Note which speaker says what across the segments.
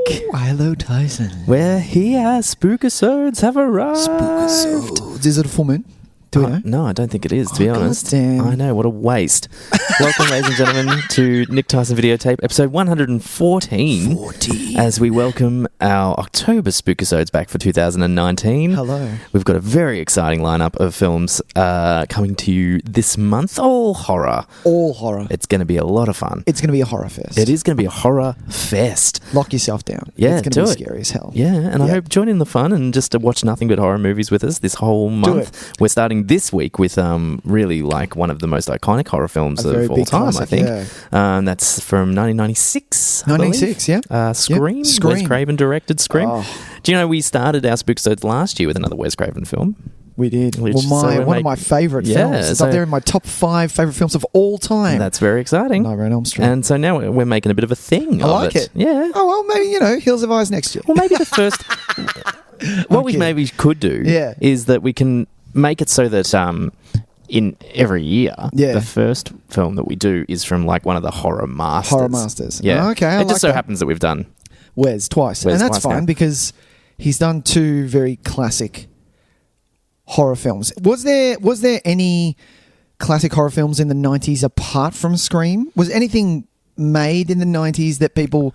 Speaker 1: Hello, Tyson.
Speaker 2: We're here. Spook-isodes have arrived.
Speaker 1: Spook-isodes. Is it a full moon? Do we know?
Speaker 2: No, I don't think it is, to be honest.
Speaker 1: Damn.
Speaker 2: I know, what a waste. Welcome, ladies and gentlemen, to Tys and Videotape, episode 114. As we welcome our October Spook-isodes back for 2019.
Speaker 1: Hello.
Speaker 2: We've got a very exciting lineup of films coming to you this month. All horror.
Speaker 1: All horror.
Speaker 2: It's going to be a lot of fun.
Speaker 1: It's going to be a horror fest.
Speaker 2: It is going to be a horror fest.
Speaker 1: Lock yourself down.
Speaker 2: Yeah,
Speaker 1: it's going to be scary as hell.
Speaker 2: Yeah, and I hope join in the fun and just to watch nothing but horror movies with us this whole month. We're starting this week with really like one of the most iconic horror films of all time, classic, I think. Yeah. That's from 1996.
Speaker 1: 1996, yeah.
Speaker 2: Scream.
Speaker 1: Scream.
Speaker 2: Wes Craven directed Scream.
Speaker 1: Oh.
Speaker 2: Do you know we started our Spook-isodes last year with another Wes Craven film?
Speaker 1: We did. One of my favourite films. It's up there in my top 5 favourite films of all time.
Speaker 2: That's very exciting.
Speaker 1: Nightmare on Elm Street.
Speaker 2: And so now we're making a bit of a thing
Speaker 1: I like it.
Speaker 2: Yeah.
Speaker 1: Oh, well, maybe, Hills of Eyes next year.
Speaker 2: Well, maybe the first... what we maybe could do is that we can make it so that... in every year, the first film that we do is from like one of the horror masters.
Speaker 1: Horror masters.
Speaker 2: Yeah.
Speaker 1: Oh, okay.
Speaker 2: It just so happens that we've done
Speaker 1: Wes twice. And that's fine because he's done 2 very classic horror films. Was there any classic horror films in the 90s apart from Scream? Was anything made in the 90s that people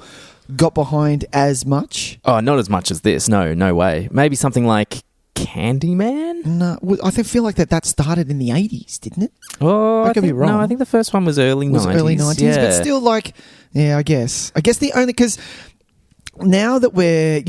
Speaker 1: got behind as much?
Speaker 2: Oh, not as much as this. No way. Maybe something like Candyman?
Speaker 1: No, I feel like that started in the 80s, didn't it?
Speaker 2: Oh,
Speaker 1: I could be wrong.
Speaker 2: No, I think the first one was early 90s.
Speaker 1: Early 90s, but still like, I guess the only, because now that we're,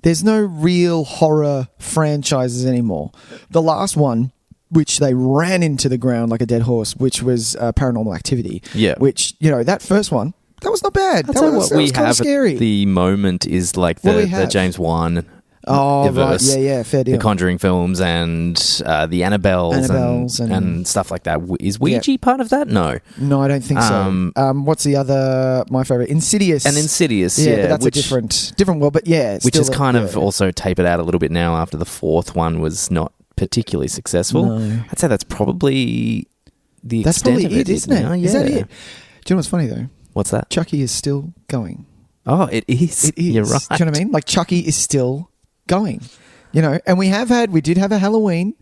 Speaker 1: there's no real horror franchises anymore. The last one, which they ran into the ground like a dead horse, which was Paranormal Activity. Yeah. Which, that first one, that was not bad. That was kind of scary.
Speaker 2: At the moment is like the James Wan...
Speaker 1: Oh, right. Yeah, fair deal.
Speaker 2: The Conjuring films and the Annabelles and stuff like that. Is Ouija part of that? No,
Speaker 1: I don't think so. What's the other? My favorite, Insidious.
Speaker 2: And Insidious,
Speaker 1: but that's a different world. But
Speaker 2: which is kind of also tapered out a little bit now after the 4th one was not particularly successful. No. I'd say that's probably the extent of it,
Speaker 1: isn't it?
Speaker 2: Yeah.
Speaker 1: Is that it? Do you know what's funny though?
Speaker 2: What's that?
Speaker 1: Chucky is still going.
Speaker 2: Oh, it is.
Speaker 1: It is.
Speaker 2: You're right.
Speaker 1: Do you know what I mean? Like Chucky is still going, and we did have a Halloween.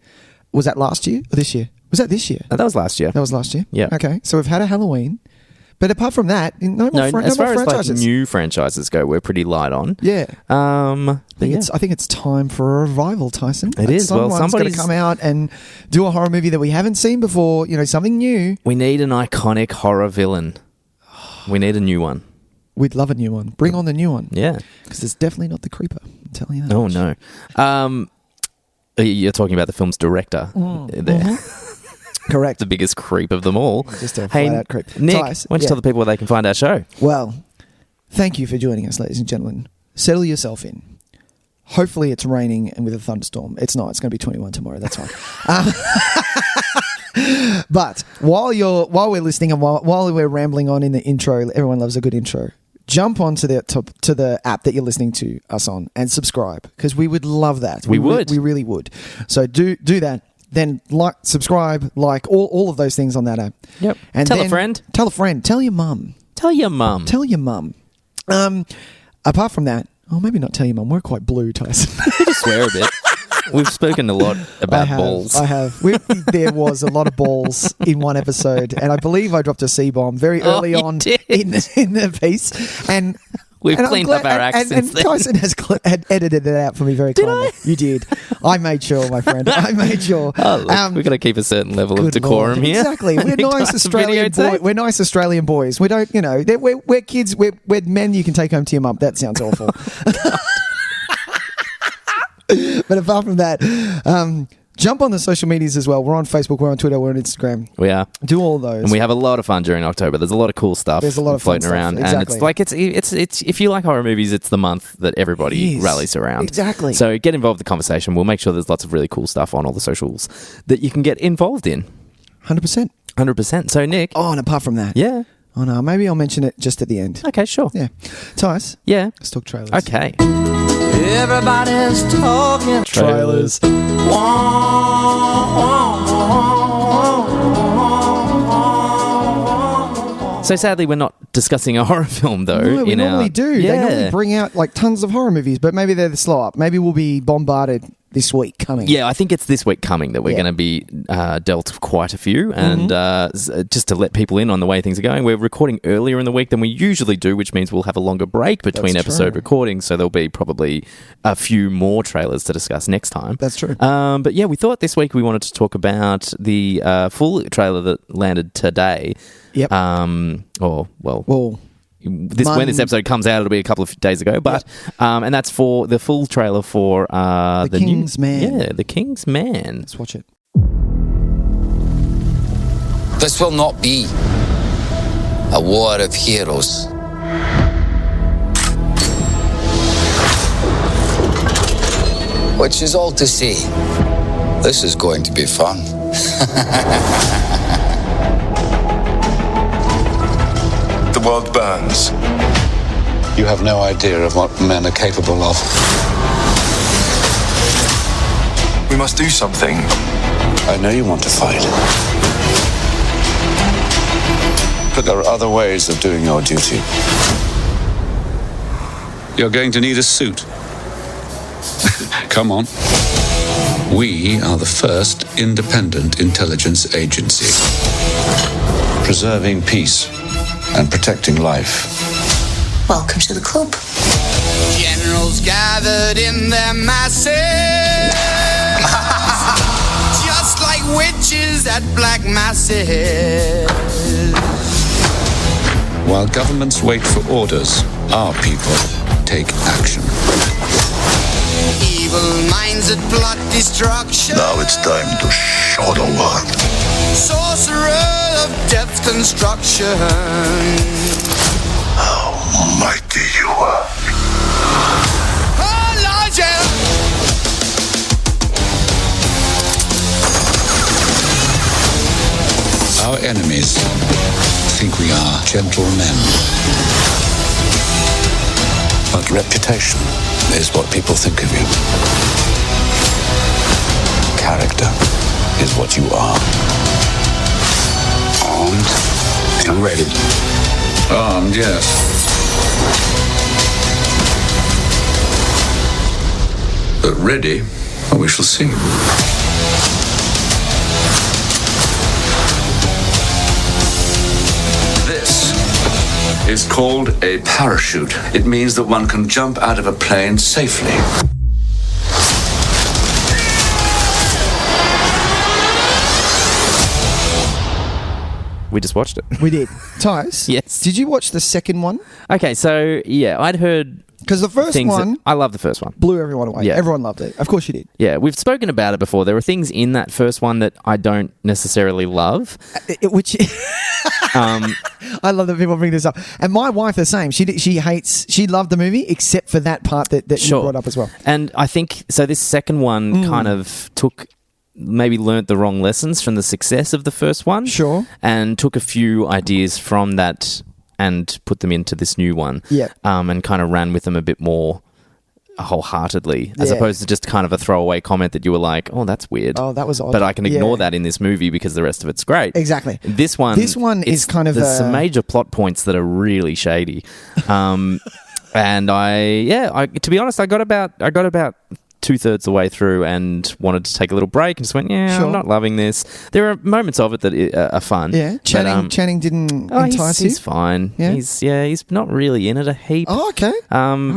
Speaker 1: Was that last year or this year? Was that this year?
Speaker 2: That was last year.
Speaker 1: That was last year.
Speaker 2: Yeah.
Speaker 1: Okay, so we've had a Halloween, but apart from that,
Speaker 2: as far as like new franchises go, we're pretty light on.
Speaker 1: Yeah. I think it's time for a revival, Tyson.
Speaker 2: It is.
Speaker 1: Someone's going to come out and do a horror movie that we haven't seen before. Something new.
Speaker 2: We need an iconic horror villain. We need a new one.
Speaker 1: We'd love a new one. Bring on the new one.
Speaker 2: Yeah.
Speaker 1: Because it's definitely not the Creeper. I'm telling you that.
Speaker 2: Oh, no. You're talking about the film's director there.
Speaker 1: Mm-hmm. Correct.
Speaker 2: The biggest creep of them all.
Speaker 1: Just a flat-out creep.
Speaker 2: Nick, why don't you tell the people where they can find our show?
Speaker 1: Well, thank you for joining us, ladies and gentlemen. Settle yourself in. Hopefully it's raining and with a thunderstorm. It's not. It's going to be 21 tomorrow. That's fine. But while we're listening and while we're rambling on in the intro, everyone loves a good intro. Jump onto the app that you're listening to us on and subscribe because we would love that. We really would. So do that. Then subscribe, all of those things on that app.
Speaker 2: Yep. And tell a friend.
Speaker 1: Tell a friend. Tell your mum.
Speaker 2: Tell your mum.
Speaker 1: Tell your mum. Apart from that, maybe not tell your mum. We're quite blue, Tyson.
Speaker 2: You just swear a bit. We've spoken a lot about balls.
Speaker 1: I have. There was a lot of balls in one episode, and I believe I dropped a C-bomb very early on in the piece. And
Speaker 2: we've cleaned up our acts since then.
Speaker 1: Tyson had edited it out for me very kindly. You did. I made sure, my friend. I made sure.
Speaker 2: Oh, look, we've got to keep a certain level of decorum here.
Speaker 1: Exactly. We're nice Australian boys. We're nice Australian boys. We don't, we're kids. We're men you can take home to your mum. That sounds awful. But apart from that, jump on the social medias as well. We're on Facebook, we're on Twitter, we're on Instagram.
Speaker 2: We are.
Speaker 1: Do all those.
Speaker 2: And we have a lot of fun during October. There's a lot of cool stuff.
Speaker 1: There's a lot of
Speaker 2: floating around.
Speaker 1: Exactly.
Speaker 2: And it's like it's if you like horror movies, it's the month that everybody rallies around.
Speaker 1: Exactly.
Speaker 2: So get involved in the conversation. We'll make sure there's lots of really cool stuff on all the socials that you can get involved in.
Speaker 1: 100%.
Speaker 2: 100%. So Nick.
Speaker 1: Oh, and apart from that.
Speaker 2: Yeah.
Speaker 1: Oh no, maybe I'll mention it just at the end.
Speaker 2: Okay, sure.
Speaker 1: Yeah. Tys.
Speaker 2: Yeah.
Speaker 1: Let's talk trailers.
Speaker 2: Okay.
Speaker 3: Everybody's talking
Speaker 2: trailers.
Speaker 3: So
Speaker 2: So sadly, we're not discussing a horror film, though.
Speaker 1: No, we normally do.
Speaker 2: Yeah.
Speaker 1: They normally bring out like tons of horror movies, but maybe they're the slow up. Maybe we'll be bombarded this week coming.
Speaker 2: Yeah, I think it's this week coming that we're going to be dealt quite a few. And just to let people in on the way things are going, we're recording earlier in the week than we usually do, which means we'll have a longer break between episode recordings. So there'll be probably a few more trailers to discuss next time.
Speaker 1: That's true.
Speaker 2: But yeah, we thought this week we wanted to talk about the full trailer that landed today.
Speaker 1: Yep.
Speaker 2: When this episode comes out, it'll be a couple of days ago, but and that's for the full trailer for the
Speaker 1: King's Man.
Speaker 2: Yeah, The King's Man.
Speaker 1: Let's watch it.
Speaker 4: This will not be a war of heroes. Which is all to say, this is going to be fun.
Speaker 5: The world burns.
Speaker 6: You have no idea of what men are capable of.
Speaker 5: We must do something.
Speaker 6: I know you want to fight. But there are other ways of doing your duty. You're going to need a suit. Come on. We are the first independent intelligence agency. Preserving peace and protecting life.
Speaker 7: Welcome to the club.
Speaker 3: Generals gathered in their masses, just like witches at black masses.
Speaker 6: While governments wait for orders, our people take action.
Speaker 3: Evil minds that plot destruction.
Speaker 5: Now it's time to show the world.
Speaker 3: Sorcerer of death's construction.
Speaker 5: How mighty you are.
Speaker 3: Oh, Lord, yeah.
Speaker 6: Our enemies think we are gentlemen. But reputation is what people think of you. Character is what you are. Armed and ready. Armed, yes. But ready, well, we shall see. This is called a parachute. It means that one can jump out of a plane safely.
Speaker 2: We just watched it.
Speaker 1: We did. Tys?
Speaker 2: Yes.
Speaker 1: Did you watch the second one?
Speaker 2: Okay, so yeah, I'd heard
Speaker 1: Because the first one
Speaker 2: I love the first one.
Speaker 1: blew everyone away.
Speaker 2: Yeah.
Speaker 1: Everyone loved it. Of course you did.
Speaker 2: Yeah, we've spoken about it before. There are things in that first one that I don't necessarily love.
Speaker 1: Which I love that people bring this up. And my wife the same. She loved the movie except for that part that
Speaker 2: Sure.
Speaker 1: you brought up as well.
Speaker 2: And I think so. This second one kind of maybe learnt the wrong lessons from the success of the first one.
Speaker 1: Sure.
Speaker 2: And took a few ideas from that and put them into this new one.
Speaker 1: Yeah.
Speaker 2: And kind of ran with them a bit more wholeheartedly, as
Speaker 1: Yeah.
Speaker 2: opposed to just kind of a throwaway comment that you were like, oh, that's weird.
Speaker 1: Oh, that was odd.
Speaker 2: But I can ignore
Speaker 1: Yeah.
Speaker 2: that in this movie because the rest of it's great.
Speaker 1: Exactly.
Speaker 2: This one
Speaker 1: is kind of
Speaker 2: there's some major plot points that are really shady. And to be honest, I got about 2/3 the way through and wanted to take a little break and just went,
Speaker 1: Sure.
Speaker 2: I'm not loving this. There are moments of it that are fun.
Speaker 1: Yeah. Channing didn't entice you?
Speaker 2: He's fine.
Speaker 1: Yeah?
Speaker 2: He's not really in it a heap.
Speaker 1: Oh, okay.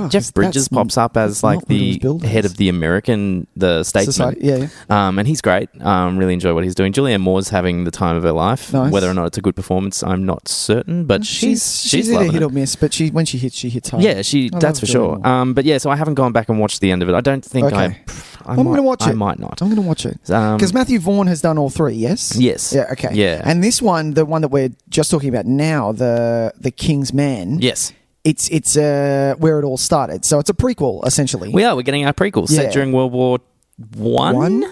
Speaker 2: Jeff Bridges pops up as like
Speaker 1: not one of those
Speaker 2: the
Speaker 1: buildings.
Speaker 2: head of the statesman.
Speaker 1: Society. Yeah.
Speaker 2: And he's great. Really enjoy what he's doing. Julianne Moore's having the time of her life.
Speaker 1: Nice.
Speaker 2: Whether or not it's a good performance, I'm not certain. But she's
Speaker 1: either
Speaker 2: loving
Speaker 1: hit
Speaker 2: it.
Speaker 1: or miss, but when she hits hard.
Speaker 2: Yeah,
Speaker 1: I
Speaker 2: that's
Speaker 1: love
Speaker 2: for sure.
Speaker 1: Julianne Moore.
Speaker 2: But yeah, so I haven't gone back and watched the end of it. I don't think
Speaker 1: Okay. I'm going to watch it.
Speaker 2: I might not.
Speaker 1: I'm going to watch it. Because Matthew Vaughn has done all three, yes?
Speaker 2: Yes.
Speaker 1: Yeah, okay.
Speaker 2: Yeah.
Speaker 1: And this one, the one that we're just talking about now, the King's Man.
Speaker 2: Yes.
Speaker 1: It's where it all started. So it's a prequel, essentially.
Speaker 2: We're getting our prequel set
Speaker 1: Yeah.
Speaker 2: during World War One,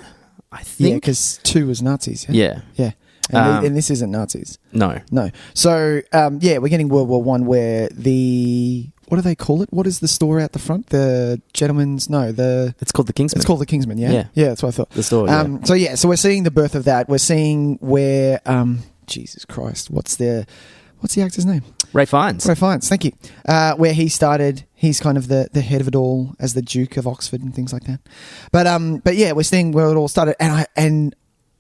Speaker 2: I think.
Speaker 1: Yeah, because 2 was Nazis. Yeah.
Speaker 2: Yeah.
Speaker 1: And this isn't Nazis.
Speaker 2: No.
Speaker 1: So, we're getting World War One where what do they call it? What is the store out the front? The gentleman's...
Speaker 2: It's called the Kingsman.
Speaker 1: It's called the Kingsman, yeah?
Speaker 2: Yeah.
Speaker 1: Yeah, that's what I thought.
Speaker 2: The store,
Speaker 1: So we're seeing the birth of that. We're seeing where... Jesus Christ, what's What's the actor's name?
Speaker 2: Ray Fiennes.
Speaker 1: Ray Fiennes, thank you. Where he started, he's kind of the head of it all as the Duke of Oxford and things like that. But yeah, we're seeing where it all started, and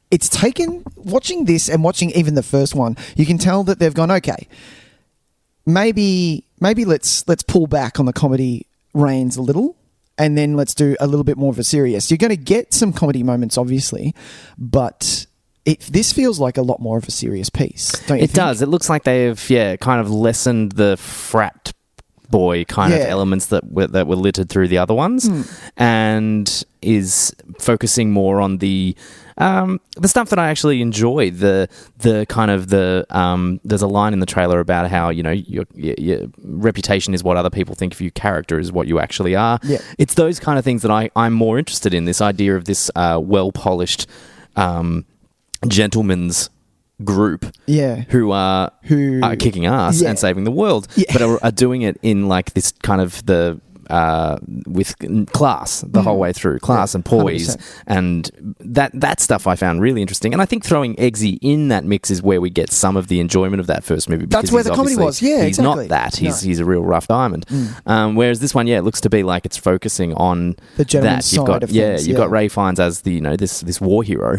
Speaker 1: it's taken, watching this and watching even the first one, you can tell that they've gone, okay, maybe let's pull back on the comedy reins a little, and then let's do a little bit more of a serious. You're going to get some comedy moments, obviously, but this feels like a lot more of a serious piece, don't you think?
Speaker 2: It does. It looks like they've, kind of lessened the frat boy kind of elements that were littered through the other ones, and is focusing more on the stuff that I actually enjoy. The kind of there's a line in the trailer about how your reputation is what other people think of you. Character is what you actually are.
Speaker 1: Yeah.
Speaker 2: It's those kind of things that I'm more interested in. This idea of this well polished gentleman's group, who are kicking ass and saving the world, but are doing it in like this kind of the with class the whole way through, class and poise, 100%. And that stuff I found really interesting. And I think throwing Eggsy in that mix is where we get some of the enjoyment of that first movie.
Speaker 1: That's where the comedy was. Yeah,
Speaker 2: he's
Speaker 1: exactly.
Speaker 2: not that. He's a real rough diamond. Whereas this one, it looks to be like it's focusing on
Speaker 1: the gentleman's side of things.
Speaker 2: You've got Ray Fiennes as the this war hero,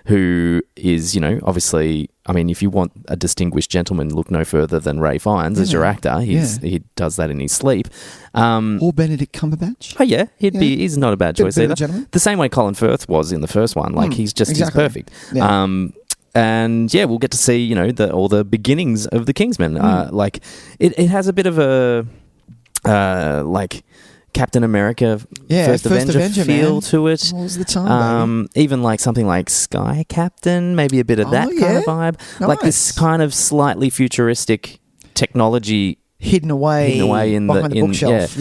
Speaker 2: who is obviously. I mean, if you want a distinguished gentleman, look no further than Ray Fiennes as your actor. He does that in his sleep.
Speaker 1: Or Benedict Cumberbatch.
Speaker 2: Oh yeah, he's not a bad choice either. The same way Colin Firth was in the first one. Like he's perfect.
Speaker 1: Yeah.
Speaker 2: And we'll get to see all the beginnings of the Kingsman. Like it has a bit of a like Captain America, First Avenger feel
Speaker 1: man.
Speaker 2: to it.
Speaker 1: What was the time,
Speaker 2: even like something like Sky Captain, maybe a bit of that kind of vibe.
Speaker 1: Nice.
Speaker 2: Like this kind of slightly futuristic technology
Speaker 1: hidden away in
Speaker 2: behind
Speaker 1: the bookshelf.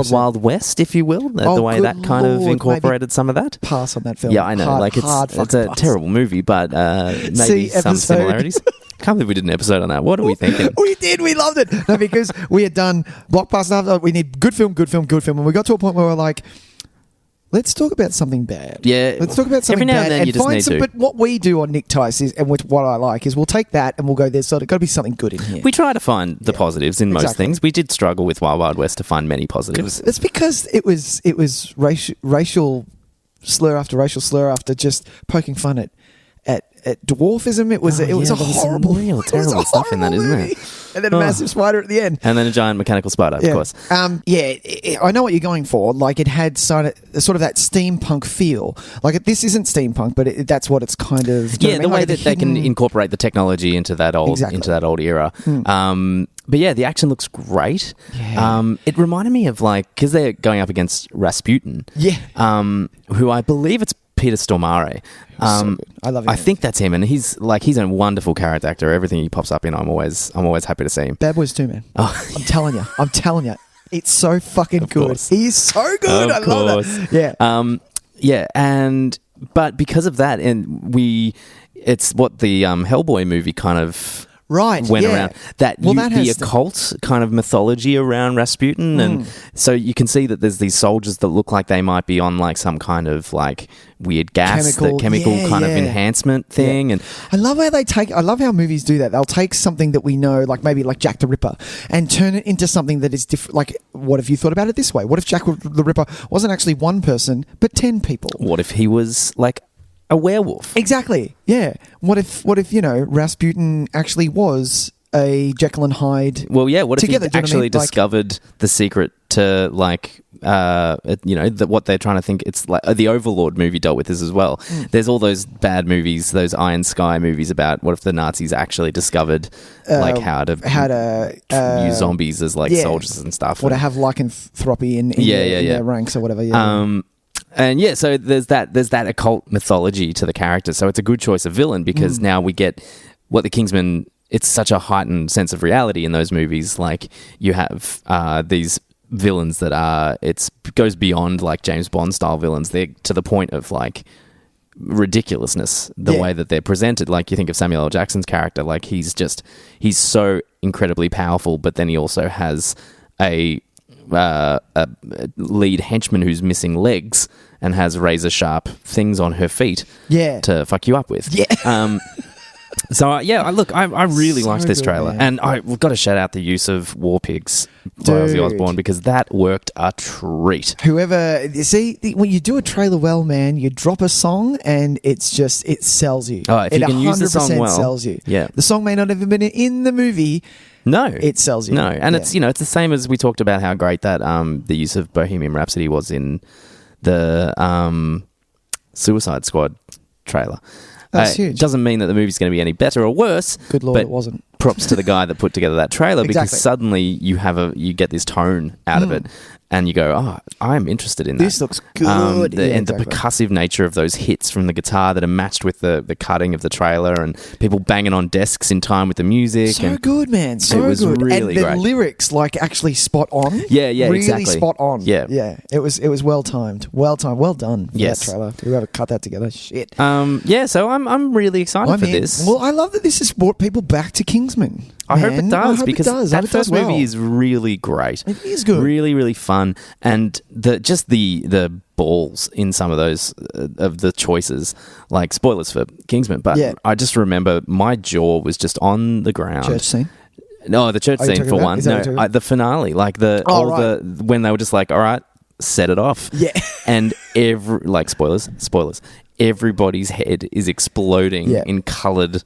Speaker 2: Wild West, if you will. The way that kind of incorporated some of that.
Speaker 1: Pass on that film.
Speaker 2: Yeah, I know. It's a terrible movie, but maybe some similarities. Can't believe we did an episode on that. What are we thinking?
Speaker 1: We did. We loved it. No, because we had done blockbuster. We need good film. And we got to a point where we're like, let's talk about something bad.
Speaker 2: Yeah.
Speaker 1: Let's talk about something
Speaker 2: every now
Speaker 1: bad
Speaker 2: and then you just need to.
Speaker 1: But what we do on Nick Tice is, and what I like is, we'll take that and we'll go, there's got to be something good in here.
Speaker 2: We try to find the positives in most things. We did struggle with Wild Wild West to find many positives.
Speaker 1: It's because it was racial slur after just poking fun at dwarfism. It was a horrible,
Speaker 2: real terrible stuff in that, isn't it?
Speaker 1: And then a massive spider at the end,
Speaker 2: and then a giant mechanical spider, of course.
Speaker 1: I know what you're going for. Like it had sort of that steampunk feel. Like this isn't steampunk, but that's what it's kind of.
Speaker 2: The way that they can incorporate the technology into that old era. But the action looks great.
Speaker 1: Yeah.
Speaker 2: It reminded me of because they're going up against Rasputin.
Speaker 1: Yeah.
Speaker 2: Who I believe it's Peter Stormare.
Speaker 1: So I love him.
Speaker 2: I think that's him, and he's a wonderful character actor. Everything he pops up in, I'm always happy to see him.
Speaker 1: Bad Boys 2, man.
Speaker 2: Oh.
Speaker 1: I'm telling you, it's so fucking good. He's so good. I love that. Yeah.
Speaker 2: But because of that, it's what the Hellboy movie kind of. Went around that the occult kind of mythology around Rasputin, and so you can see that there's these soldiers that look like they might be on some kind of weird gas, chemical kind of enhancement thing. And
Speaker 1: I love how movies do that. They'll take something that we know, maybe Jack the Ripper, and turn it into something that is different. What if you thought about it this way? What if Jack the Ripper wasn't actually one person but 10 people?
Speaker 2: What if he was a werewolf?
Speaker 1: Exactly. Yeah. What if Rasputin actually was a Jekyll and Hyde?
Speaker 2: Well, yeah. What if he actually discovered the secret to what they're trying to think? It's the Overlord movie dealt with this as well. There's all those bad movies, those Iron Sky movies about what if the Nazis actually discovered how to use zombies as soldiers and stuff,
Speaker 1: or to have lycanthropy in their ranks or whatever. Yeah.
Speaker 2: And so there's that occult mythology to the character. So it's a good choice of villain because now we get what the Kingsman. It's such a heightened sense of reality in those movies. You have these villains that goes beyond James Bond style villains. They're to the point of ridiculousness the way that they're presented. You think of Samuel L. Jackson's character. He's so incredibly powerful, but then he also has a lead henchman who's missing legs and has razor sharp things on her feet to fuck you up with. So I really
Speaker 1: So
Speaker 2: liked this
Speaker 1: good,
Speaker 2: trailer,
Speaker 1: man.
Speaker 2: and we've got to shout out the use of war pigs by Ozzy Osbourne because that worked a treat.
Speaker 1: Whoever you see when you do a trailer well, man, you drop a song and it sells you.
Speaker 2: Oh, if you can use the song
Speaker 1: 100%
Speaker 2: well,
Speaker 1: sells you.
Speaker 2: yeah.
Speaker 1: The song may not have been in the movie.
Speaker 2: No,
Speaker 1: it sells you.
Speaker 2: No, and
Speaker 1: Yeah.
Speaker 2: it's it's the same as we talked about how great that the use of Bohemian Rhapsody was in the Suicide Squad trailer.
Speaker 1: That's huge.
Speaker 2: It doesn't mean that the movie's going to be any better or worse.
Speaker 1: Good Lord,
Speaker 2: but
Speaker 1: it wasn't.
Speaker 2: Props to the guy that put together that trailer because
Speaker 1: Exactly.
Speaker 2: suddenly you get this tone out of it, and you go, "Oh, I'm interested in that."
Speaker 1: This looks good.
Speaker 2: And
Speaker 1: exactly.
Speaker 2: the percussive nature of those hits from the guitar that are matched with the cutting of the trailer, and people banging on desks in time with the music.
Speaker 1: So
Speaker 2: and
Speaker 1: good, man. So
Speaker 2: it was
Speaker 1: good.
Speaker 2: really
Speaker 1: and the
Speaker 2: great.
Speaker 1: lyrics, actually spot on.
Speaker 2: Yeah,
Speaker 1: really
Speaker 2: exactly.
Speaker 1: spot on.
Speaker 2: Yeah.
Speaker 1: It was well timed. Well done. For
Speaker 2: Yes.
Speaker 1: that trailer. Whoever cut that together, shit.
Speaker 2: So I'm really excited for this.
Speaker 1: Well, I love that this has brought people back to Kingsman.
Speaker 2: I hope it
Speaker 1: man.
Speaker 2: does
Speaker 1: I hope
Speaker 2: because
Speaker 1: it does. I
Speaker 2: that
Speaker 1: hope it does
Speaker 2: first movie
Speaker 1: well.
Speaker 2: is really great.
Speaker 1: It is good.
Speaker 2: Really, really fun, and the balls in some of those of the choices, like spoilers for Kingsman. But
Speaker 1: Yeah.
Speaker 2: I just remember my jaw was just on the ground.
Speaker 1: Church scene.
Speaker 2: No, the church
Speaker 1: Are you
Speaker 2: scene
Speaker 1: talking
Speaker 2: for
Speaker 1: about?
Speaker 2: one.
Speaker 1: Is that what
Speaker 2: No,
Speaker 1: you're talking
Speaker 2: the finale, like when they were just like, all right, set it off.
Speaker 1: Yeah.
Speaker 2: And spoilers. Everybody's head is exploding
Speaker 1: Yeah.
Speaker 2: in coloured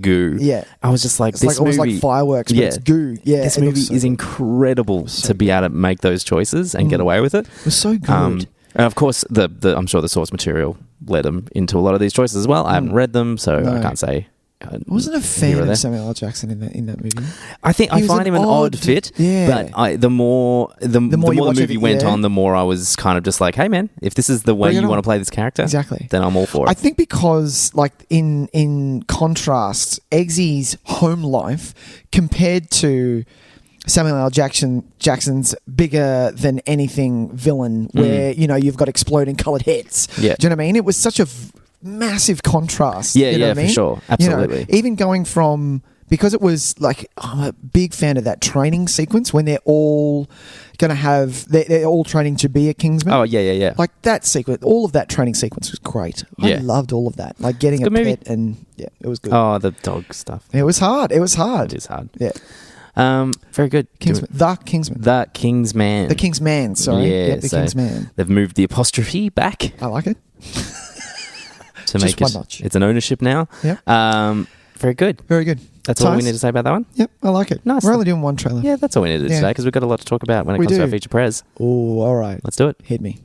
Speaker 2: goo.
Speaker 1: Yeah.
Speaker 2: I was just like,
Speaker 1: It's
Speaker 2: this
Speaker 1: almost
Speaker 2: movie,
Speaker 1: like fireworks, but it's goo. Yeah,
Speaker 2: this
Speaker 1: it
Speaker 2: movie
Speaker 1: looks so
Speaker 2: is
Speaker 1: good.
Speaker 2: incredible to be able to make those choices and get away with it.
Speaker 1: It was so good.
Speaker 2: And of course, I'm sure the source material led them into a lot of these choices as well. I haven't read them, so
Speaker 1: No.
Speaker 2: I can't say.
Speaker 1: I wasn't a
Speaker 2: here or
Speaker 1: fan
Speaker 2: there.
Speaker 1: of Samuel L. Jackson in that movie.
Speaker 2: I think
Speaker 1: He
Speaker 2: I
Speaker 1: was
Speaker 2: find
Speaker 1: an
Speaker 2: him an odd fit.
Speaker 1: Yeah.
Speaker 2: But the more the
Speaker 1: more you watch
Speaker 2: movie
Speaker 1: it,
Speaker 2: went
Speaker 1: yeah.
Speaker 2: on, the more I was kind of just like, hey man, if this is the way
Speaker 1: Bring it
Speaker 2: you want
Speaker 1: on.
Speaker 2: to play this character,
Speaker 1: Exactly.
Speaker 2: then I'm all for it.
Speaker 1: I think because, in contrast, Eggsy's home life compared to Samuel L. Jackson's bigger than anything villain, where you've got exploding coloured heads.
Speaker 2: Yeah.
Speaker 1: Do you know what I mean? It was such a massive contrast.
Speaker 2: Yeah,
Speaker 1: you know
Speaker 2: yeah,
Speaker 1: what I
Speaker 2: for
Speaker 1: mean?
Speaker 2: sure.
Speaker 1: You know,
Speaker 2: Absolutely.
Speaker 1: even going from, because it was I'm a big fan of that training sequence when they're all going to they're all training to be a Kingsman.
Speaker 2: Oh yeah.
Speaker 1: Like that sequence, all of that training sequence was great. I
Speaker 2: Yeah.
Speaker 1: loved all of that. Like getting a
Speaker 2: Good movie.
Speaker 1: pet and it was good.
Speaker 2: Oh, the dog stuff.
Speaker 1: It was hard. It was hard.
Speaker 2: It is hard.
Speaker 1: Yeah.
Speaker 2: Very good.
Speaker 1: Kingsman. The Kingsman.
Speaker 2: The Kingsman.
Speaker 1: The Kingsman, sorry.
Speaker 2: Yeah,
Speaker 1: the
Speaker 2: so
Speaker 1: Kingsman.
Speaker 2: They've moved the apostrophe back
Speaker 1: I like it.
Speaker 2: to
Speaker 1: Just
Speaker 2: make
Speaker 1: one
Speaker 2: it.
Speaker 1: notch.
Speaker 2: It's an ownership now.
Speaker 1: Yep.
Speaker 2: Very good.
Speaker 1: Very good.
Speaker 2: That's all we
Speaker 1: Tys?
Speaker 2: need to say about that one.
Speaker 1: Yep, I like it.
Speaker 2: Nice.
Speaker 1: We're only doing one trailer.
Speaker 2: Yeah, that's all we need to do
Speaker 1: Yeah.
Speaker 2: today because we've got a lot to talk about when it
Speaker 1: We
Speaker 2: comes to our
Speaker 1: do.
Speaker 2: feature prez.
Speaker 1: Oh, all right.
Speaker 2: Let's do it.
Speaker 1: Hit me.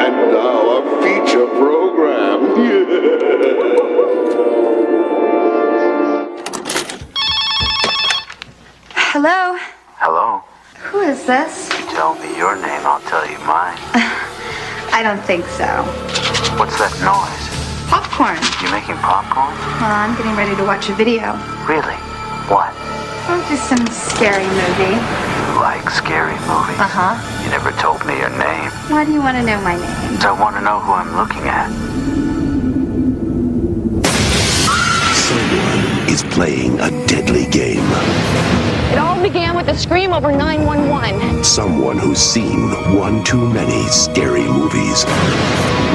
Speaker 5: And now a feature program.
Speaker 7: Hello?
Speaker 8: Hello.
Speaker 7: Who is this?
Speaker 8: Tell me your name, I'll tell you mine.
Speaker 7: I don't think so.
Speaker 8: What's that noise?
Speaker 7: Popcorn.
Speaker 8: You making popcorn?
Speaker 7: Well, I'm getting ready to watch a video.
Speaker 8: Really? What?
Speaker 7: Oh, just some scary movie.
Speaker 8: You like scary movies?
Speaker 7: Uh-huh.
Speaker 8: You never told me your name.
Speaker 7: Why do you want to know my name?
Speaker 8: I want to know who I'm looking at.
Speaker 5: Someone is playing a deadly game.
Speaker 9: It all began with a scream over 911.
Speaker 5: Someone who's seen one too many scary movies.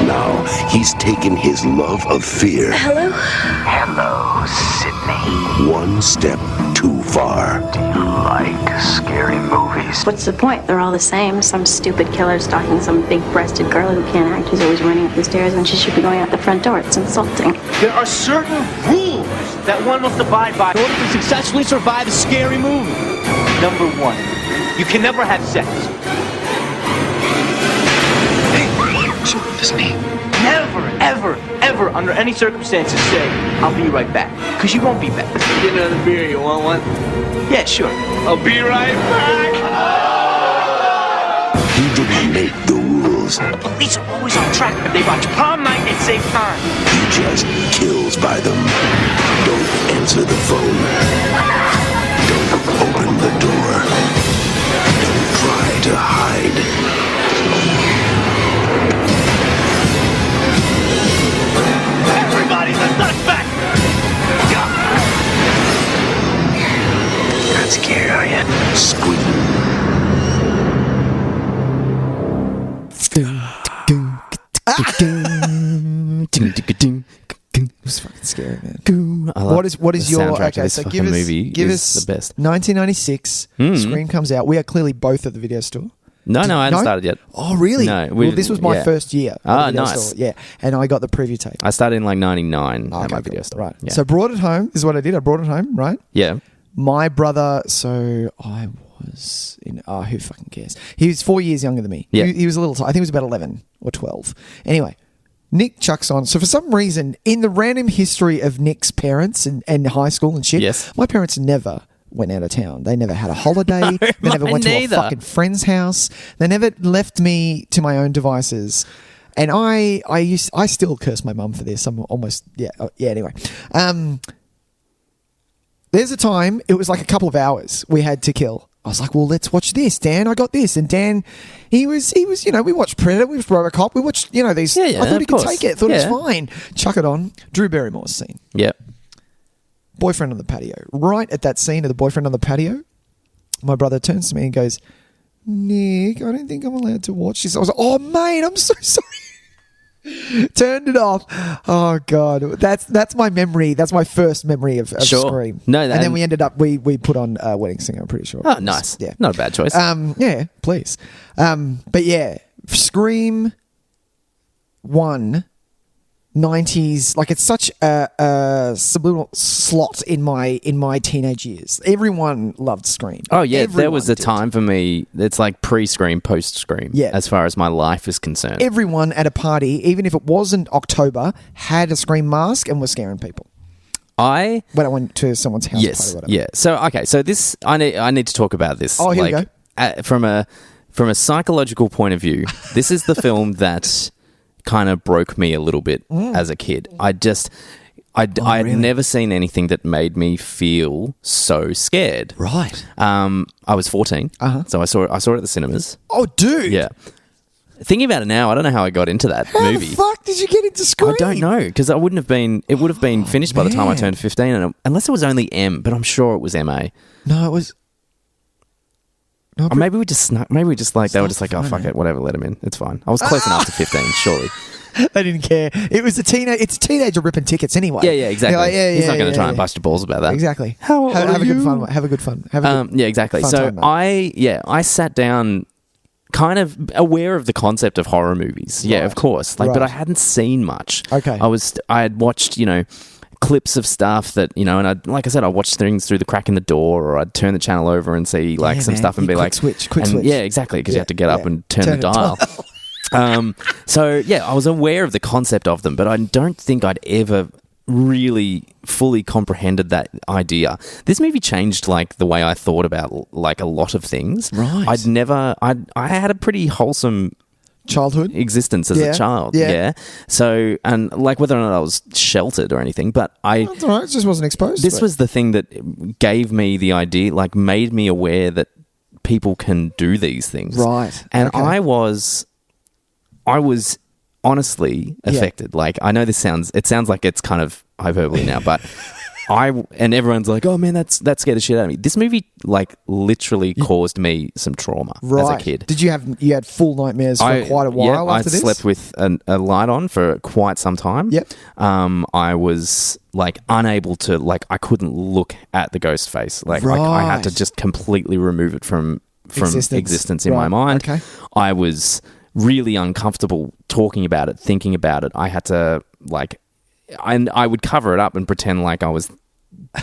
Speaker 5: Now he's taken his love of fear
Speaker 9: Hello?
Speaker 8: Hello, Sydney.
Speaker 5: one step too far.
Speaker 8: Do you like scary movies?
Speaker 9: What's the point? They're all the same. Some stupid killer stalking some big-breasted girl who can't act, who's always running up the stairs when she should be going out the front door. It's insulting.
Speaker 10: There are certain rules that one must abide by in order to successfully survive a scary movie. Number 1, you can never have sex.
Speaker 4: Hey, it's me.
Speaker 10: Never, ever, ever, under any circumstances, say, I'll be right back. Because you won't be back. Get another beer, you want one? Yeah, sure. I'll be right back.
Speaker 5: He didn't make the rules.
Speaker 10: Police are always on track, but they watch prom night at same time.
Speaker 5: He just kills by them. Don't answer the phone. Don't open the door. Don't try to hide.
Speaker 10: Everybody's a suspect!
Speaker 4: Not scared, are you?
Speaker 5: Scream.
Speaker 1: It was fucking scary, man. What is your
Speaker 2: okay? So give us the best.
Speaker 1: 1996. Scream comes out. We are clearly both at the video store.
Speaker 2: No, I hadn't started yet.
Speaker 1: Oh, really?
Speaker 2: No.
Speaker 1: Well, this was my first year.
Speaker 2: Nice.
Speaker 1: Store. Yeah, and I got the preview tape.
Speaker 2: I started in like 99 at my video store.
Speaker 1: Right.
Speaker 2: Yeah.
Speaker 1: So brought it home. This is what I did. I brought it home, right?
Speaker 2: Yeah.
Speaker 1: My brother, so I was in, who fucking cares? He was 4 years younger than me.
Speaker 2: Yeah.
Speaker 1: He was a little, I think he was about 11 or 12. Anyway, Nick chucks on. So for some reason, in the random history of Nick's parents and high school and shit,
Speaker 2: yes.
Speaker 1: My parents never went out of town. They never had a holiday. They never went to a fucking friend's house. They never left me to my own devices. And I still curse my mum for this. I'm almost, anyway. There's a time, it was like a couple of hours we had to kill. I was like, well, let's watch this, Dan. I got this. And Dan, he was, we watched Predator, we watched RoboCop, we watched, these.
Speaker 2: Yeah,
Speaker 1: I thought he could
Speaker 2: course.
Speaker 1: take it. I thought it was fine. Chuck it on. Drew Barrymore's scene.
Speaker 2: Yep.
Speaker 1: Boyfriend on the patio. Right at that scene of the boyfriend on the patio, my brother turns to me and goes, Nick, I don't think I'm allowed to watch this. I was like, oh, mate, I'm so sorry. Turned it off. Oh God, that's my memory. That's my first memory of Scream.
Speaker 2: No,
Speaker 1: and then we ended up we put on Wedding Singer. I'm pretty sure.
Speaker 2: Oh, nice.
Speaker 1: Yeah,
Speaker 2: not a bad choice.
Speaker 1: Yeah, please. But yeah, Scream 1. 90s, like it's such a subliminal slot in my teenage years. Everyone loved Scream.
Speaker 2: Oh yeah,
Speaker 1: Everyone
Speaker 2: there was a time for me. It's like pre-Scream, post-Scream.
Speaker 1: Yeah.
Speaker 2: As far as my life is concerned,
Speaker 1: everyone at a party, even if it wasn't October, had a Scream mask and was scaring people. When I went to someone's house party, or whatever.
Speaker 2: Yeah. So okay, so this I need to talk about this.
Speaker 1: Oh, here we go.
Speaker 2: From a psychological point of view, this is the film that kind of broke me a little bit as a kid. I'd
Speaker 1: really?
Speaker 2: never seen anything that made me feel so scared.
Speaker 1: Right.
Speaker 2: I was 14, so I saw it at the cinemas.
Speaker 1: Oh, dude.
Speaker 2: Yeah. Thinking about it now, I don't know how I got into that movie.
Speaker 1: How the fuck did you get into Scream?
Speaker 2: I don't know, because it would have been finished by the time I turned 15, and unless it was only M, but I'm sure it was MA.
Speaker 1: No, it was. No,
Speaker 2: or maybe we just snuck. Maybe we just they were just like, oh fuck it, whatever, let him in. It's fine. I was close enough to 15, surely.
Speaker 1: They didn't care. It was it's a teenager ripping tickets anyway.
Speaker 2: Yeah, exactly. He's not going to try and bust your balls about that.
Speaker 1: Exactly.
Speaker 2: Have
Speaker 1: a good fun. Have a good fun.
Speaker 2: Yeah, exactly. So
Speaker 1: time,
Speaker 2: I sat down, kind of aware of the concept of horror movies. Yeah, of course. But I hadn't seen much.
Speaker 1: Okay.
Speaker 2: I had watched clips of stuff that, and I'd watch things through the crack in the door, or I'd turn the channel over and see some stuff and be like,
Speaker 1: quick switch.
Speaker 2: Yeah, exactly, because you have to get up and turn the dial. So yeah, I was aware of the concept of them, but I don't think I'd ever really fully comprehended that idea. This movie changed the way I thought about a lot of things.
Speaker 1: Right.
Speaker 2: I had a pretty wholesome
Speaker 1: childhood
Speaker 2: existence as a child. Yeah. So, and whether or not I was sheltered or anything, but
Speaker 1: that's all right. It just wasn't exposed.
Speaker 2: This was the thing that gave me the idea, made me aware that people can do these things.
Speaker 1: Right.
Speaker 2: And I was honestly affected. I know it sounds like it's kind of hyperbole now, but and everyone's like, oh man, that scared the shit out of me. This movie literally caused me some trauma as a kid.
Speaker 1: Did you had full nightmares for quite a while after this?
Speaker 2: I slept with a light on for quite some time.
Speaker 1: Yep.
Speaker 2: I was unable to I couldn't look at the ghost face. I had to just completely remove it from existence in my mind.
Speaker 1: Okay.
Speaker 2: I was really uncomfortable talking about it, thinking about it. I had to and I would cover it up and pretend like I was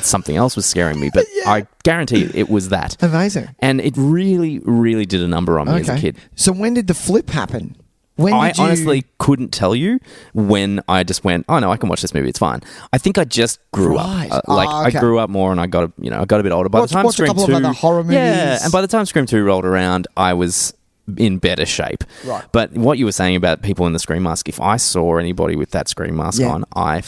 Speaker 2: something else was scaring me, but I guarantee it was that.
Speaker 1: Amazing.
Speaker 2: And it really, really did a number on me as a kid.
Speaker 1: So when did the flip happen?
Speaker 2: I honestly couldn't tell you when I just went, oh no, I can watch this movie, it's fine. I think I just grew up. I grew up more and I got a bit older. By the time Scream 2,
Speaker 1: a couple of other horror movies.
Speaker 2: Yeah, and by the time Scream 2 rolled around, I was in better shape.
Speaker 1: Right.
Speaker 2: But what you were saying about people in the Scream mask, if I saw anybody with that Scream mask on, I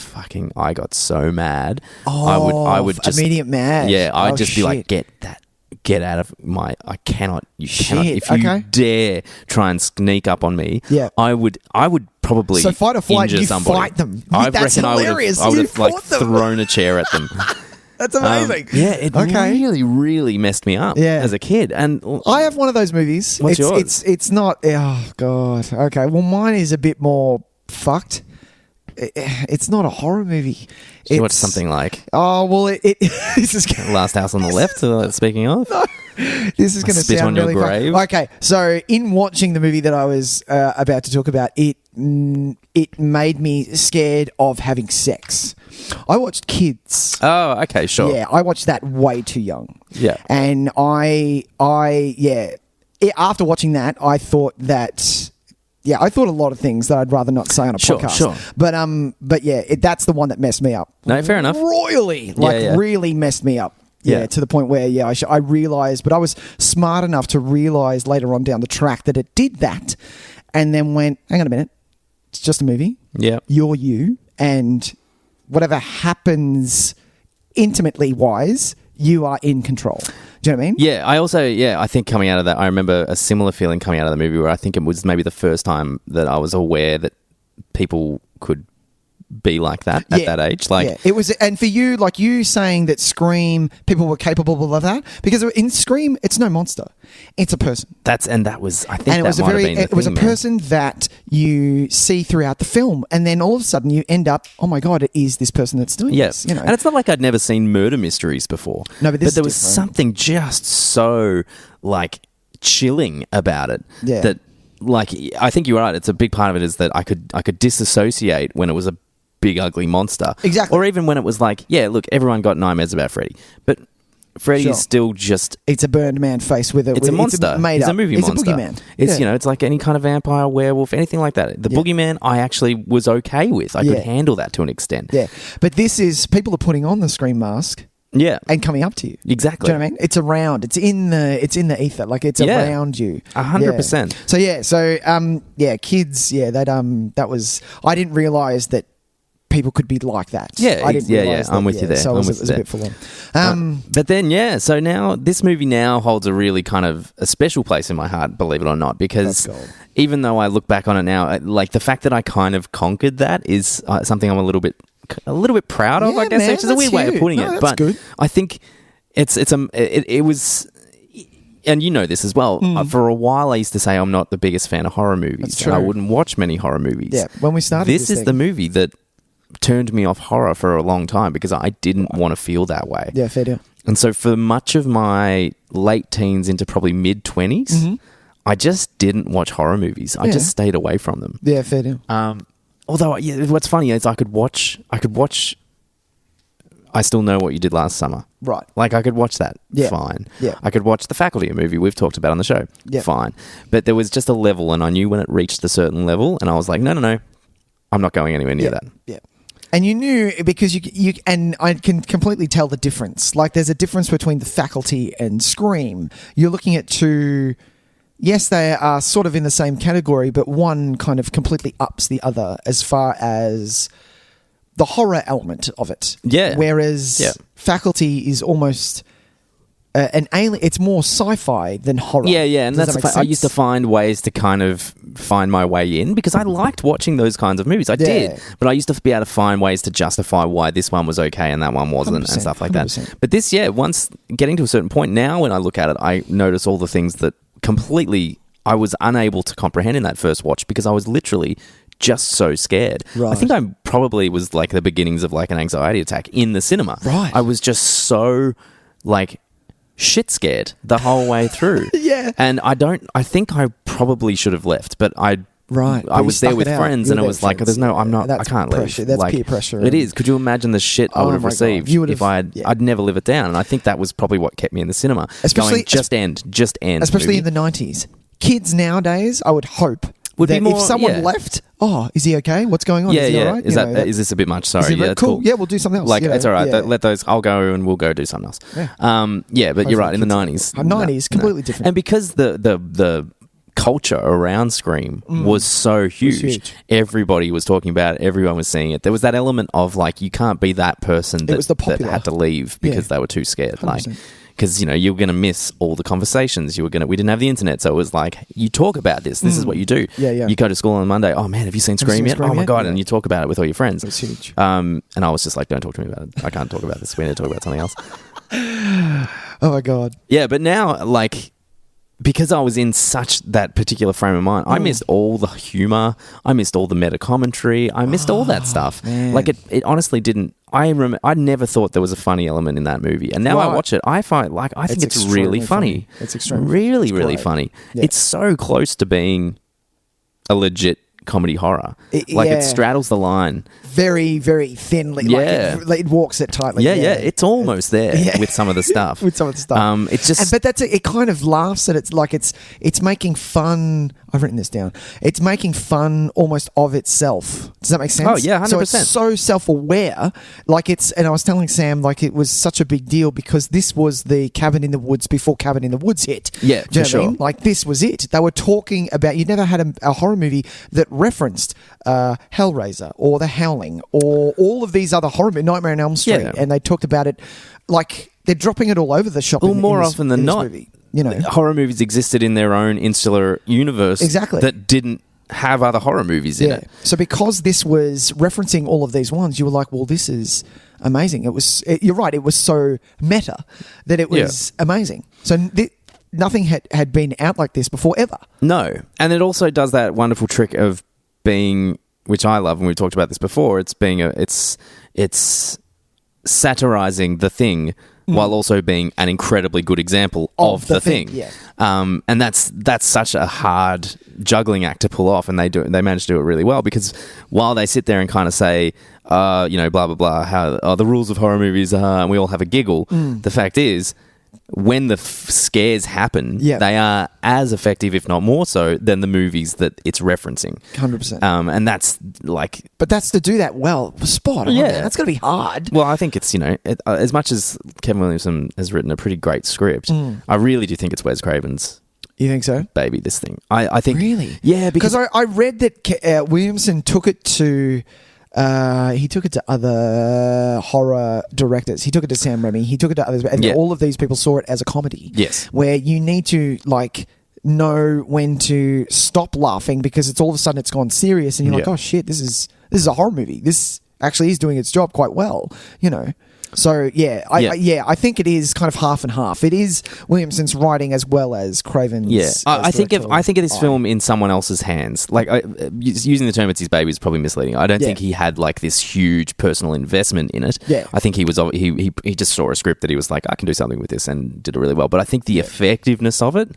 Speaker 2: got so mad.
Speaker 1: Oh,
Speaker 2: I would just
Speaker 1: immediate mad.
Speaker 2: Yeah, I'd just be like, get out of my, if you dare try and sneak up on me, I would probably
Speaker 1: so fight or flight,
Speaker 2: injure
Speaker 1: you
Speaker 2: somebody.
Speaker 1: fight them.
Speaker 2: I
Speaker 1: That's
Speaker 2: reckon
Speaker 1: hilarious.
Speaker 2: I would have
Speaker 1: thrown
Speaker 2: thrown a chair at them.
Speaker 1: That's amazing.
Speaker 2: It really, really messed me up as a kid. And
Speaker 1: I have one of those movies.
Speaker 2: What's yours?
Speaker 1: It's not. Oh God. Okay. Well, mine is a bit more fucked. It's not a horror movie.
Speaker 2: You watch something like?
Speaker 1: Oh well, this is
Speaker 2: Last House on the Left. Speaking of,
Speaker 1: this is going to sound really
Speaker 2: grave.
Speaker 1: fun. Okay, so in watching the movie that I was about to talk about, it made me scared of having sex. I watched Kids.
Speaker 2: Oh, okay, sure.
Speaker 1: Yeah, I watched that way too young.
Speaker 2: Yeah,
Speaker 1: and after watching that, I thought that. Yeah, I thought a lot of things that I'd rather not say on a podcast.
Speaker 2: Sure.
Speaker 1: But yeah, that's the one that messed me up.
Speaker 2: No, fair enough.
Speaker 1: Royally, really messed me up. Yeah, to the point where I realised, but I was smart enough to realise later on down the track that it did that, and then went, hang on a minute, it's just a movie.
Speaker 2: Yeah,
Speaker 1: you're you, and whatever happens intimately wise, you are in control. Do you know what I mean?
Speaker 2: Yeah, I also, I think coming out of that, I remember a similar feeling coming out of the movie where I think it was maybe the first time that I was aware that people could be like that at that age.
Speaker 1: It was, and for you, like you saying that Scream, people were capable of that, because in Scream, it's no monster, it's a person.
Speaker 2: It was
Speaker 1: a person that you see throughout the film, and then all of a sudden you end up, oh my god, it is this person that's doing this.
Speaker 2: And it's not like I'd never seen murder mysteries before.
Speaker 1: No, but
Speaker 2: there was something just so like chilling about it that, like, I think you're right. It's a big part of it is that I could disassociate when it was a big ugly monster,
Speaker 1: exactly,
Speaker 2: or even when it was like, look, everyone got nightmares about Freddy, but Freddy is still just,
Speaker 1: it's a burned man face with
Speaker 2: it's a monster. It's a movie monster.
Speaker 1: It's a boogeyman.
Speaker 2: It's it's like any kind of vampire, werewolf, anything like that. The boogeyman I actually was okay with. I could handle that to an extent.
Speaker 1: Yeah, but this is, people are putting on the Scream mask.
Speaker 2: Yeah,
Speaker 1: and coming up to you.
Speaker 2: Exactly.
Speaker 1: Do you know what I mean? It's around. It's in the ether. Like, it's around you.
Speaker 2: 100%.
Speaker 1: So Kids. That was. I didn't realize that people could be like that. I didn't realize that.
Speaker 2: I'm with you there.
Speaker 1: So it was a bit full on.
Speaker 2: But then, so now this movie now holds a really kind of a special place in my heart, believe it or not, because even though I look back on it now, like the fact that I kind of conquered that is something I'm a little bit proud of, I guess, which is a weird way of putting it. But good. I think it was, and you know this as well. For a while, I used to say I'm not the biggest fan of horror movies.
Speaker 1: That's true.
Speaker 2: I wouldn't watch many horror movies.
Speaker 1: Yeah, when we started,
Speaker 2: this is the movie that turned me off horror for a long time because I didn't want to feel that way.
Speaker 1: Yeah, fair deal.
Speaker 2: And so for much of my late teens into probably mid-20s, I just didn't watch horror movies. I just stayed away from them.
Speaker 1: Yeah, fair deal.
Speaker 2: Although, what's funny is I could watch I Still Know What You Did Last Summer.
Speaker 1: Right.
Speaker 2: Like, I could watch that. Fine.
Speaker 1: Yeah.
Speaker 2: I could watch The Faculty, a movie we've talked about on the show.
Speaker 1: Yeah.
Speaker 2: Fine. But there was just a level, and I knew when it reached a certain level, and I was like, no, I'm not going anywhere near that.
Speaker 1: Yeah. And you knew, because you and I can completely tell the difference. Like, there's a difference between The Faculty and Scream. You're looking at two. Yes, they are sort of in the same category, but one kind of completely ups the other as far as the horror element of it.
Speaker 2: Yeah.
Speaker 1: Whereas Faculty is almost an alien. It's more sci-fi than horror.
Speaker 2: Yeah, and I used to find ways to kind of find my way in because I liked watching those kinds of movies. I did, but I used to be able to find ways to justify why this one was okay and that one wasn't, and stuff like that.
Speaker 1: 100%.
Speaker 2: But this, once getting to a certain point, now when I look at it, I notice all the things that completely I was unable to comprehend in that first watch because I was literally just so scared.
Speaker 1: Right.
Speaker 2: I think I probably was like the beginnings of like an anxiety attack in the cinema.
Speaker 1: Right.
Speaker 2: I was just so like shit scared the whole way through.
Speaker 1: Yeah.
Speaker 2: And I think I probably should have left, but I was there with friends and it was like, I can't
Speaker 1: pressure.
Speaker 2: leave.
Speaker 1: That's
Speaker 2: like,
Speaker 1: peer pressure.
Speaker 2: It is. Could you imagine the shit I would have received if I'd never live it down? And I think that was probably what kept me in the cinema.
Speaker 1: Especially,
Speaker 2: just end.
Speaker 1: Especially in the 90s. Kids nowadays, I would hope, would be more, if someone left, is he okay? What's going on?
Speaker 2: Yeah,
Speaker 1: is he all right?
Speaker 2: Is this a bit much? Sorry.
Speaker 1: Yeah, cool. Yeah, we'll do something else.
Speaker 2: Like, it's all right. Let those, I'll go and we'll go do something else.
Speaker 1: Yeah,
Speaker 2: but you're right. In the 90s.
Speaker 1: 90s, completely different.
Speaker 2: And because the culture around Scream was so huge. Everybody was talking about it. Everyone was seeing it. There was that element of like, you can't be that person that had to leave because they were too scared. 100%. Like, because you were going to miss all the conversations. We didn't have the internet, so it was like you talk about this. This is what you do.
Speaker 1: Yeah.
Speaker 2: You go to school on Monday. Oh man, have you seen Scream yet? Oh my god!
Speaker 1: Yeah.
Speaker 2: And you talk about it with all your friends.
Speaker 1: It's huge.
Speaker 2: And I was just like, don't talk to me about it. I can't talk about this. We need to talk about something else.
Speaker 1: Oh my god.
Speaker 2: Yeah, but now because I was in such that particular frame of mind, I missed all the humor. I missed all the meta commentary. I missed all that stuff.
Speaker 1: Man.
Speaker 2: It honestly didn't. I never thought there was a funny element in that movie, and now I watch it. I think it's really funny.
Speaker 1: It's extremely
Speaker 2: really funny.
Speaker 1: Yeah.
Speaker 2: It's so close to being a legit comedy horror. It straddles the line
Speaker 1: very, very thinly.
Speaker 2: Yeah.
Speaker 1: It walks it tightly.
Speaker 2: Yeah. It's almost there with some of the stuff. It's just,
Speaker 1: but it kind of laughs at it's making fun. I've written this down. It's making fun almost of itself. Does that make sense?
Speaker 2: Oh yeah, 100%.
Speaker 1: So it's so self-aware. And I was telling Sam it was such a big deal because this was the Cabin in the Woods before Cabin in the Woods hit.
Speaker 2: Yeah,
Speaker 1: Do you know
Speaker 2: for
Speaker 1: what I mean?
Speaker 2: sure.
Speaker 1: This was it. They were talking about, you never had a horror movie that referenced Hellraiser or The Howling or all of these other horror movies, Nightmare on Elm Street, and they talked about it they're dropping it all over the shop.
Speaker 2: Well, more often than not,
Speaker 1: movie,
Speaker 2: horror movies existed in their own insular universe that didn't have other horror movies in it.
Speaker 1: So because this was referencing all of these ones, you were like, well, this is amazing. You're right, it was so meta that it was amazing. So nothing had been out like this before ever.
Speaker 2: No. And it also does that wonderful trick of being, which I love, and we've talked about this before, it's satirizing the thing while also being an incredibly good example of the thing.
Speaker 1: Yeah.
Speaker 2: And that's such a hard juggling act to pull off, and they manage to do it really well, because while they sit there and kind of say, blah, blah, blah, how the rules of horror movies are, and we all have a giggle, the fact is, when the scares happen, they are as effective, if not more so, than the movies that it's referencing.
Speaker 1: 100%.
Speaker 2: And that's
Speaker 1: But that's to do that well. Spot on.
Speaker 2: Yeah.
Speaker 1: That's going to be hard.
Speaker 2: Well, I think it's, as much as Kevin Williamson has written a pretty great script, I really do think it's Wes Craven's.
Speaker 1: You think so?
Speaker 2: Baby, this thing. I think.
Speaker 1: Really?
Speaker 2: Yeah, because
Speaker 1: I read that Williamson took it to... he took it to other horror directors. He took it to Sam Raimi. He took it to others. And all of these people saw it as a comedy.
Speaker 2: Yes.
Speaker 1: Where you need to, know when to stop laughing because it's all of a sudden it's gone serious and you're like, oh shit, this is a horror movie. This actually is doing its job quite well, So I think it is kind of half and half. It is Williamson's writing as well as Craven's.
Speaker 2: Yeah, I think of this film in someone else's hands. Using the term "it's his baby" is probably misleading. I don't think he had this huge personal investment in it.
Speaker 1: Yeah.
Speaker 2: I think he just saw a script that he was like, I can do something with this, and did it really well. But I think the effectiveness of it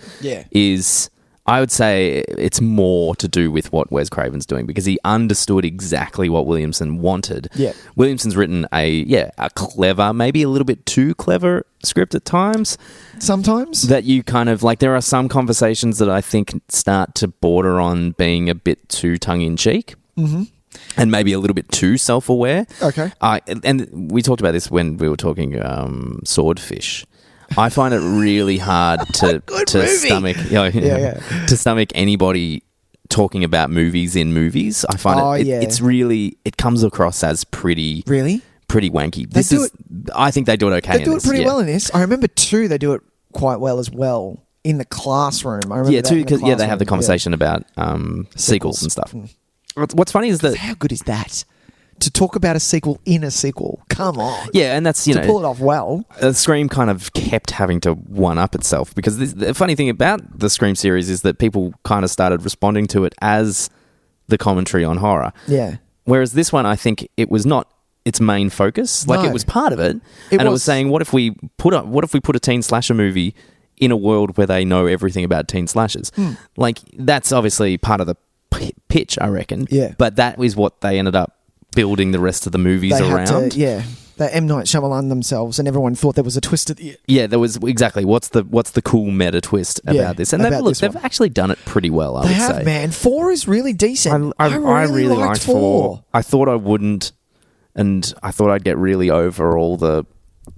Speaker 2: is. I would say it's more to do with what Wes Craven's doing, because he understood exactly what Williamson wanted.
Speaker 1: Yeah.
Speaker 2: Williamson's written a clever, maybe a little bit too clever script at times.
Speaker 1: Sometimes.
Speaker 2: That you kind of, there are some conversations that I think start to border on being a bit too tongue-in-cheek. Mm-hmm. And maybe a little bit too self-aware.
Speaker 1: Okay.
Speaker 2: And we talked about this when we were talking Swordfish. I find it really hard to stomach to stomach anybody talking about movies in movies. I find it's really, it comes across as pretty wanky. I think they do it okay.
Speaker 1: They do it pretty well in this. I remember too. They do it quite well as well in the classroom. I remember
Speaker 2: because they have the conversation about sequels and stuff. What's funny is that
Speaker 1: how good is that? To talk about a sequel in a sequel. Come on.
Speaker 2: Yeah, and that's,
Speaker 1: to pull it off well.
Speaker 2: Scream kind of kept having to one-up itself, because the funny thing about the Scream series is that people kind of started responding to it as the commentary on horror.
Speaker 1: Yeah.
Speaker 2: Whereas this one, I think it was not its main focus. It was part of it. It was saying, what if we put a teen slasher movie in a world where they know everything about teen slashers? That's obviously part of the pitch, I reckon.
Speaker 1: Yeah.
Speaker 2: But that is what they ended up building the rest of the movies around.
Speaker 1: They M. Night Shyamalan themselves, and everyone thought there was a twist at the end.
Speaker 2: Yeah, there was exactly. What's the cool meta twist about this? And they've actually done it pretty well, I would say.
Speaker 1: Man. 4 is really decent.
Speaker 2: I really liked 4. I thought I wouldn't, and I thought I'd get really over all the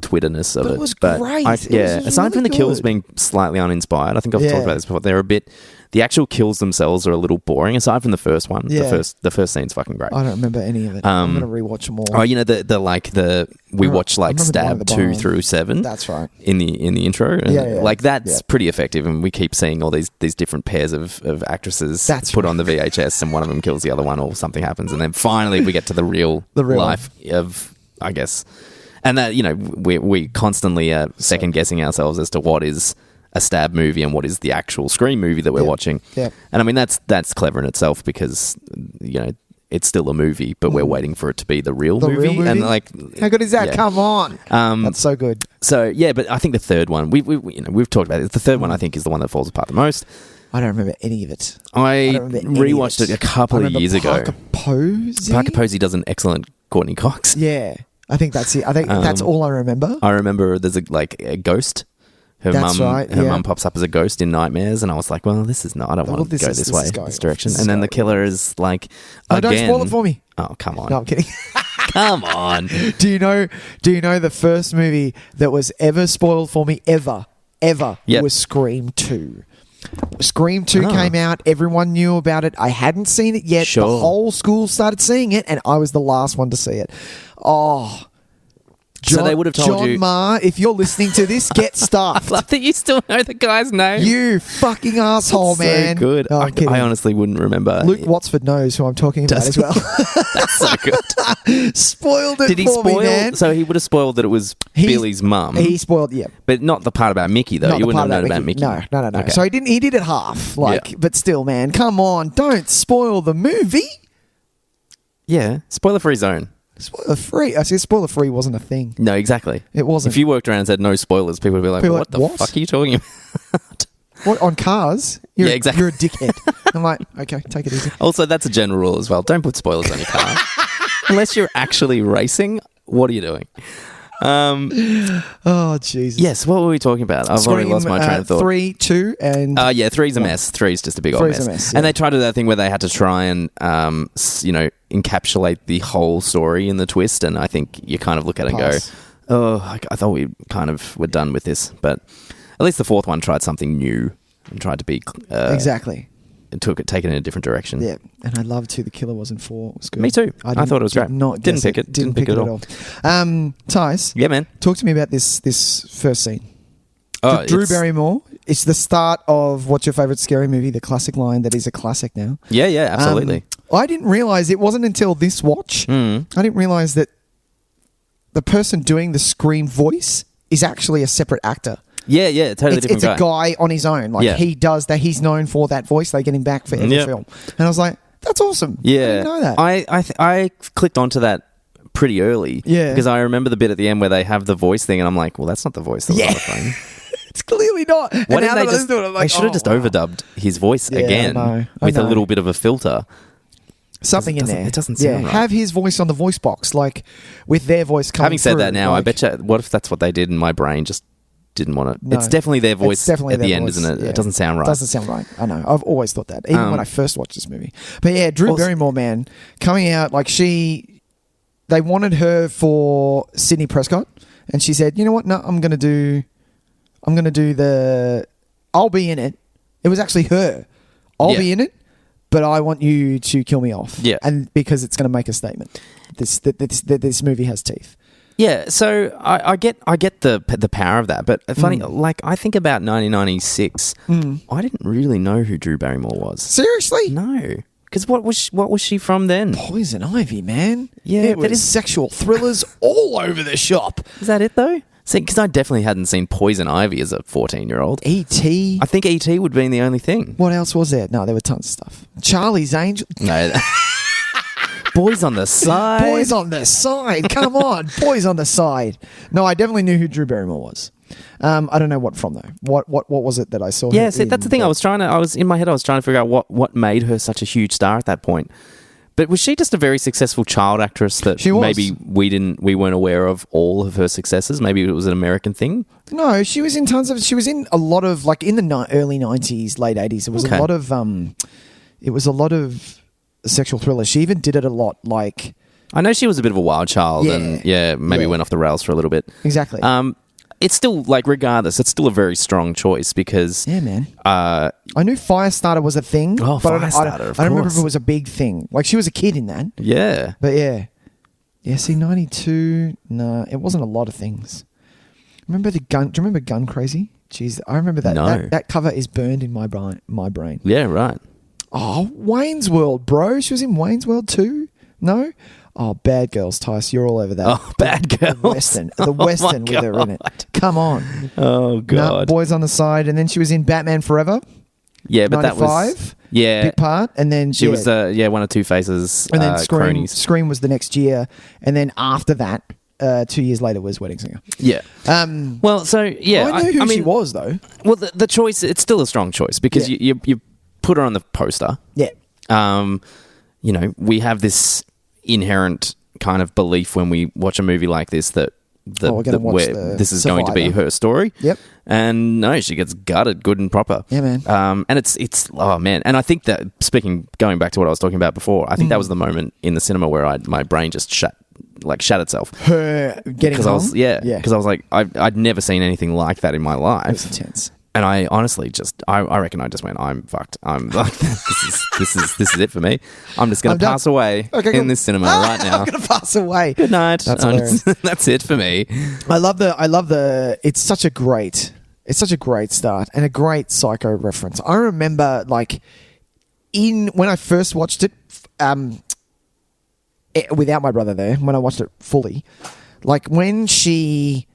Speaker 2: Twitterness of it.
Speaker 1: It was great.
Speaker 2: Aside from the kills being slightly uninspired, I think I've talked about this before. They're a bit. The actual kills themselves are a little boring. Aside from the first one, the first scene's fucking great.
Speaker 1: I don't remember any of it. I'm gonna rewatch them all.
Speaker 2: Oh, you know we watch like Stab 2 through 7.
Speaker 1: That's right.
Speaker 2: In the intro,
Speaker 1: Yeah.
Speaker 2: like that's pretty effective, and we keep seeing all these different pairs of actresses put on the VHS, and one of them kills the other one, or something happens, and then finally we get to the real life of, I guess, and that we constantly second guessing ourselves as to what is a Stab movie and what is the actual Scream movie that we're watching.
Speaker 1: Yeah.
Speaker 2: And I mean that's clever in itself, because it's still a movie, but we're waiting for it to be the real movie. And like,
Speaker 1: how good is that? Come on, that's so good.
Speaker 2: So yeah, but I think the third one we've talked about it. The third one I think is the one that falls apart the most.
Speaker 1: I don't remember any of it.
Speaker 2: I rewatched it a couple of years ago.
Speaker 1: Parker
Speaker 2: Posey does an excellent Courtney Cox.
Speaker 1: Yeah, I think that's it. I think that's all I remember.
Speaker 2: I remember there's a ghost. Her mum pops up as a ghost in nightmares, and I was like, well, this is not. I don't want to go this direction. And then the killer is like, again.
Speaker 1: Don't spoil it for me.
Speaker 2: Oh, come on.
Speaker 1: No, I'm kidding.
Speaker 2: Come on.
Speaker 1: Do you know the first movie that was ever spoiled for me ever was Scream 2. Scream 2 came out. Everyone knew about it. I hadn't seen it yet.
Speaker 2: Sure.
Speaker 1: The whole school started seeing it, and I was the last one to see it. Oh.
Speaker 2: So they would have told you...
Speaker 1: John Marr, if you're listening to this, get stuffed.
Speaker 2: I love that you still know the guy's name.
Speaker 1: You fucking asshole, man.
Speaker 2: So good.
Speaker 1: Oh,
Speaker 2: I honestly wouldn't remember.
Speaker 1: Luke Watsford knows who I'm talking about as well.
Speaker 2: That's so good.
Speaker 1: Spoiled it
Speaker 2: Did he
Speaker 1: for
Speaker 2: spoil,
Speaker 1: me, man.
Speaker 2: So he would have spoiled that it was Billy's mum.
Speaker 1: He spoiled, yeah.
Speaker 2: But not the part about Mickey, though.
Speaker 1: Not
Speaker 2: You
Speaker 1: the
Speaker 2: wouldn't
Speaker 1: part
Speaker 2: have known about Mickey.
Speaker 1: No.
Speaker 2: Okay.
Speaker 1: So he did it half, but still, man, come on. Don't spoil the movie.
Speaker 2: Yeah. Spoiler-free zone.
Speaker 1: Spoiler-free? I said spoiler-free wasn't a thing.
Speaker 2: No, exactly.
Speaker 1: It wasn't.
Speaker 2: If you worked around and said no spoilers, people would be like, what the fuck are you talking about?
Speaker 1: What, on cars?
Speaker 2: Yeah, exactly.
Speaker 1: You're a dickhead. I'm like, okay, take it easy.
Speaker 2: Also, that's a general rule as well. Don't put spoilers on your car. Unless you're actually racing, what are you doing?
Speaker 1: Oh, Jesus.
Speaker 2: Yes, what were we talking about? I've already lost my train of thought.
Speaker 1: 3, 2, and...
Speaker 2: 3's a mess. 3's just a big old mess. And they tried to do that thing where they had to try and, encapsulate the whole story in the twist, and I think you kind of look at it and go, oh, I thought we kind of were done with this. But at least the fourth one tried something new and tried to be...
Speaker 1: exactly.
Speaker 2: And take it in a different direction.
Speaker 1: Yeah, and I loved who the killer was in 4. It was good.
Speaker 2: Me too. I thought it was great. Didn't pick it. Didn't pick it at all.
Speaker 1: Tys?
Speaker 2: Yeah, man.
Speaker 1: Talk to me about this first scene.
Speaker 2: Oh,
Speaker 1: Drew Barrymore. It's the start of what's your favourite scary movie, the classic line that is a classic now.
Speaker 2: Yeah, absolutely.
Speaker 1: I didn't realise, it wasn't until this watch, I didn't realise that the person doing the Scream voice is actually a separate actor.
Speaker 2: Yeah, totally different guy.
Speaker 1: It's a guy on his own. He does that. He's known for that voice. They get him back for every film. And I was like, that's awesome.
Speaker 2: Yeah.
Speaker 1: I didn't know that.
Speaker 2: I clicked onto that pretty early.
Speaker 1: Yeah.
Speaker 2: Because I remember the bit at the end where they have the voice thing, and I'm like, well, that's not the voice that was on the phone.
Speaker 1: It's clearly not.
Speaker 2: Why didn't they should have just overdubbed his voice again with a little bit of a filter.
Speaker 1: Something in there.
Speaker 2: It doesn't sound right.
Speaker 1: Have his voice on the voice box, like with their voice coming
Speaker 2: Having said
Speaker 1: through,
Speaker 2: that now, I bet you, what if that's what they did and my brain just didn't want to...
Speaker 1: No,
Speaker 2: it's definitely their voice at the end, isn't it?
Speaker 1: Yeah.
Speaker 2: It doesn't sound right.
Speaker 1: Doesn't sound right. I know. I've always thought that, even when I first watched this movie. But yeah, Drew Barrymore, man, coming out, they wanted her for Sydney Prescott, and she said, you know what? No, I'm going to do I'll be in it. It was actually her. I'll be in it, but I want you to kill me off.
Speaker 2: Yeah.
Speaker 1: And because it's going to make a statement. This movie has teeth.
Speaker 2: Yeah, so I get the power of that, but funny, I think about 1996, I didn't really know who Drew Barrymore was.
Speaker 1: Seriously?
Speaker 2: No, because what was she from then?
Speaker 1: Poison Ivy, man.
Speaker 2: Yeah,
Speaker 1: but it's sexual thrillers all over the shop.
Speaker 2: Is that it though? See, because I definitely hadn't seen Poison Ivy as a 14-year-old.
Speaker 1: E.T.
Speaker 2: I think E.T. would have been the only thing.
Speaker 1: What else was there? No, there were tons of stuff. Charlie's Angel.
Speaker 2: No. Boys on the Side.
Speaker 1: Boys on the Side. Come on. Boys on the Side. No, I definitely knew who Drew Barrymore was. I don't know what from though. What was it that I saw?
Speaker 2: Yeah, see, that's the thing. I was in my head. I was trying to figure out what made her such a huge star at that point. But was she just a very successful child actress that maybe we weren't aware of all of her successes? Maybe it was an American thing.
Speaker 1: No, she was in a lot of in the early 90s, late 80s. It was a lot of sexual thrillers. She even did it a lot
Speaker 2: I know she was a bit of a wild child and maybe went off the rails for a little bit.
Speaker 1: Exactly.
Speaker 2: It's still, like, regardless, it's still a very strong choice because...
Speaker 1: Yeah, man. I knew Firestarter was a thing.
Speaker 2: Oh,
Speaker 1: but
Speaker 2: Firestarter,
Speaker 1: I don't remember if it was a big thing. Like, she was a kid in that.
Speaker 2: Yeah.
Speaker 1: But yeah. Yeah, see, 92... No, it wasn't a lot of things. Remember the gun... Do you remember Gun Crazy? Jeez, I remember that.
Speaker 2: No.
Speaker 1: That cover is burned in my brain.
Speaker 2: Yeah, right.
Speaker 1: Oh, Wayne's World, bro. She was in Wayne's World too? No? Oh, Bad Girls, Tys. You're all over that.
Speaker 2: Oh, Bad Girls.
Speaker 1: The Western with her in it. Come on.
Speaker 2: Oh, God.
Speaker 1: No, Boys on the Side. And then she was in Batman Forever.
Speaker 2: Yeah, but
Speaker 1: 95,
Speaker 2: that was... Yeah.
Speaker 1: Big part. And then...
Speaker 2: She was, one of Two-Face's
Speaker 1: and then
Speaker 2: cronies.
Speaker 1: Scream was the next year. And then after that, 2 years later was Wedding Singer.
Speaker 2: Yeah. Well, so, yeah.
Speaker 1: I knew who she was, though.
Speaker 2: Well, the choice, it's still a strong choice because you put her on the poster.
Speaker 1: Yeah.
Speaker 2: You know, we have this inherent kind of belief when we watch a movie like this that this is going to be her story.
Speaker 1: Yep.
Speaker 2: And no, she gets gutted good and proper.
Speaker 1: Yeah, man.
Speaker 2: And it's oh man. And I think that going back to what I was talking about before, I think that was the moment in the cinema where my brain just shut itself.
Speaker 1: Her getting home?
Speaker 2: Because I was like, I'd never seen anything like that in my life.
Speaker 1: It was intense.
Speaker 2: And I honestly I reckon I just went, I'm fucked. I'm like, this is it for me. I'm just going to pass away in this cinema right now.
Speaker 1: I'm going to pass away.
Speaker 2: Good night.
Speaker 1: That's hilarious.
Speaker 2: That's it for me.
Speaker 1: I love the. It's such a great start and a great Psycho reference. I remember when I first watched it, without my brother there, when I watched it fully, like when she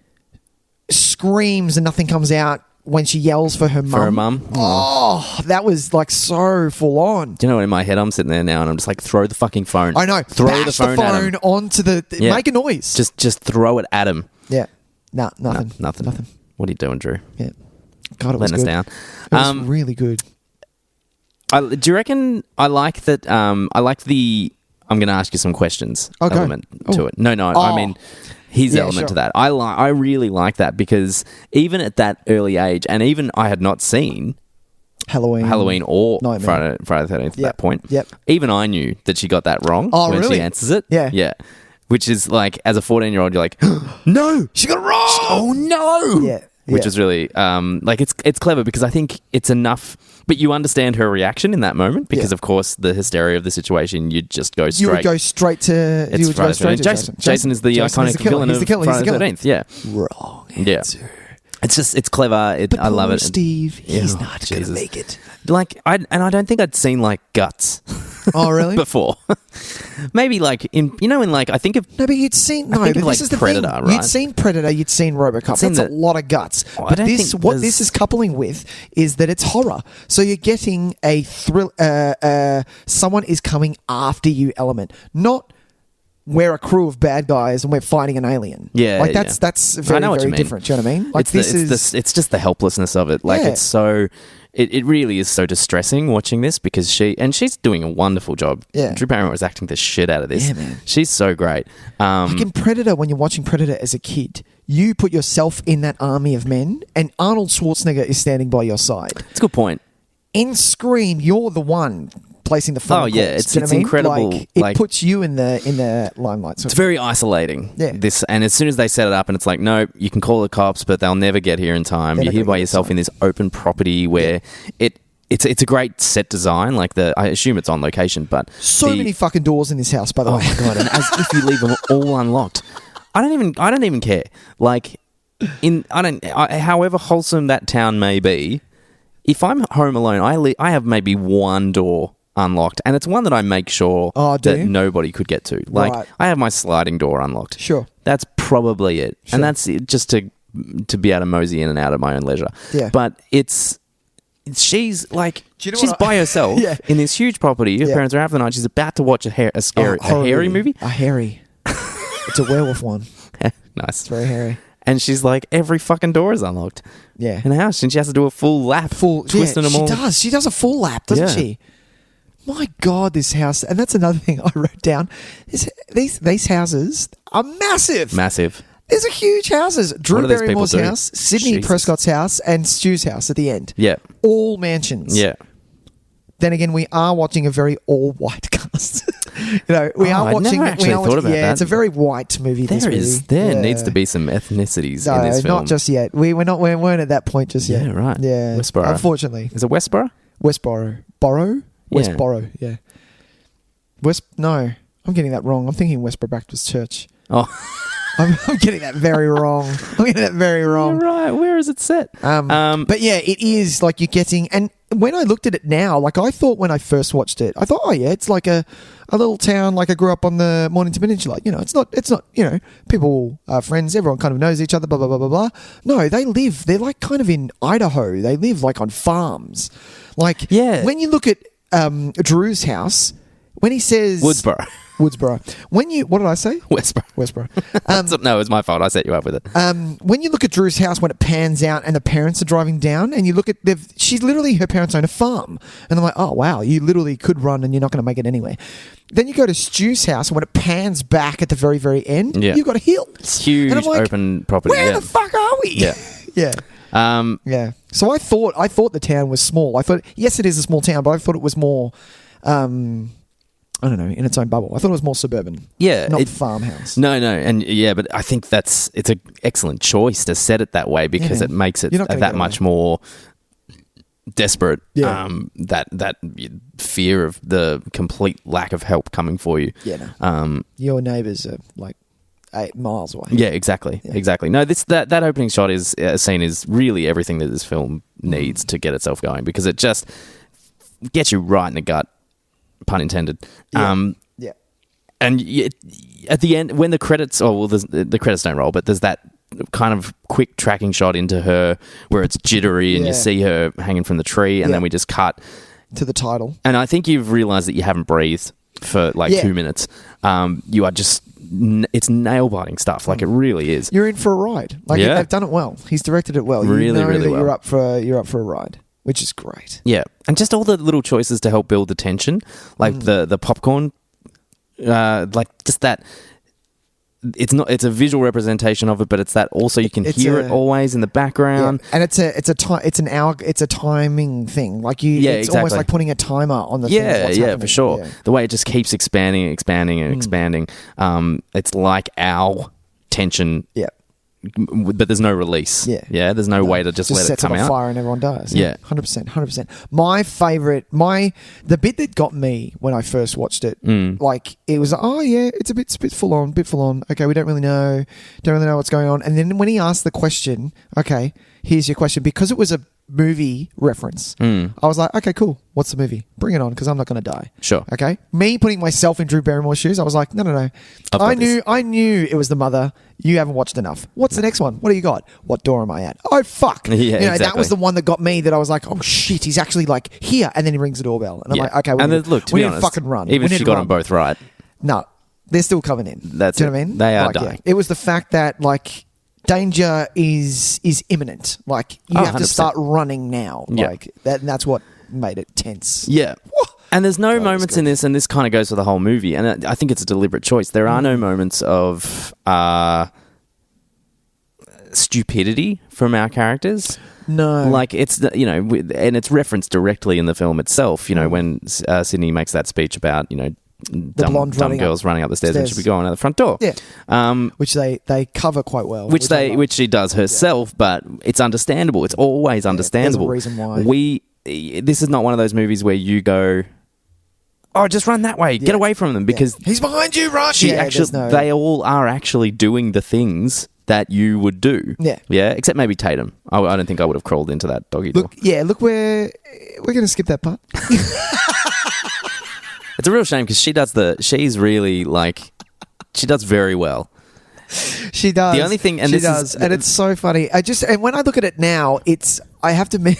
Speaker 1: screams and nothing comes out. When she yells for her mum. Oh, that was like so full on.
Speaker 2: Do you know what? In my head, I'm sitting there now and I'm just like, throw the fucking phone.
Speaker 1: I know.
Speaker 2: Throw
Speaker 1: the phone
Speaker 2: at him.
Speaker 1: onto make a noise.
Speaker 2: Just throw it at him.
Speaker 1: Yeah. Nothing.
Speaker 2: Nothing. What are you doing, Drew?
Speaker 1: Yeah. God, it was
Speaker 2: letting
Speaker 1: good.
Speaker 2: us
Speaker 1: It
Speaker 2: down.
Speaker 1: was really good.
Speaker 2: Do you reckon I like that? I like the I'm going to ask you some questions element to it. No, I mean... His element to that. I really like that because even at that early age, and even I had not seen Halloween or Friday the 13th at that point.
Speaker 1: Yep.
Speaker 2: Even I knew that she got that wrong when
Speaker 1: really?
Speaker 2: she answers it.
Speaker 1: Yeah.
Speaker 2: Yeah. Which is like, as a 14-year-old, you're like, no, she got it wrong. Oh, no.
Speaker 1: Yeah.
Speaker 2: Which is really, it's clever because I think it's enough, but you understand her reaction in that moment because, of course, the hysteria of the situation, you'd just go straight.
Speaker 1: You would go straight to...
Speaker 2: Jason is the iconic villain of Friday the 13th. Yeah.
Speaker 1: Wrong answer.
Speaker 2: Yeah. It's clever. I love it.
Speaker 1: Steve, he's not going to make it.
Speaker 2: I don't think I'd seen guts.
Speaker 1: Oh, really?
Speaker 2: Before. Maybe I think of...
Speaker 1: No, but you'd seen... No, but this is the
Speaker 2: Predator,
Speaker 1: thing.
Speaker 2: right?
Speaker 1: You'd seen Predator, you'd seen RoboCop. That's a lot of guts. But what this is coupling with is that it's horror. So you're getting a thrill... someone is coming after you element. Not... we're a crew of bad guys and we're fighting an alien.
Speaker 2: Yeah,
Speaker 1: that's very, very different. Do you know what I mean? Like
Speaker 2: it's just the helplessness of it. It's so... It really is so distressing watching this because she's doing a wonderful job.
Speaker 1: Yeah.
Speaker 2: Drew Barrymore is acting the shit out of this.
Speaker 1: Yeah, man.
Speaker 2: She's so great.
Speaker 1: Like in Predator, when you're watching Predator as a kid, you put yourself in that army of men and Arnold Schwarzenegger is standing by your side.
Speaker 2: That's a good point.
Speaker 1: In Scream, you're the one placing the phone.
Speaker 2: Oh yeah, it's incredible.
Speaker 1: It puts you in the limelight.
Speaker 2: It's very isolating.
Speaker 1: Yeah.
Speaker 2: And as soon as they set it up, and it's like, no, you can call the cops, but they'll never get here in time. You're here by yourself in this open property where it's a great set design. I assume it's on location, but
Speaker 1: so many fucking doors in this house. By the way,
Speaker 2: oh my god! And as if you leave them all unlocked, I don't even care. However wholesome that town may be, if I'm home alone, I have maybe one door unlocked, and it's one that I make sure that nobody could get to.
Speaker 1: Right.
Speaker 2: I have my sliding door unlocked.
Speaker 1: Sure.
Speaker 2: That's probably it. Sure. And that's just to be able to mosey in and out at my own leisure.
Speaker 1: Yeah.
Speaker 2: But she's by herself in this huge property. Her parents are out for the night. She's about to watch a hairy movie.
Speaker 1: A hairy. It's a werewolf one.
Speaker 2: Nice.
Speaker 1: It's very hairy.
Speaker 2: And she's like, every fucking door is unlocked.
Speaker 1: Yeah.
Speaker 2: In the house. And she has to do a full lap. Twisting them all.
Speaker 1: She does. She does a full lap, doesn't she? My God, this house. And that's another thing I wrote down. These houses are massive.
Speaker 2: Massive.
Speaker 1: There's a huge houses. Drew Barrymore's house, Sydney Prescott's house, and Stu's house at the end.
Speaker 2: Yeah.
Speaker 1: All mansions.
Speaker 2: Yeah.
Speaker 1: Then again, we are watching a very all-white cast. We are watching.
Speaker 2: I never actually thought about that.
Speaker 1: It's a very white movie.
Speaker 2: There needs to be some ethnicities in this film.
Speaker 1: Not just yet. We weren't at that point just yet.
Speaker 2: Yeah, right.
Speaker 1: Yeah,
Speaker 2: Westboro.
Speaker 1: Unfortunately,
Speaker 2: is it Westboro?
Speaker 1: Westboro. Westboro. Yeah. No, I'm getting that wrong. I'm thinking Westboro Baptist Church.
Speaker 2: Oh.
Speaker 1: I'm getting that very wrong.
Speaker 2: You're right. Where is it set?
Speaker 1: But yeah, it is like you're getting. And when I looked at it now, like I thought when I first watched it, I thought, oh yeah, it's like a little town. Like I grew up on the Mornington Peninsula. It's not. People are friends. Everyone kind of knows each other. Blah blah blah blah blah. No, they're like kind of in Idaho. They live like on farms. Like when you look at Drew's house, when he says Woodsboro. What did I say?
Speaker 2: Westboro. No, it was my fault. I set you up with it.
Speaker 1: When you look at Drew's house, when it pans out and the parents are driving down, and you look at her parents own a farm, and I'm like, oh wow, you literally could run and you're not going to make it anywhere. Then you go to Stu's house, and when it pans back at the very very end, you've got a hill.
Speaker 2: It's huge, and I'm like, open property.
Speaker 1: Where the fuck are we?
Speaker 2: Yeah.
Speaker 1: Yeah. So I thought the town was small. I thought yes, it is a small town, but I thought it was more. I don't know, in its own bubble. I thought it was more suburban.
Speaker 2: Yeah.
Speaker 1: Not farmhouse.
Speaker 2: No. And but I think it's an excellent choice to set it that way because it makes it that much more desperate.
Speaker 1: Yeah.
Speaker 2: That fear of the complete lack of help coming for you.
Speaker 1: Yeah. No. Your neighbours are like 8 miles away.
Speaker 2: Yeah, exactly. Yeah. Exactly. No, that opening shot scene is really everything that this film needs to get itself going because it just gets you right in the gut. Pun intended.
Speaker 1: Yeah.
Speaker 2: And at the end, when the credits, the credits don't roll, but there's that kind of quick tracking shot into her where it's jittery and you see her hanging from the tree, and then we just cut
Speaker 1: to the title.
Speaker 2: And I think you've realised that you haven't breathed for 2 minutes. You are just, it's nail biting stuff. Like it really is.
Speaker 1: You're in for a ride. They've done it well. He's directed it well.
Speaker 2: Really, really well.
Speaker 1: You're up for a ride. Which is great.
Speaker 2: Yeah. And just all the little choices to help build the tension. Like the popcorn, just that. It's a visual representation of it, but it's that also you can hear it always in the background.
Speaker 1: Yeah. And it's a timing thing. Like it's almost like putting a timer on the thing.
Speaker 2: Yeah, for sure. Yeah. The way it just keeps expanding and expanding. It's like our tension.
Speaker 1: Yeah.
Speaker 2: But there's no release. Yeah. There's no way to just let it
Speaker 1: sets
Speaker 2: come
Speaker 1: it on
Speaker 2: out.
Speaker 1: fire and everyone dies.
Speaker 2: Yeah.
Speaker 1: 100%. My favourite, the bit that got me when I first watched it, it was it's a bit full on. Okay, we don't really know what's going on. And then when he asked the question, okay, here's your question, because it was a movie reference, I was like, okay, cool. What's the movie? Bring it on, because I'm not going to die.
Speaker 2: Sure.
Speaker 1: Okay. Me putting myself in Drew Barrymore's shoes, I was like, no. I knew it was the mother. You haven't watched enough. What's the next one? What do you got? What door am I at? Oh fuck.
Speaker 2: Yeah, exactly.
Speaker 1: That was the one that got me. That I was like, oh shit, he's actually like here, and then he rings the doorbell, and I'm like, okay, we need to fucking run.
Speaker 2: Even if she got them both right,
Speaker 1: no, they're still coming in. Do you know what I mean?
Speaker 2: They are dying.
Speaker 1: Yeah. It was the fact that danger is imminent. Like you have 100%. To start running now. Like that, and that's what made it tense.
Speaker 2: Yeah. And there's no moments in this, and this kind of goes for the whole movie, and I think it's a deliberate choice. There are no moments of stupidity from our characters.
Speaker 1: No.
Speaker 2: Like, it's, and it's referenced directly in the film itself, when Sydney makes that speech about, dumb girls running up the stairs and should be going out the front door.
Speaker 1: Yeah. Which they cover quite well.
Speaker 2: Which she does herself, but it's understandable. It's always understandable.
Speaker 1: There's a reason why.
Speaker 2: This is not one of those movies where you go, oh, just run that way. Get away from them, because
Speaker 1: he's behind you, run.
Speaker 2: They all are actually doing the things that you would do. Yeah. Except maybe Tatum. I don't think I would have crawled into that doggy door.
Speaker 1: Look, we're going to skip that part.
Speaker 2: It's a real shame because she's really she does very well.
Speaker 1: She does.
Speaker 2: The only thing, and
Speaker 1: it's so funny. And when I look at it now, I have to admit,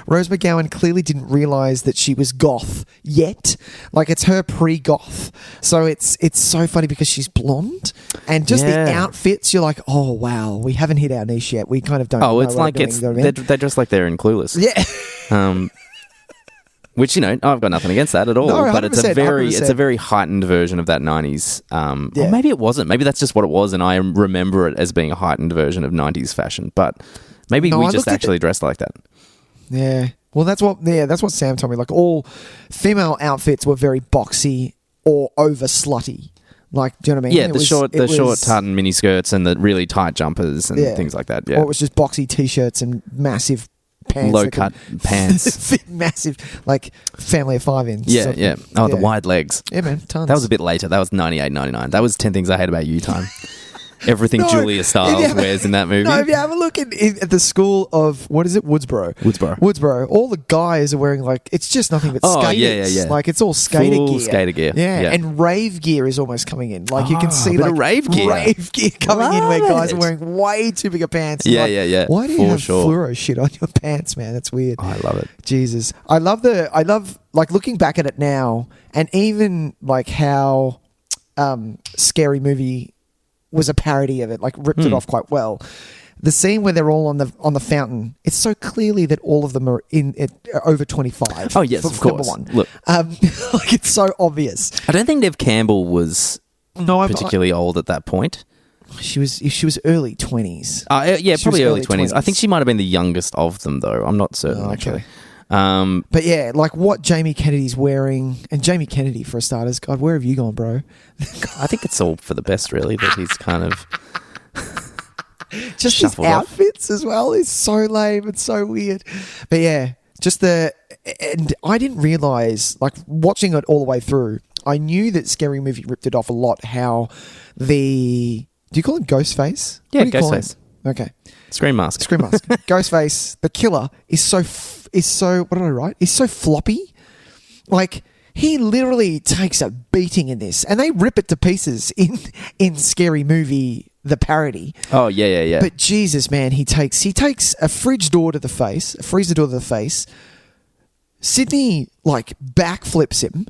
Speaker 1: Rose McGowan clearly didn't realize that she was goth yet. It's her pre-goth. So it's so funny because she's blonde, and just the outfits. You're like, oh wow, we haven't hit our niche yet. We kind of don't.
Speaker 2: Oh, it's like they're just like they're in Clueless.
Speaker 1: Yeah.
Speaker 2: Which, I've got nothing against that at all.
Speaker 1: No,
Speaker 2: but it's a very heightened version of that 90s. Or maybe it wasn't. Maybe that's just what it was, and I remember it as being a heightened version of 90s fashion. But maybe we just actually dressed like that.
Speaker 1: Yeah. Well, that's what Sam told me. All female outfits were very boxy or over slutty. Like, do you know what I mean?
Speaker 2: Yeah, the short tartan mini skirts and the really tight jumpers and things like that. Yeah,
Speaker 1: or it was just boxy t-shirts and massive pants,
Speaker 2: low cut pants,
Speaker 1: fit massive, like family of 5 in.
Speaker 2: Yeah, yeah. Oh, the wide legs.
Speaker 1: Yeah, man, tons.
Speaker 2: That was a bit later. That was 98, 99. That was 10 Things I Hate About You time. Everything Julia Stiles wears in that movie.
Speaker 1: No, if you have a look at the school of, what is it? Woodsboro. All the guys are wearing, like, it's just nothing but skaters.
Speaker 2: Yeah.
Speaker 1: Like, it's all skater
Speaker 2: Full
Speaker 1: gear.
Speaker 2: skater gear.
Speaker 1: Yeah. And rave gear is almost coming in. Like, you can see,
Speaker 2: a bit
Speaker 1: like,
Speaker 2: of rave gear
Speaker 1: coming in where guys are wearing way too big of pants.
Speaker 2: Yeah,
Speaker 1: like,
Speaker 2: yeah.
Speaker 1: Why do you have fluoro shit on your pants, man? That's weird.
Speaker 2: Oh, I love it.
Speaker 1: Jesus. I love, like, looking back at it now, and even, like, how Scary Movie was a parody of it, like ripped it off quite well. The scene where they're all on the fountain, it's so clearly that all of them are over 25.
Speaker 2: Oh yes, of course.
Speaker 1: Number one.
Speaker 2: Look,
Speaker 1: like it's so obvious.
Speaker 2: I don't think Neve Campbell was particularly old at that point.
Speaker 1: She was early 20s.
Speaker 2: Yeah, probably early 20s. I think she might have been the youngest of them, though. I'm not certain actually.
Speaker 1: But yeah, like what Jamie Kennedy's wearing, and Jamie Kennedy for a starters. God, where have you gone, bro?
Speaker 2: I think it's all for the best, really. That he's kind of
Speaker 1: just his outfits as well is so lame and so weird. But yeah, and I didn't realize, like watching it all the way through, I knew that Scary Movie ripped it off a lot. How do you call him Ghostface?
Speaker 2: Yeah, Ghostface.
Speaker 1: Okay.
Speaker 2: Scream Mask.
Speaker 1: Ghostface, the killer, is so what did I write? He's so floppy. Like, he literally takes a beating in this, and they rip it to pieces in Scary Movie, the parody.
Speaker 2: Oh, yeah.
Speaker 1: But Jesus, man, he takes a freezer door to the face. Sydney, like, backflips him.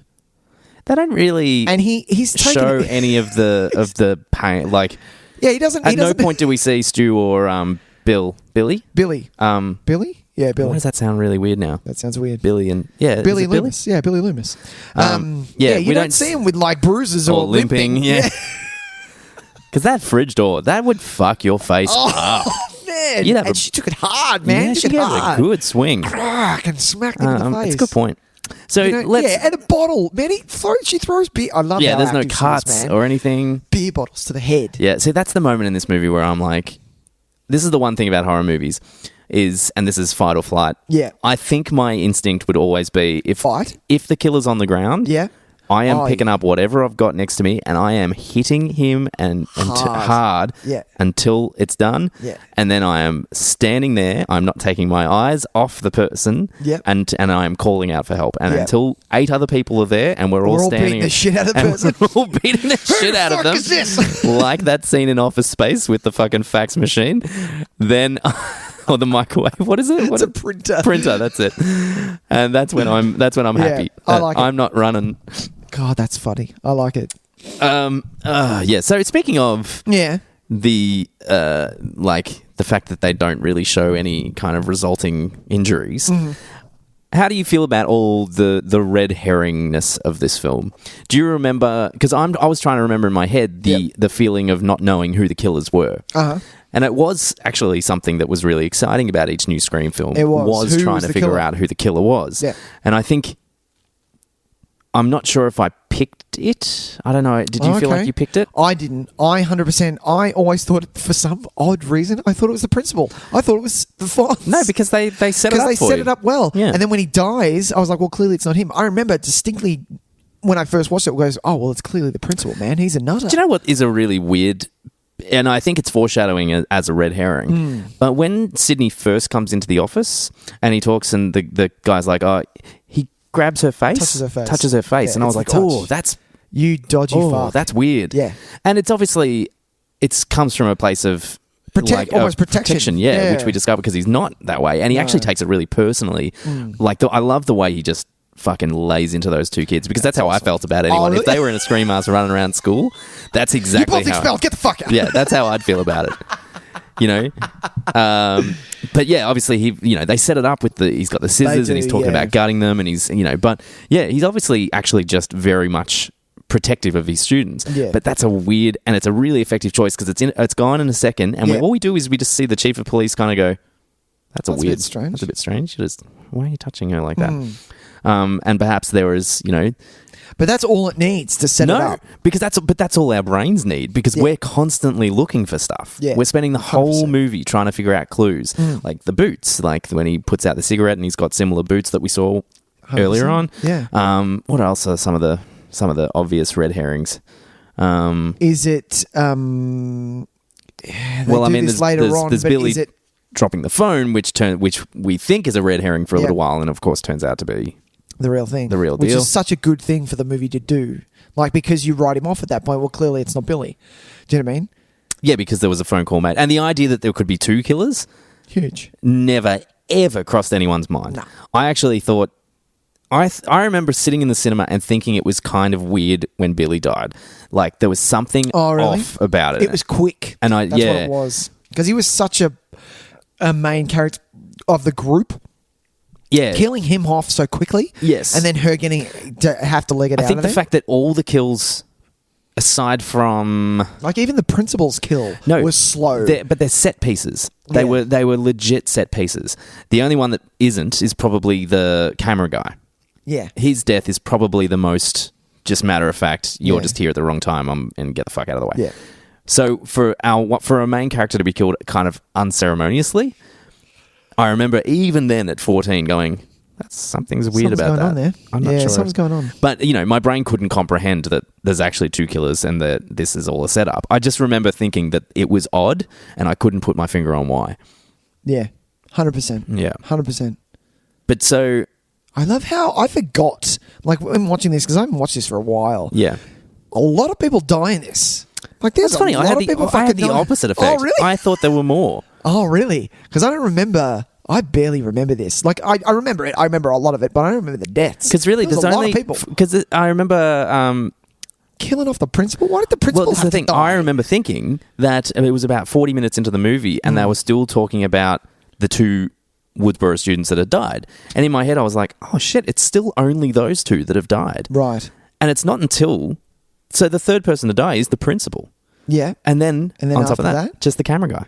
Speaker 2: They don't really
Speaker 1: and he's
Speaker 2: show any of the pain. Like,
Speaker 1: yeah, he doesn't.
Speaker 2: At no point do we see Stu or Billy.
Speaker 1: Billy. Yeah, Billy.
Speaker 2: Why does that sound really weird now?
Speaker 1: That sounds weird.
Speaker 2: Billy and
Speaker 1: Billy Loomis. Yeah, Billy Loomis. You don't see him with like bruises or limping.
Speaker 2: Yeah, because that fridge door that would fuck your face up.
Speaker 1: Man, she took it hard, man.
Speaker 2: Yeah, she gave it a good swing.
Speaker 1: Crack and smacked it in the face.
Speaker 2: That's a good point. So
Speaker 1: and a bottle, man. She throws beer. I love.
Speaker 2: Yeah, there's no cuts or anything.
Speaker 1: Beer bottles to the head.
Speaker 2: Yeah, see, that's the moment in this movie where I'm like, this is the one thing about horror movies and this is fight or flight.
Speaker 1: Yeah,
Speaker 2: I think my instinct would always be if the killer's on the ground.
Speaker 1: Yeah.
Speaker 2: I am picking up whatever I've got next to me and I am hitting him and hard until it's done.
Speaker 1: Yeah.
Speaker 2: And then I am standing there. I'm not taking my eyes off the person.
Speaker 1: Yep.
Speaker 2: And I am calling out for help. And until 8 other people are there and we're all standing.
Speaker 1: Beating the shit out of the person.
Speaker 2: We're all beating the shit out of them.
Speaker 1: Who the fuck is this?
Speaker 2: Like that scene in Office Space with the fucking fax machine. Then... Or the microwave. What is it?
Speaker 1: It's a printer.
Speaker 2: Printer, that's it. And that's when I'm happy.
Speaker 1: I like it.
Speaker 2: I'm not running.
Speaker 1: God, that's funny. I like it.
Speaker 2: Yeah. So speaking of the the fact that they don't really show any kind of resulting injuries, how do you feel about all the red herringness of this film? Do you remember? Because I was trying to remember in my head the feeling of not knowing who the killers were. And it was actually something that was really exciting about each new Scream film.
Speaker 1: It was.
Speaker 2: Trying to figure out who the killer was.
Speaker 1: Yeah.
Speaker 2: And I think... I'm not sure if I picked it. I don't know. Did you feel like you picked it?
Speaker 1: I didn't. I 100%. I always thought, for some odd reason, I thought it was the principal. I thought it was the Fonz.
Speaker 2: No, because they set it up for you.
Speaker 1: Because they set it up well.
Speaker 2: Yeah.
Speaker 1: And then when he dies, I was like, well, clearly it's not him. I remember distinctly when I first watched it, goes, oh, well, it's clearly the principal, man. He's a nutter.
Speaker 2: Do you know what is a really weird... And I think it's foreshadowing as a red herring. But when Sydney first comes into the office and he talks and the guy's like, oh, he grabs her face. Touches her face.
Speaker 1: Yeah,
Speaker 2: and I was like, oh, that's...
Speaker 1: You dodgy fuck.
Speaker 2: That's weird.
Speaker 1: Yeah.
Speaker 2: And it's obviously... It comes from a place of...
Speaker 1: almost protection.
Speaker 2: Yeah, which we discovered because he's not that way. And he actually takes it really personally. Like, I love the way he just fucking lays into those two kids because that's how
Speaker 1: awesome.
Speaker 2: I felt about anyone. If they were in a Scream Mask running around school, that's exactly
Speaker 1: you both expelled. Get the fuck out.
Speaker 2: Yeah, that's how I'd feel about it. You know? But yeah, obviously they set it up with he's got the scissors and he's talking about gutting them and he's, but yeah, he's obviously actually just very much protective of his students.
Speaker 1: Yeah.
Speaker 2: But that's a weird and it's a really effective choice because it's gone in a second and all we do is we just see the chief of police kind of go, that's a bit strange. That's a bit strange. Why are you touching her like that? And perhaps there was,
Speaker 1: But that's all it needs to set it up.
Speaker 2: Because that's all our brains need, because we're constantly looking for stuff.
Speaker 1: Yeah.
Speaker 2: We're spending the whole
Speaker 1: 100%.
Speaker 2: movie trying to figure out clues, like the boots, like when he puts out the cigarette and he's got similar boots that we saw earlier on.
Speaker 1: Yeah.
Speaker 2: What else are some of the obvious red herrings?
Speaker 1: Is it? Well,
Speaker 2: I mean, there's Billy
Speaker 1: is it
Speaker 2: dropping the phone, which we think is a red herring for a little while, and of course turns out to be
Speaker 1: the real thing,
Speaker 2: the real
Speaker 1: which
Speaker 2: deal.
Speaker 1: is such a good thing for the movie to do. Like, because you write him off at that point. Well, clearly it's not Billy. Do you know what I mean?
Speaker 2: Yeah, because there was a phone call made, and the idea that there could be two killers,
Speaker 1: huge,
Speaker 2: never ever crossed anyone's mind.
Speaker 1: No.
Speaker 2: I actually thought. I remember sitting in the cinema and thinking it was kind of weird when Billy died. Like, there was something off about it.
Speaker 1: It was quick.
Speaker 2: And
Speaker 1: That's what it was. Because he was such a main character of the group.
Speaker 2: Yeah.
Speaker 1: Killing him off so quickly.
Speaker 2: Yes.
Speaker 1: And then her getting to have to leg it out
Speaker 2: I think
Speaker 1: of
Speaker 2: the
Speaker 1: there.
Speaker 2: fact that all the kills, aside from...
Speaker 1: Like, even the principal's kill was slow.
Speaker 2: But they're set pieces. They were legit set pieces. The only one that isn't is probably the camera guy.
Speaker 1: Yeah.
Speaker 2: His death is probably the most just matter of fact, you're just here at the wrong time and get the fuck out of the way.
Speaker 1: Yeah.
Speaker 2: So for a main character to be killed kind of unceremoniously, I remember even then at 14 going, something's weird about that.
Speaker 1: On there.
Speaker 2: I'm not sure.
Speaker 1: Something's going on.
Speaker 2: But, my brain couldn't comprehend that there's actually two killers and that this is all a setup. I just remember thinking that it was odd and I couldn't put my finger on why.
Speaker 1: Yeah. 100%.
Speaker 2: Yeah.
Speaker 1: 100%.
Speaker 2: But so...
Speaker 1: I love how I forgot, like, when watching this, because I haven't watched this for a while.
Speaker 2: Yeah.
Speaker 1: A lot of people die in this. Like, there's
Speaker 2: That's funny.
Speaker 1: I
Speaker 2: had the opposite effect.
Speaker 1: Oh, really?
Speaker 2: I thought there were more.
Speaker 1: Oh, really? Because I barely remember this. Like, I remember it. I remember a lot of it, but I don't remember the deaths.
Speaker 2: Because really, there's
Speaker 1: a
Speaker 2: only...
Speaker 1: lot of people.
Speaker 2: Because I remember...
Speaker 1: killing off the principal? Why did the principal
Speaker 2: this is
Speaker 1: have
Speaker 2: the thing.
Speaker 1: to die?
Speaker 2: I remember thinking that it was about 40 minutes into the movie and they were still talking about the two Woodsboro students that had died. And in my head, I was like, oh shit, it's still only those two that have died.
Speaker 1: Right.
Speaker 2: And it's not until... So the third person to die is the principal.
Speaker 1: Yeah.
Speaker 2: And then on top of
Speaker 1: after
Speaker 2: that, just the camera guy.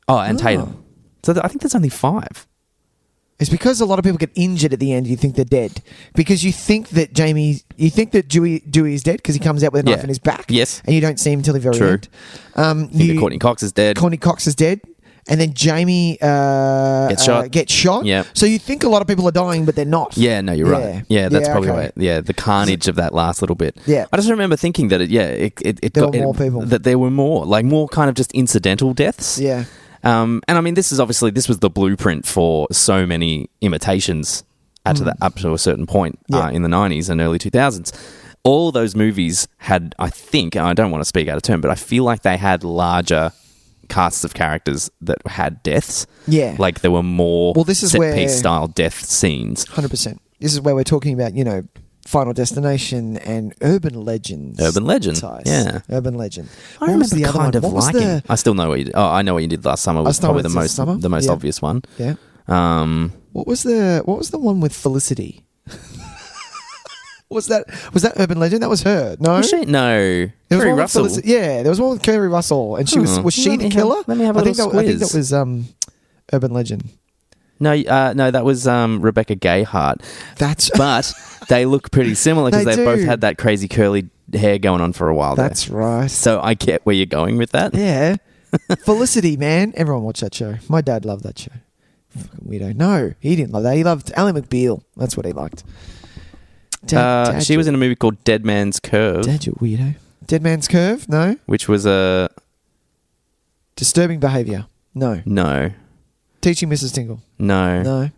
Speaker 2: Oh, and Tatum. So I think there's only 5.
Speaker 1: It's because a lot of people get injured at the end. You think they're dead because you think that Dewey is dead because he comes out with a knife in his back.
Speaker 2: Yes,
Speaker 1: and you don't see him until the very end.
Speaker 2: I think Courtney Cox is dead.
Speaker 1: Courtney Cox is dead, and then Jamie gets shot.
Speaker 2: Yeah.
Speaker 1: So you think a lot of people are dying, but they're not.
Speaker 2: Yeah, no, you're right. Yeah, that's probably right. Yeah, the carnage of that last little bit.
Speaker 1: Yeah.
Speaker 2: I just remember thinking that
Speaker 1: there were more people.
Speaker 2: That there were more, like more kind of just incidental deaths.
Speaker 1: Yeah.
Speaker 2: And I mean, this was the blueprint for so many imitations up to a certain point in the 90s and early 2000s. All those movies had, I think, and I don't want to speak out of turn, but I feel like they had larger casts of characters that had deaths.
Speaker 1: Yeah.
Speaker 2: Like there were more set-piece style death scenes.
Speaker 1: 100%. This is where we're talking about, Final Destination and Urban Legends.
Speaker 2: Urban Legend,
Speaker 1: yeah. Urban Legend.
Speaker 2: I remember the kind of liking. I still know what you did. Oh, I know what you did last summer. Was probably the most obvious one.
Speaker 1: Yeah. What was the one with Felicity? Was that Urban Legend? That was her. No,
Speaker 2: was she? No. Kerry Russell.
Speaker 1: There was one with Kerry Russell, and she was she the killer?
Speaker 2: Let me have a little quiz.
Speaker 1: I think that was Urban Legend.
Speaker 2: No, that was Rebecca Gayheart. But they look pretty similar because they both had that crazy curly hair going on for a while.
Speaker 1: That's right.
Speaker 2: So I get where you're going with that.
Speaker 1: Yeah, Felicity, man, everyone watched that show. My dad loved that show. Fucking weirdo. No, he didn't love that. He loved Ally McBeal. That's what he liked.
Speaker 2: She was in a movie called Dead Man's Curve.
Speaker 1: Dad, you weirdo. Dead Man's Curve? No.
Speaker 2: Which was a
Speaker 1: disturbing behaviour. No.
Speaker 2: No.
Speaker 1: Teaching Mrs. Tingle.
Speaker 2: No.
Speaker 1: No.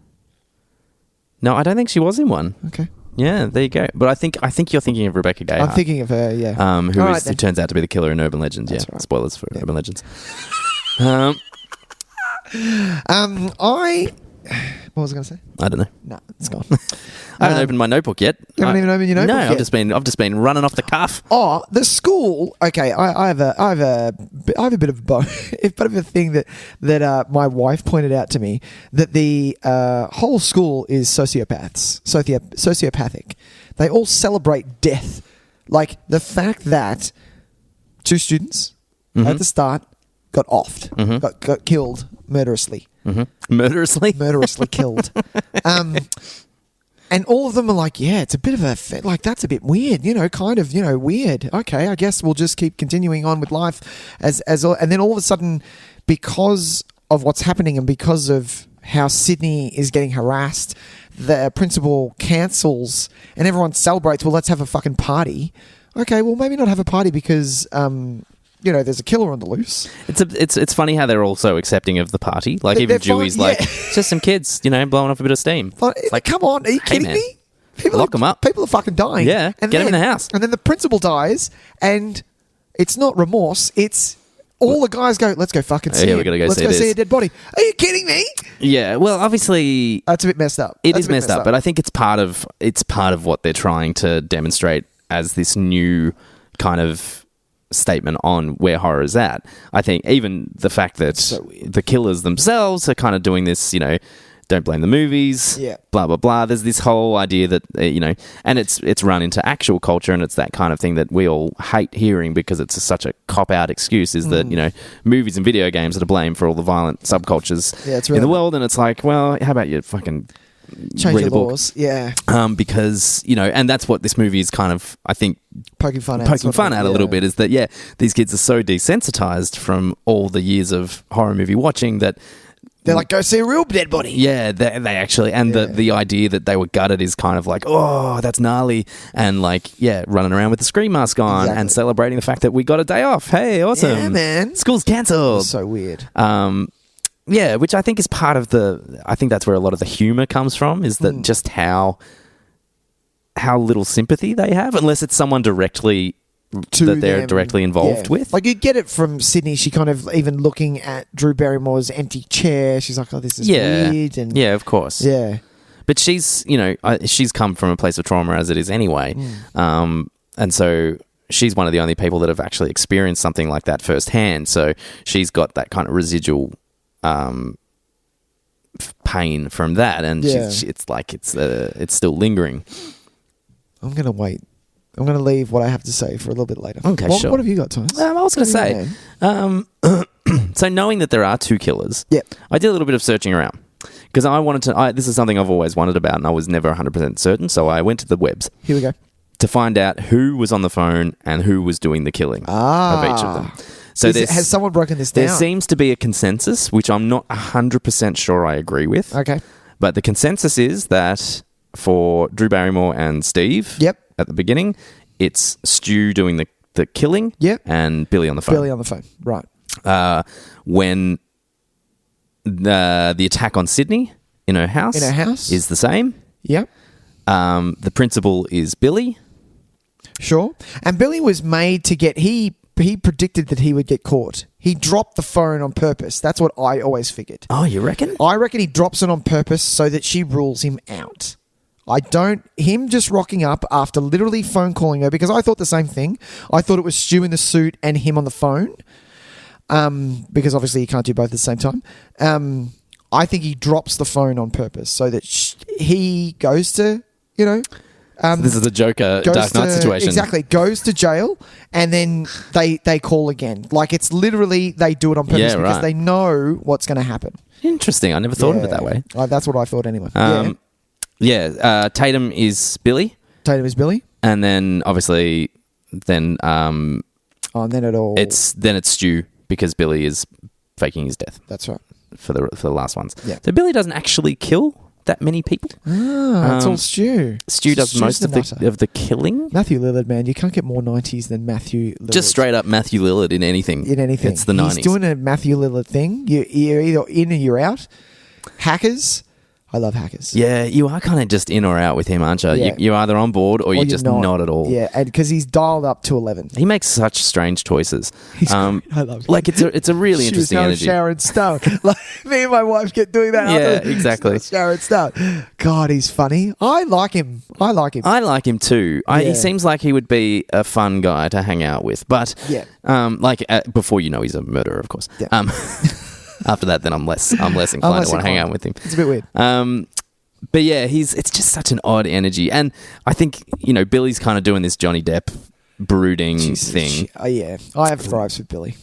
Speaker 2: No, I don't think she was in one.
Speaker 1: Okay.
Speaker 2: Yeah, there you go. But I think you're thinking of Rebecca Gayheart.
Speaker 1: I'm thinking of her, yeah.
Speaker 2: Who turns out to be the killer in Urban Legends. That's right. Spoilers for Urban Legends. What was I going to say? I don't know.
Speaker 1: No, it's gone.
Speaker 2: I haven't opened my notebook yet.
Speaker 1: You haven't even opened your notebook
Speaker 2: yet?
Speaker 1: No,
Speaker 2: I've just been running off the cuff.
Speaker 1: Oh, the school. Okay, I have a bit of a thing that my wife pointed out to me, that the whole school is sociopathic. They all celebrate death, like the fact that 2 students at the start got offed, got killed murderously.
Speaker 2: Murderously?
Speaker 1: Murderously killed. And all of them are like, yeah, it's a bit of a like that's a bit weird, kind of, weird. Okay, I guess we'll just keep continuing on with life as and then all of a sudden, because of what's happening and because of how Sydney is getting harassed, the principal cancels and everyone celebrates. Well, let's have a fucking party. Okay, well maybe not have a party because there's a killer on the loose.
Speaker 2: It's funny how they're all so accepting of the party. Like even Dewey's like, it's just some kids, blowing off a bit of steam.
Speaker 1: It's like, come on, are you kidding me?
Speaker 2: Lock them up.
Speaker 1: People are fucking dying.
Speaker 2: Yeah, get them in the house.
Speaker 1: And then the principal dies, and it's not remorse. It's all the guys go, let's go fucking see.
Speaker 2: Yeah, we gotta go.
Speaker 1: Let's go see a dead body. Are you kidding me?
Speaker 2: Yeah. Well, obviously,
Speaker 1: that's a bit messed up.
Speaker 2: It is messed up, but I think it's part of what they're trying to demonstrate as this new kind of statement on where horror is at. I think even the fact that the killers themselves are kind of doing this, don't blame the movies, blah, blah, blah. There's this whole idea that, and it's run into actual culture, and it's that kind of thing that we all hate hearing because it's such a cop-out excuse, is that, movies and video games are to blame for all the violent subcultures in the world, and it's like, well, how about you fucking
Speaker 1: change
Speaker 2: read
Speaker 1: the
Speaker 2: a book?
Speaker 1: laws, yeah.
Speaker 2: Because, and that's what this movie is kind of, I think,
Speaker 1: poking fun out
Speaker 2: a little bit, is that, these kids are so desensitized from all the years of horror movie watching that
Speaker 1: they're like, go see a real dead body.
Speaker 2: Yeah, they actually, and the idea that they were gutted is kind of like, oh, that's gnarly, and like, running around with the scream mask on and celebrating the fact that we got a day off. Hey, awesome.
Speaker 1: Yeah, man.
Speaker 2: School's cancelled.
Speaker 1: So weird.
Speaker 2: Yeah, which I think is part of I think that's where a lot of the humor comes from, is that just how little sympathy they have, unless it's someone directly that they're directly involved with.
Speaker 1: Like, you get it from Sydney. She kind of, even looking at Drew Barrymore's empty chair, she's like, oh, this is weird. And
Speaker 2: yeah, of course.
Speaker 1: Yeah.
Speaker 2: But she's, she's come from a place of trauma as it is anyway. And so she's one of the only people that have actually experienced something like that firsthand. So she's got that kind of residual pain from that. And it's like, it's still lingering.
Speaker 1: I'm going to wait. I'm going to leave what I have to say for a little bit later.
Speaker 2: Okay, sure.
Speaker 1: What have you got, Tys?
Speaker 2: I was going to say, so knowing that there are two killers, I did a little bit of searching around because I wanted to. This is something I've always wondered about, and I was never 100% certain. So I went to the webs.
Speaker 1: Here we go.
Speaker 2: To find out who was on the phone and who was doing the killing of each of them. So
Speaker 1: has someone broken this down?
Speaker 2: There seems to be a consensus, which I'm not 100% sure I agree with.
Speaker 1: Okay.
Speaker 2: But the consensus is that for Drew Barrymore and Steve, at the beginning, it's Stu doing the killing, and Billy on the phone.
Speaker 1: Billy on the phone, right.
Speaker 2: When the attack on Sydney in her house is the same.
Speaker 1: Yep.
Speaker 2: The principal is Billy.
Speaker 1: Sure. And Billy was made to get... He predicted that he would get caught. He dropped the phone on purpose. That's what I always figured.
Speaker 2: Oh, you reckon?
Speaker 1: I reckon he drops it on purpose so that she rules him out. Him just rocking up after literally phone calling her, because I thought the same thing. I thought it was Stu in the suit and him on the phone, because obviously you can't do both at the same time. I think he drops the phone on purpose so that he goes to,
Speaker 2: this is a Joker Dark Knight situation.
Speaker 1: Exactly. Goes to jail, and then they call again. Like, it's literally, they do it on purpose because they know what's going to happen.
Speaker 2: Interesting. I never thought of it that way.
Speaker 1: That's what I thought anyway.
Speaker 2: Tatum is Billy. And then obviously then
Speaker 1: and then
Speaker 2: it's Stu, because Billy is faking his death.
Speaker 1: That's right.
Speaker 2: For the last ones.
Speaker 1: Yeah.
Speaker 2: So Billy doesn't actually kill that many people.
Speaker 1: It's all Stu.
Speaker 2: Stu does most of the killing.
Speaker 1: Matthew Lillard, man, you can't get more 90s than Matthew Lillard.
Speaker 2: Just straight up Matthew Lillard in anything. It's the 90s.
Speaker 1: He's doing a Matthew Lillard thing. You're either in or you're out. Hackers. I love Hackers.
Speaker 2: Yeah, you are kind of just in or out with him, aren't you?
Speaker 1: Yeah.
Speaker 2: You're either on board or you're just not at all.
Speaker 1: Yeah, and because he's dialed up to 11.
Speaker 2: He makes such strange choices.
Speaker 1: I love him.
Speaker 2: Like, it's a really interesting energy.
Speaker 1: Sharon Stone. Like, me and my wife get doing that.
Speaker 2: Yeah, exactly.
Speaker 1: Sharon Stone. God, he's funny. I like him. I like him
Speaker 2: too. He seems like he would be a fun guy to hang out with. But before he's a murderer, of course.
Speaker 1: Yeah.
Speaker 2: After that, then I'm less inclined to want to hang out with him.
Speaker 1: It's a bit weird.
Speaker 2: But yeah, it's just such an odd energy. And I think, Billy's kind of doing this Johnny Depp brooding thing.
Speaker 1: Yeah, I have gripes with Billy.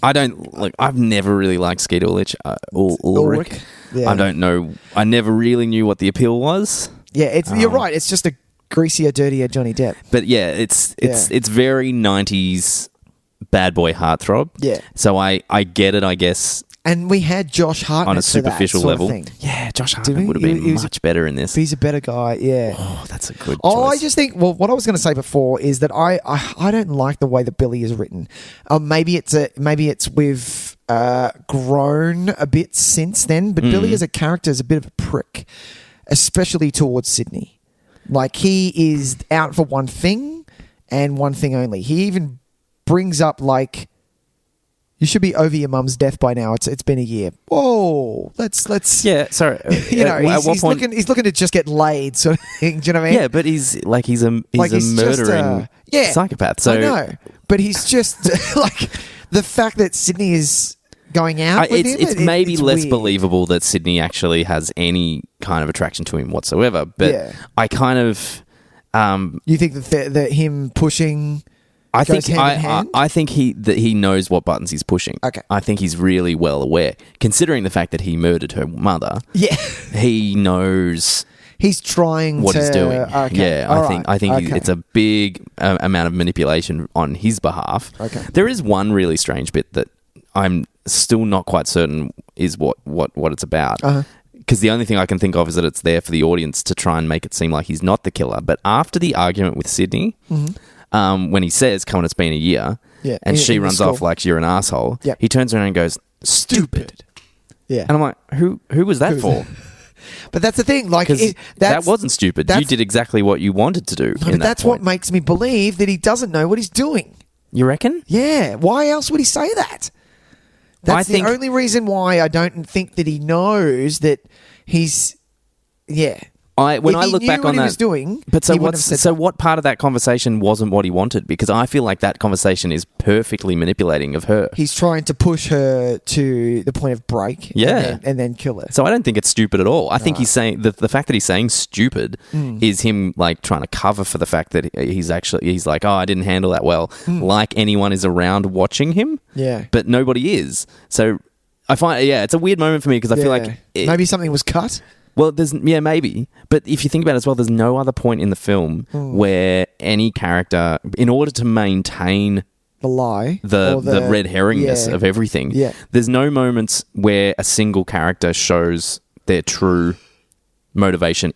Speaker 2: I've never really liked Skeet Ulrich. Ulrich.
Speaker 1: Yeah.
Speaker 2: I don't know. I never really knew what the appeal was.
Speaker 1: Yeah, you're right. It's just a greasier, dirtier Johnny Depp.
Speaker 2: But yeah, it's very 90s bad boy heartthrob.
Speaker 1: Yeah.
Speaker 2: So I get it, I guess.
Speaker 1: And we had Josh Hartnett
Speaker 2: on a superficial level. Yeah, Josh Hartnett would have been much better in this.
Speaker 1: He's a better guy, yeah.
Speaker 2: Oh, that's a good choice.
Speaker 1: I just think, what I was going to say before is that I don't like the way that Billy is written. Maybe we've grown a bit since then, but Billy as a character is a bit of a prick, especially towards Sydney. Like, he is out for one thing and one thing only. He even brings up, like, you should be over your mum's death by now. It's been a year. Whoa, let's.
Speaker 2: Yeah, sorry.
Speaker 1: He's looking to just get laid, sort of thing. Do you know what I mean?
Speaker 2: Yeah, but he's a murdering psychopath. So
Speaker 1: I know, but he's just like the fact that Sydney is going out with him.
Speaker 2: It's maybe
Speaker 1: it's
Speaker 2: less
Speaker 1: weird.
Speaker 2: believable that Sydney actually has any kind of attraction to him whatsoever. But I kind of.
Speaker 1: You think that him pushing.
Speaker 2: I think he knows what buttons he's pushing.
Speaker 1: Okay.
Speaker 2: I think he's really well aware, considering the fact that he murdered her mother.
Speaker 1: Yeah,
Speaker 2: he knows.
Speaker 1: He's trying
Speaker 2: what
Speaker 1: he's
Speaker 2: doing.
Speaker 1: Okay.
Speaker 2: Yeah, I think it's a big amount of manipulation on his behalf.
Speaker 1: Okay.
Speaker 2: There is one really strange bit that I'm still not quite certain is what it's about. Because the only thing I can think of is that it's there for the audience to try and make it seem like he's not the killer. But after the argument with Sydney. When he says, "Come on, it's been a year," and she runs off like you're an asshole, he turns around and goes, "Stupid."
Speaker 1: Yeah,
Speaker 2: and I'm like, "Who was that for?"
Speaker 1: But that's the thing, like
Speaker 2: that wasn't stupid. You did exactly what you wanted to do.
Speaker 1: That's what makes me believe that he doesn't know what he's doing.
Speaker 2: You reckon?
Speaker 1: Yeah. Why else would he say that? That's the only reason why I don't think that he knows that he's. Yeah.
Speaker 2: When I look back on that,
Speaker 1: he was doing,
Speaker 2: but what part of that conversation wasn't what he wanted? Because I feel like that conversation is perfectly manipulating of her.
Speaker 1: He's trying to push her to the point of break, and then kill her.
Speaker 2: So I don't think it's stupid at all. I think he's saying the fact that he's saying stupid is him like trying to cover for the fact that he's like, oh, I didn't handle that well. Like anyone is around watching him, but nobody is. So I find it's a weird moment for me because I feel like
Speaker 1: maybe something was cut.
Speaker 2: Well, maybe. But if you think about it as well, there's no other point in the film where any character, in order to maintain
Speaker 1: the lie,
Speaker 2: the red herringness of everything, there's no moments where a single character shows their true motivation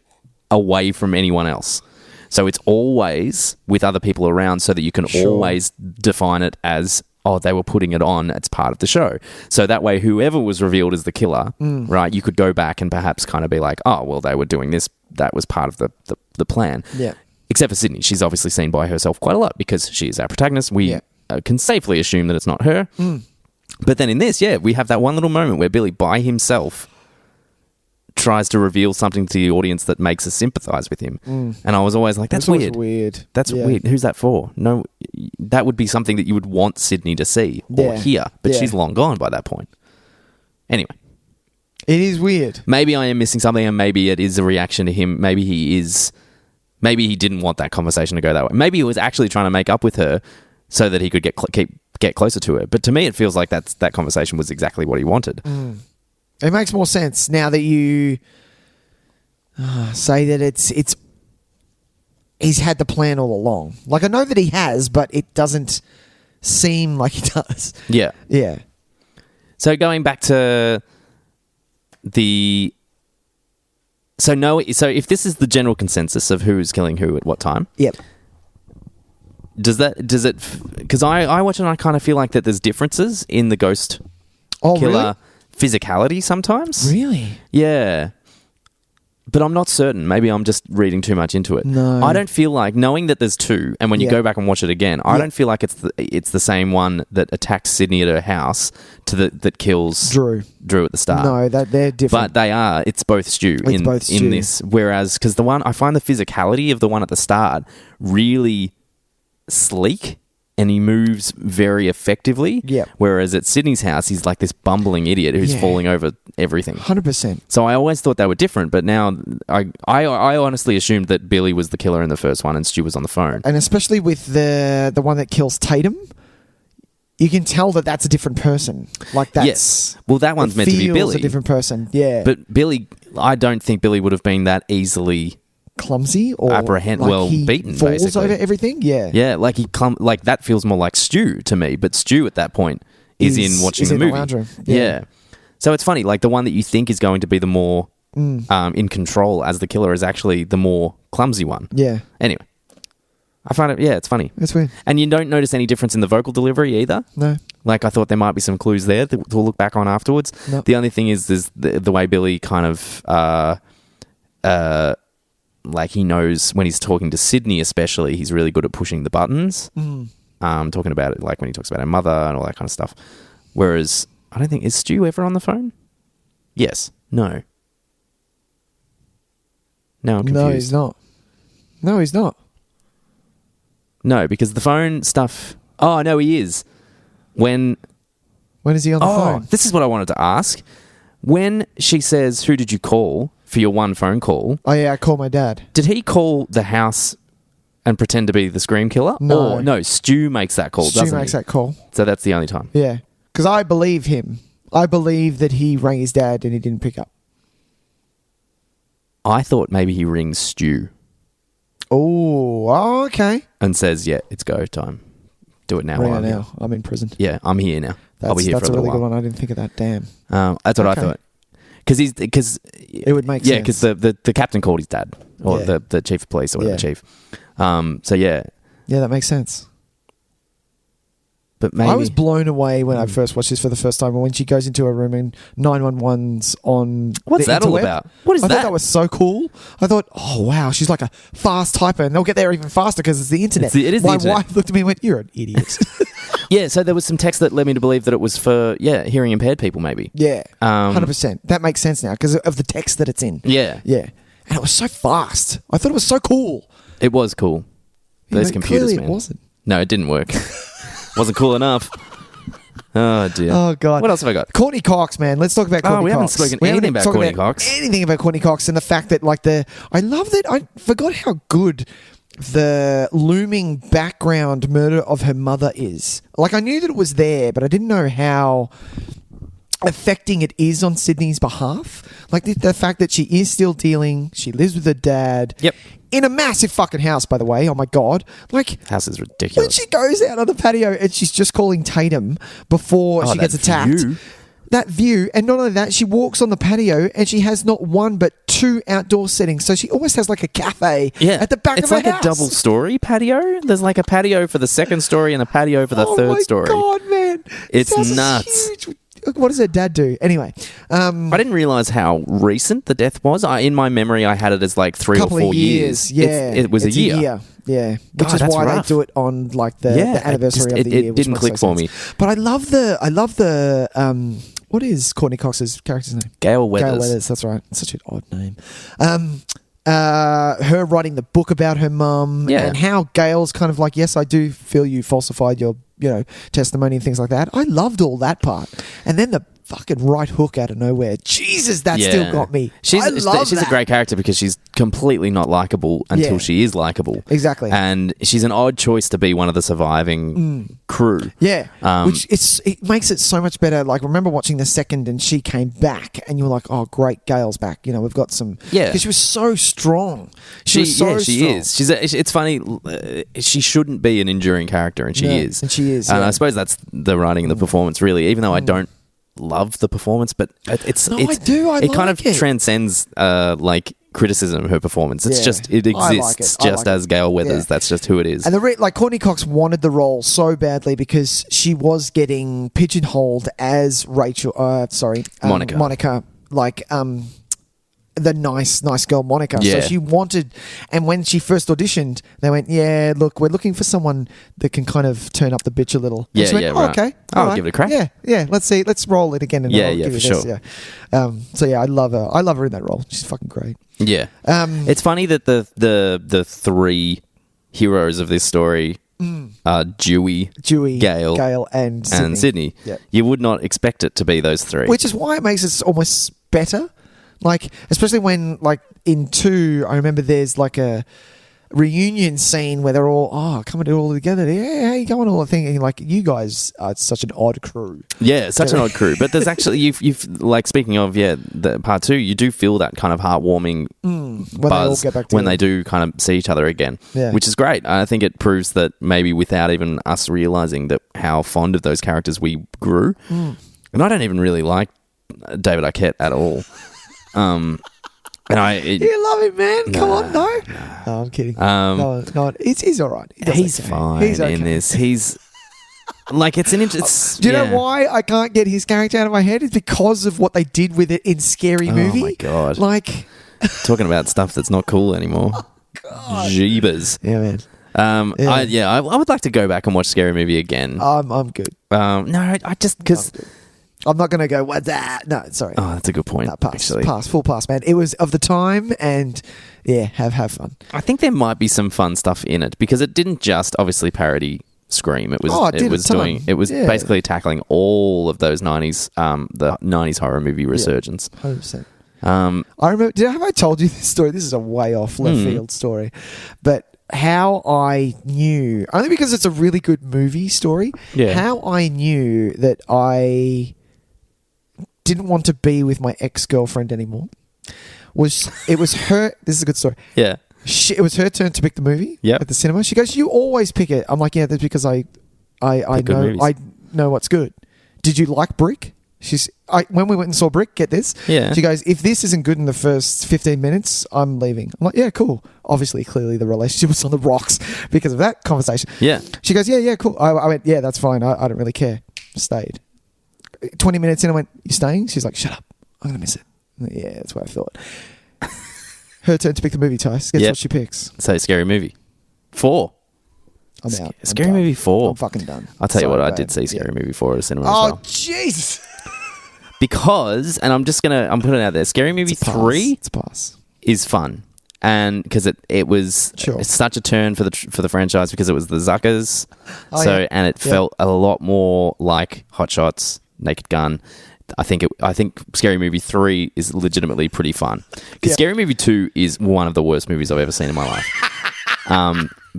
Speaker 2: away from anyone else. So it's always with other people around so that you can always define it as, oh, they were putting it on as part of the show. So that way, whoever was revealed as the killer, right, you could go back and perhaps kind of be like, oh, well, they were doing this. That was part of the plan.
Speaker 1: Yeah.
Speaker 2: Except for Sydney. She's obviously seen by herself quite a lot because she is our protagonist. We can safely assume that it's not her. But then in this, we have that one little moment where Billy, by himself, tries to reveal something to the audience that makes us sympathize with him. And I was always like, that's weird. That's weird. Who's that for? No, that would be something that you would want Sydney to see or hear, but she's long gone by that point. Anyway.
Speaker 1: It is weird.
Speaker 2: Maybe I am missing something and maybe it is a reaction to him. Maybe he didn't want that conversation to go that way. Maybe he was actually trying to make up with her so that he could get closer to her. But to me, it feels like that conversation was exactly what he wanted.
Speaker 1: It makes more sense now that you say that it's he's had the plan all along. Like, I know that he has, but it doesn't seem like he does.
Speaker 2: Yeah.
Speaker 1: Yeah.
Speaker 2: So going back to so if this is the general consensus of who's killing who at what time.
Speaker 1: Yep.
Speaker 2: Does it, because I watch it and I kind of feel like that there's differences in the ghost killer physicality sometimes.
Speaker 1: Really?
Speaker 2: Yeah. But I'm not certain. Maybe I'm just reading too much into it.
Speaker 1: No.
Speaker 2: I don't feel like, knowing that there's two, and when you go back and watch it again, I don't feel like it's the same one that attacks Sydney at her house that kills Drew at the start.
Speaker 1: No, they're different.
Speaker 2: But they are. It's both Stu in this. Whereas, because I find the physicality of the one at the start really sleek. And he moves very effectively.
Speaker 1: Yeah.
Speaker 2: Whereas at Sydney's house, he's like this bumbling idiot who's falling over everything.
Speaker 1: 100%.
Speaker 2: So I always thought they were different, but now I honestly assumed that Billy was the killer in the first one and Stu was on the phone.
Speaker 1: And especially with the one that kills Tatum, you can tell that that's a different person. Like, that's...
Speaker 2: Yes. Well, that one's meant to be Billy.
Speaker 1: a different person, yeah.
Speaker 2: But Billy, I don't think Billy would have been that easily
Speaker 1: clumsy or
Speaker 2: beaten,
Speaker 1: falls
Speaker 2: basically.
Speaker 1: over everything. Yeah,
Speaker 2: yeah, like like that feels more like Stu to me. But Stu at that point is in watching the movie.
Speaker 1: lounge room.
Speaker 2: Yeah. So it's funny, like the one that you think is going to be the more in control as the killer is actually the more clumsy one.
Speaker 1: Yeah.
Speaker 2: Anyway, I find it, it's funny.
Speaker 1: It's weird.
Speaker 2: And you don't notice any difference in the vocal delivery either.
Speaker 1: No.
Speaker 2: Like I thought there might be some clues there that we'll look back on afterwards.
Speaker 1: Nope.
Speaker 2: The only thing is the way Billy kind of, like he knows when he's talking to Sydney especially, he's really good at pushing the buttons. Talking about it, like when he talks about her mother and all that kind of stuff. Whereas, I don't think, is Stu ever on the phone? Yes. No. No, I'm confused.
Speaker 1: No, he's not. No, he's not.
Speaker 2: No, because the phone stuff... Oh, no, he is. When
Speaker 1: is he on the phone?
Speaker 2: This is what I wanted to ask. When she says, who did you call for your one phone call?
Speaker 1: Oh, yeah, I called my dad.
Speaker 2: Did he call the house and pretend to be the Scream Killer?
Speaker 1: No.
Speaker 2: Or, no, Stu makes that call, doesn't he?
Speaker 1: Stu makes that call.
Speaker 2: So that's the only time.
Speaker 1: Yeah. Because I believe him. I believe that he rang his dad and he didn't pick up.
Speaker 2: I thought maybe he rings Stu.
Speaker 1: Oh, okay.
Speaker 2: And says, yeah, it's go time. Do it now.
Speaker 1: Ring it now. I'm in prison.
Speaker 2: Yeah, I'm here now. I'll be here for a little
Speaker 1: really
Speaker 2: while.
Speaker 1: good one. I didn't think of that. Damn.
Speaker 2: That's what I thought. Because
Speaker 1: it would make sense.
Speaker 2: Yeah, because the captain called his dad or the chief of police or whatever chief. So yeah.
Speaker 1: Yeah, that makes sense.
Speaker 2: But maybe
Speaker 1: I was blown away when I first watched this for the first time. When she goes into a room and 911's on.
Speaker 2: What's
Speaker 1: the
Speaker 2: that all
Speaker 1: interweb.
Speaker 2: about? What is
Speaker 1: I
Speaker 2: that?
Speaker 1: thought that was so cool. I thought, oh wow, she's like a fast typer, and they'll get there even faster because it's the internet.
Speaker 2: It is the
Speaker 1: My
Speaker 2: internet.
Speaker 1: wife looked at me and went, "You're an idiot."
Speaker 2: Yeah, so there was some text that led me to believe that it was for hearing impaired people, maybe.
Speaker 1: Yeah, 100%. That makes sense now because of the text that it's in.
Speaker 2: Yeah,
Speaker 1: yeah, and it was so fast. I thought it was so cool.
Speaker 2: It was cool. Those computers, man.
Speaker 1: It wasn't.
Speaker 2: No, it didn't work. Wasn't cool enough. Oh dear.
Speaker 1: Oh god.
Speaker 2: What else have I got?
Speaker 1: Courtney Cox, man. Let's talk about Courtney Cox.
Speaker 2: We haven't spoken anything about Courtney Cox.
Speaker 1: Anything about Courtney Cox and the fact that I love that I forgot how good the looming background murder of her mother is. Like I knew that it was there, but I didn't know how affecting it is on Sydney's behalf. Like the fact that she is still dealing, she lives with her dad.
Speaker 2: Yep.
Speaker 1: In a massive fucking house, by the way. Oh my god! Like
Speaker 2: house is ridiculous.
Speaker 1: When she goes out on the patio and she's just calling Tatum before she gets attacked. That view, and not only that, she walks on the patio and she has not one but two outdoor settings. So she almost has like a cafe at the back of her house.
Speaker 2: It's like a double-story patio. There's like a patio for the second story and a patio for the third story.
Speaker 1: Oh my god, man!
Speaker 2: It's nuts.
Speaker 1: Huge. What does her dad do? Anyway.
Speaker 2: I didn't realise how recent the death was. In my memory, I had it as like 3 or 4 years.
Speaker 1: Yeah.
Speaker 2: It was a year.
Speaker 1: Yeah. Which is why they do it on like the anniversary of the year.
Speaker 2: It didn't click for me.
Speaker 1: But I love the what is Courtney Cox's character's name?
Speaker 2: Gail Weathers.
Speaker 1: Gail Weathers, that's right. Such an odd name. Her writing the book about her mum and how Gail's kind of like, yes, I do feel you falsified your testimony and things like that. I loved all that part. And then the fucking right hook out of nowhere. Jesus, that still got me.
Speaker 2: She's a great character because she's completely not likable until she is likable.
Speaker 1: Exactly.
Speaker 2: And she's an odd choice to be one of the surviving crew.
Speaker 1: Yeah. Which it makes it so much better. Like, remember watching the second and she came back and you were like, oh, great, Gail's back. We've got some... Yeah. Because she was so strong. She was so strong.
Speaker 2: Is. It's funny. She shouldn't be an enduring character and she is.
Speaker 1: And she is,
Speaker 2: And I suppose that's the writing and the performance, really, even though I don't love the performance, but I do.
Speaker 1: It
Speaker 2: kind of transcends criticism of her performance. It's just it exists as Gail Weathers. Yeah. That's just who it is.
Speaker 1: And Courtney Cox wanted the role so badly because she was getting pigeonholed as Monica. The nice girl Monica.
Speaker 2: Yeah.
Speaker 1: So she wanted, and when she first auditioned, they went, yeah, look, we're looking for someone that can kind of turn up the bitch a little. And she went,
Speaker 2: right.
Speaker 1: Okay.
Speaker 2: I'll give it a crack.
Speaker 1: Yeah. Let's see. Let's roll it again. And I'll give you
Speaker 2: sure.
Speaker 1: This. Yeah. So yeah, I love her. I love her in that role. She's fucking great.
Speaker 2: Yeah. It's funny that the three heroes of this story are Dewey, Gail, and Sydney.
Speaker 1: Yeah.
Speaker 2: You would not expect it to be those three.
Speaker 1: Which is why it makes it almost better. Like, especially when, like, in 2, I remember there's like a reunion scene where they're all coming all together. Yeah, how you going? All the thing. Like, you guys are such an odd crew.
Speaker 2: Yeah, such an odd crew. But there's actually you've like, speaking of the part 2, you do feel that kind of heartwarming buzz when they do kind of see each other again, which is great. I think it proves that maybe without even us realizing that how fond of those characters we grew. And I don't even really like David Arquette at all.
Speaker 1: You love him, man. Come on, no, I'm kidding. No, he's all right.
Speaker 2: He's fine in this. He's like, it's an interesting.
Speaker 1: Do you know why I can't get his character out of my head? It's because of what they did with it in Scary Movie.
Speaker 2: Oh my god!
Speaker 1: Like,
Speaker 2: talking about stuff that's not cool anymore. Oh god, jeebus.
Speaker 1: Yeah, man.
Speaker 2: I would like to go back and watch Scary Movie again.
Speaker 1: I'm good.
Speaker 2: No, I just because.
Speaker 1: I'm not going to go, what's that? No, sorry.
Speaker 2: Oh, that's a good point.
Speaker 1: No, full pass, man. It was of the time, and have fun.
Speaker 2: I think there might be some fun stuff in it, because it didn't just obviously parody Scream. It was basically tackling all of those 90s, the 90s horror movie resurgence.
Speaker 1: 100%. I remember, have I told you this story? This is a way off left field story, but how I knew, only because it's a really good movie story, how I knew that I didn't want to be with my ex-girlfriend anymore it was her. This is a good story.
Speaker 2: Yeah.
Speaker 1: It was her turn to pick the movie at the cinema. She goes, "You always pick it." I'm like, "Yeah, that's because I know what's good." Did you like Brick? When we went and saw Brick, get this.
Speaker 2: Yeah.
Speaker 1: She goes, "If this isn't good in the first 15 minutes, I'm leaving." I'm like, "Yeah, cool." Obviously, clearly the relationship was on the rocks because of that conversation.
Speaker 2: Yeah.
Speaker 1: She goes, "Yeah, cool." I went, "Yeah, that's fine. I don't really care." Stayed. 20 minutes in, I went, "You staying?" She's like, "Shut up. I'm going to miss it." Yeah, that's what I thought. Her turn to pick the movie, Tys. Guess what she picks?
Speaker 2: So, Scary Movie 4.
Speaker 1: I'm out.
Speaker 2: Scary Movie 4.
Speaker 1: I'm fucking done.
Speaker 2: I'll tell you what, I did see Scary Movie 4 at a cinema as well.
Speaker 1: Oh, Jesus.
Speaker 2: Because, and I'm putting it out there, Scary Movie 3 is fun. And because it was such a turn for the franchise, because it was the Zuckers. And it felt a lot more like Hot Shots, Naked Gun. I think Scary Movie 3 is legitimately pretty fun. Because Scary Movie 2 is one of the worst movies I've ever seen in my life.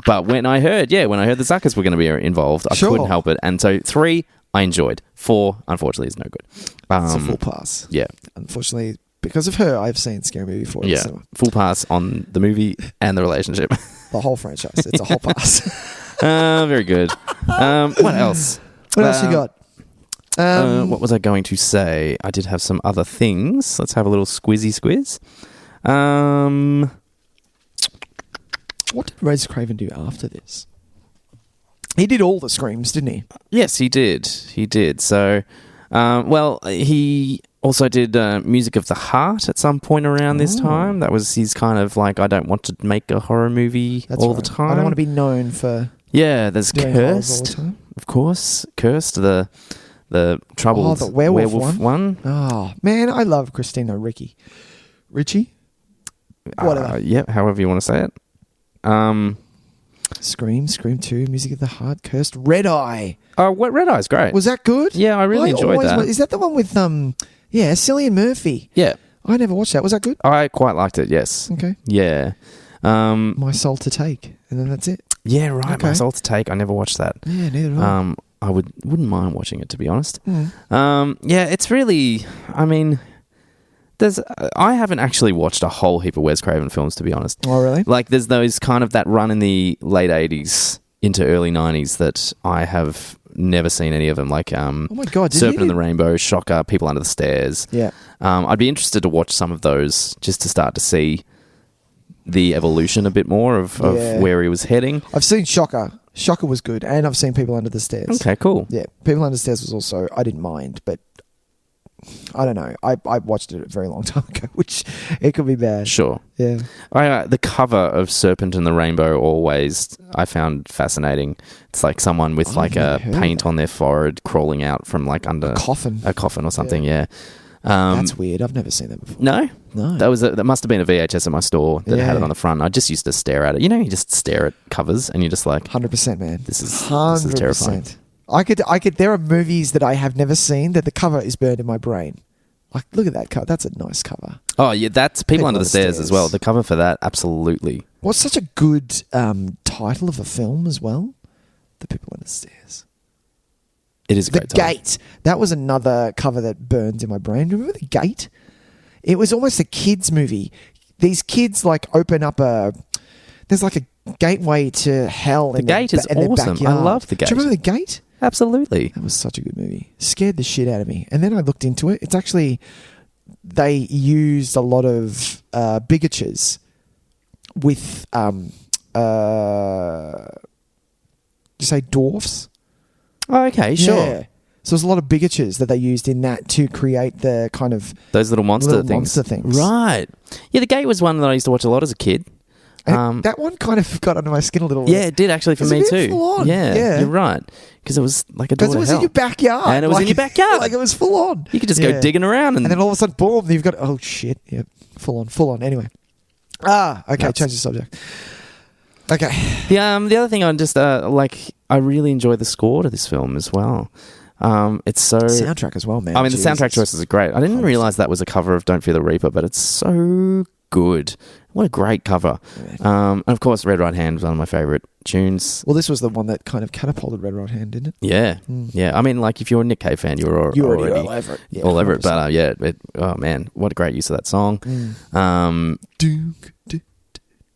Speaker 2: But when I heard the Zuckers were going to be involved, I couldn't help it. And so 3, I enjoyed. 4, unfortunately, is no good.
Speaker 1: It's a full pass.
Speaker 2: Yeah.
Speaker 1: Unfortunately, because of her, I've seen Scary Movie 4.
Speaker 2: Yeah. Full pass on the movie and the relationship.
Speaker 1: The whole franchise. It's a whole pass.
Speaker 2: Very good. What else?
Speaker 1: What else you got?
Speaker 2: What was I going to say? I did have some other things. Let's have a little squizzy squiz.
Speaker 1: What did Wes Craven do after this? He did all the Screams, didn't he?
Speaker 2: Yes, he did. So, he also did Music of the Heart at some point around this time. That was his kind of like, I don't want to make a horror movie all the time.
Speaker 1: I don't want to be known for...
Speaker 2: Yeah, there's Cursed, of course. Cursed, the troubled
Speaker 1: the werewolf
Speaker 2: one.
Speaker 1: Oh, man, I love Christina Ricci. Whatever.
Speaker 2: However you want to say it.
Speaker 1: Scream 2, Music of the Heart, Cursed, Red Eye.
Speaker 2: Oh, Red Eye's great.
Speaker 1: Was that good?
Speaker 2: Yeah, I really enjoyed that.
Speaker 1: Is that the one with Cillian Murphy?
Speaker 2: Yeah.
Speaker 1: I never watched that. Was that good?
Speaker 2: I quite liked it, yes.
Speaker 1: Okay.
Speaker 2: Yeah.
Speaker 1: My Soul to Take, and then that's it.
Speaker 2: Yeah, right. Okay. My Soul to Take. I never watched that.
Speaker 1: Yeah, neither did I.
Speaker 2: I wouldn't mind watching it, to be honest. It's really, I mean, I haven't actually watched a whole heap of Wes Craven films, to be honest.
Speaker 1: Oh, really?
Speaker 2: Like, there's those kind of that run in the late 80s into early 90s that I have never seen any of them. Like, oh
Speaker 1: my God,
Speaker 2: Serpent and the Rainbow, Shocker, People Under the Stairs.
Speaker 1: Yeah.
Speaker 2: I'd be interested to watch some of those just to start to see the evolution a bit more of where he was heading.
Speaker 1: I've seen Shocker. Shocker was good, and I've seen People Under the Stairs.
Speaker 2: Okay, cool.
Speaker 1: Yeah, People Under the Stairs was also, I didn't mind, but I don't know. I watched it a very long time ago, which it could be bad.
Speaker 2: Sure.
Speaker 1: Yeah.
Speaker 2: The cover of Serpent and the Rainbow always I found fascinating. It's like someone with like a paint on their forehead crawling out from like under
Speaker 1: a coffin
Speaker 2: or something. Yeah.
Speaker 1: That's weird. I've never seen that before.
Speaker 2: No. That must have been a VHS at my store that had it on the front. I just used to stare at it. You know, you just stare at covers and you're just like
Speaker 1: 100%, man.
Speaker 2: This is terrifying.
Speaker 1: I could. There are movies that I have never seen that the cover is burned in my brain. Like, look at that cover. That's a nice cover.
Speaker 2: Oh yeah, that's People Under the Stairs as well. The cover for that, absolutely.
Speaker 1: What's such a good title of a film as well? The People Under the Stairs.
Speaker 2: It is a great title.
Speaker 1: The Gate. That was another cover that burns in my brain. Remember The Gate? It was almost a kids' movie. These kids open up there's a gateway to hell.
Speaker 2: The Gate is awesome. I love The Gate.
Speaker 1: Do you remember The Gate?
Speaker 2: Absolutely.
Speaker 1: That was such a good movie. Scared the shit out of me. And then I looked into it. It's actually, they used a lot of bigatures with, you say dwarfs?
Speaker 2: Oh, okay, sure.
Speaker 1: Yeah. So there's a lot of bigatures that they used in that to create the kind of...
Speaker 2: Those little monster things. Right. Yeah, The Gate was one that I used to watch a lot as a kid.
Speaker 1: That one kind of got under my skin a little bit.
Speaker 2: Yeah, it did actually for me too.
Speaker 1: Full on.
Speaker 2: Yeah, you're right. Because it was like a door to hell.
Speaker 1: Because it was in your backyard.
Speaker 2: And it was in your backyard.
Speaker 1: It was full on.
Speaker 2: You could just go digging around. And
Speaker 1: then all of a sudden, boom, you've got... Oh, shit. Yep. Full on. Anyway. Okay, change the subject. Okay.
Speaker 2: The other thing I just, I really enjoy the score to this film as well. It's so...
Speaker 1: Soundtrack as well, man.
Speaker 2: I mean, the soundtrack choices are great. I didn't realise that was a cover of Don't Fear the Reaper, but it's so good. What a great cover. And of course, Red Right Hand was one of my favourite tunes.
Speaker 1: Well, this was the one that kind of catapulted Red Right Hand, didn't it?
Speaker 2: Yeah. Yeah. I mean, if you're a Nick Cave fan, you're already
Speaker 1: all over it. Yeah,
Speaker 2: all over it. But oh man, what a great use of that song.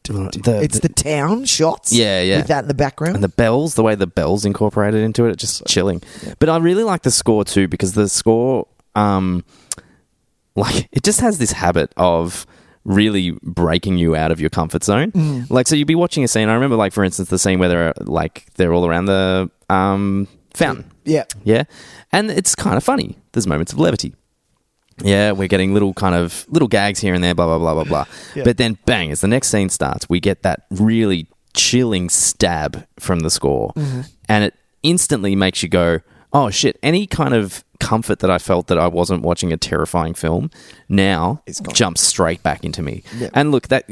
Speaker 1: It's the town shots.
Speaker 2: Yeah.
Speaker 1: With that in the background.
Speaker 2: And the bells, the way the bells incorporated into it, just chilling. Yeah. But I really like the score too, because the score, it just has this habit of really breaking you out of your comfort zone. So you'd be watching a scene. I remember, for instance, the scene where they're all around the fountain.
Speaker 1: Yeah.
Speaker 2: Yeah. And it's kind of funny. There's moments of levity. Yeah, we're getting little gags here and there, blah, blah, blah, blah, blah. Yeah. But then, bang, as the next scene starts, we get that really chilling stab from the score. And it instantly makes you go, oh, shit, any kind of comfort that I felt that I wasn't watching a terrifying film now jumps straight back into me. Yep. And look, that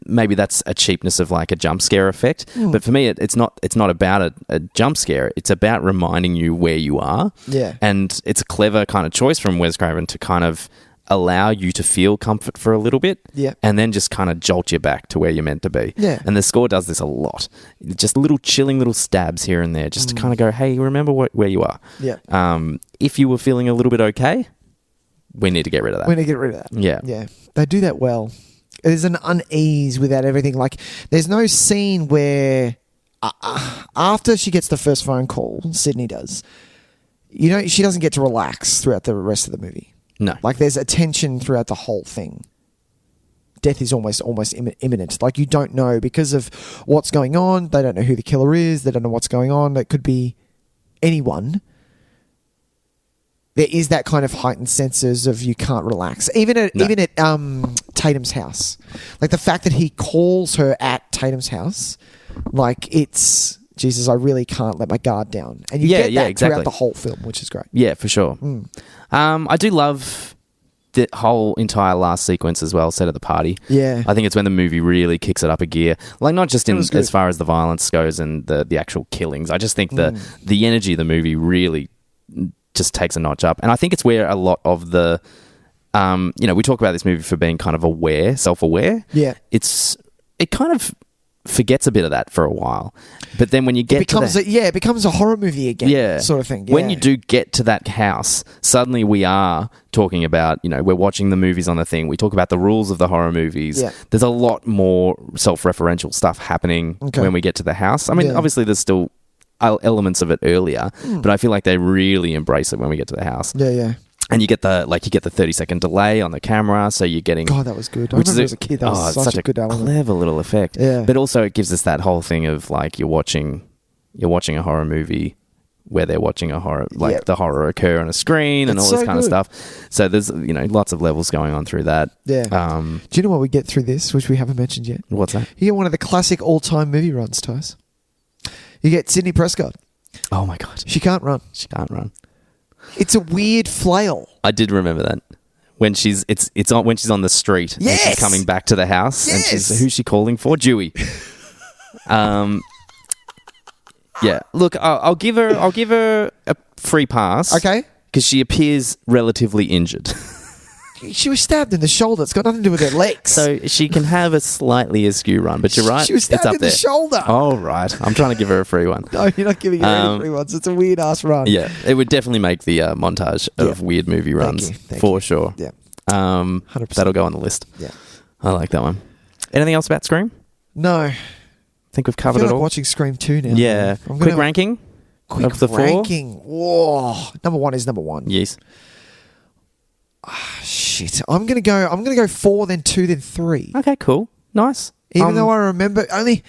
Speaker 2: maybe that's a cheapness of a jump scare effect, but for me it's not about a jump scare. It's about reminding you where you are.
Speaker 1: Yeah.
Speaker 2: And it's a clever kind of choice from Wes Craven to kind of allow you to feel comfort for a little bit, and then just kind of jolt you back to where you're meant to be.
Speaker 1: Yeah.
Speaker 2: And the score does this a lot. Just little chilling little stabs here and there, just to kind of go, hey, remember where you are.
Speaker 1: Yeah.
Speaker 2: If you were feeling a little bit okay, we need to get rid of that.
Speaker 1: We need to get rid of that.
Speaker 2: Yeah.
Speaker 1: Yeah. They do that well. There's an unease without everything. There's no scene where after she gets the first phone call, Sydney does, she doesn't get to relax throughout the rest of the movie.
Speaker 2: No.
Speaker 1: There's a tension throughout the whole thing. Death is almost imminent. You don't know because of what's going on. They don't know who the killer is. They don't know what's going on. It could be anyone. There is that kind of heightened senses of you can't relax. Even at Tatum's house. The fact that he calls her at Tatum's house, it's... Jesus, I really can't let my guard down. And you get that
Speaker 2: exactly.
Speaker 1: throughout the whole film, which is great.
Speaker 2: Yeah, for sure. I do love the whole entire last sequence as well, set at the party.
Speaker 1: Yeah.
Speaker 2: I think it's when the movie really kicks it up a gear. Not just as far as the violence goes and the actual killings. I just think the energy of the movie really just takes a notch up. And I think it's where a lot of the... we talk about this movie for being kind of self-aware.
Speaker 1: Yeah.
Speaker 2: It kind of... forgets a bit of that for a while, but then when you get
Speaker 1: it becomes a horror movie again, sort of thing. Yeah.
Speaker 2: When you do get to that house, suddenly we are talking about, we're watching the movies on the thing. We talk about the rules of the horror movies.
Speaker 1: Yeah.
Speaker 2: There's a lot more self-referential stuff happening when we get to the house. I mean, obviously there's still elements of it earlier, but I feel like they really embrace it when we get to the house.
Speaker 1: Yeah.
Speaker 2: And you get the 30-second delay on the camera, so you're getting...
Speaker 1: God, that was good. I remember as a kid, that was such a good element.
Speaker 2: Clever little effect.
Speaker 1: Yeah.
Speaker 2: But also it gives us that whole thing of you're watching a horror movie where they're watching a horror, the horror occur on a screen and all this kind of stuff. So there's, lots of levels going on through that.
Speaker 1: Yeah. Do you know what we get through this, which we haven't mentioned yet?
Speaker 2: What's that?
Speaker 1: You get one of the classic all-time movie runs, Tys. You get Sidney Prescott.
Speaker 2: Oh my God.
Speaker 1: She can't run. It's a weird flail.
Speaker 2: I did remember that when she's when she's on the street.
Speaker 1: Yes!
Speaker 2: And she's coming back to the house.
Speaker 1: Yes!
Speaker 2: And who's she calling for? Dewey. Yeah. Look, I'll give her a free pass.
Speaker 1: Okay.
Speaker 2: Because she appears relatively injured.
Speaker 1: she was stabbed in the shoulder. It's got nothing to do with her legs.
Speaker 2: So she can have a slightly askew run, but you're right.
Speaker 1: She was stabbed
Speaker 2: it's up
Speaker 1: in
Speaker 2: there.
Speaker 1: the shoulder.
Speaker 2: Oh, right. I'm trying to give her a free one.
Speaker 1: No, you're not giving her any free ones. It's a weird ass run.
Speaker 2: Yeah, it would definitely make the montage of weird movie runs for sure.
Speaker 1: Yeah,
Speaker 2: 100%. That'll go on the list.
Speaker 1: Yeah,
Speaker 2: I like that one. Anything else about Scream?
Speaker 1: No.
Speaker 2: I think we've covered
Speaker 1: I feel
Speaker 2: it
Speaker 1: like
Speaker 2: all.
Speaker 1: watching Scream 2 now.
Speaker 2: Yeah. Quick ranking. Of the
Speaker 1: ranking. Whoa. Number one is number one.
Speaker 2: Yes.
Speaker 1: Shit. I'm gonna go 4, then 2, then 3.
Speaker 2: Okay, cool. Nice.
Speaker 1: Even though I remember only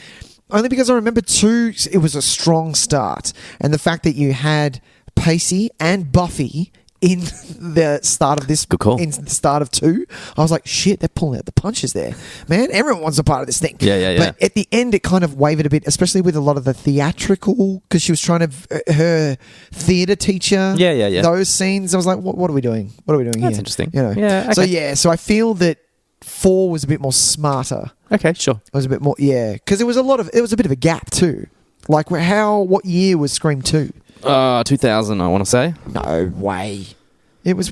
Speaker 1: because I remember 2, it was a strong start, and the fact that you had Pacey and Buffy in the start of this,
Speaker 2: good call.
Speaker 1: In the start of 2, I was like, shit, they're pulling out the punches there, man. Everyone wants a part of this thing.
Speaker 2: Yeah.
Speaker 1: But at the end, it kind of wavered a bit, especially with a lot of the theatrical, because she was trying to her theater teacher.
Speaker 2: Yeah.
Speaker 1: Those scenes, I was like, what are we doing? What are we doing here?
Speaker 2: That's interesting.
Speaker 1: You know.
Speaker 2: Yeah. Okay.
Speaker 1: So I feel that 4 was a bit more smarter.
Speaker 2: Okay, sure.
Speaker 1: It was a bit more, because it was a bit of a gap too. Like what year was Scream 2?
Speaker 2: 2000, I want to say.
Speaker 1: No way. It was,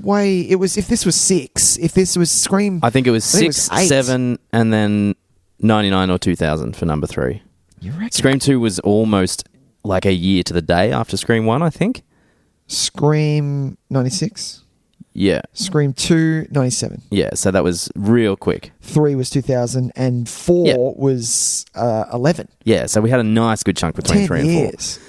Speaker 1: if this was 6, if this was Scream...
Speaker 2: I think it was 6, 7, and then 99 or 2000 for number 3.
Speaker 1: You reckon?
Speaker 2: Scream 2 was almost like a year to the day after Scream 1, I think.
Speaker 1: Scream 96?
Speaker 2: Yeah.
Speaker 1: Scream 2, 97.
Speaker 2: Yeah, so that was real quick.
Speaker 1: 3 was 2000, and 4 was 11.
Speaker 2: Yeah, so we had a nice good chunk between 3 and 4.
Speaker 1: 10 years.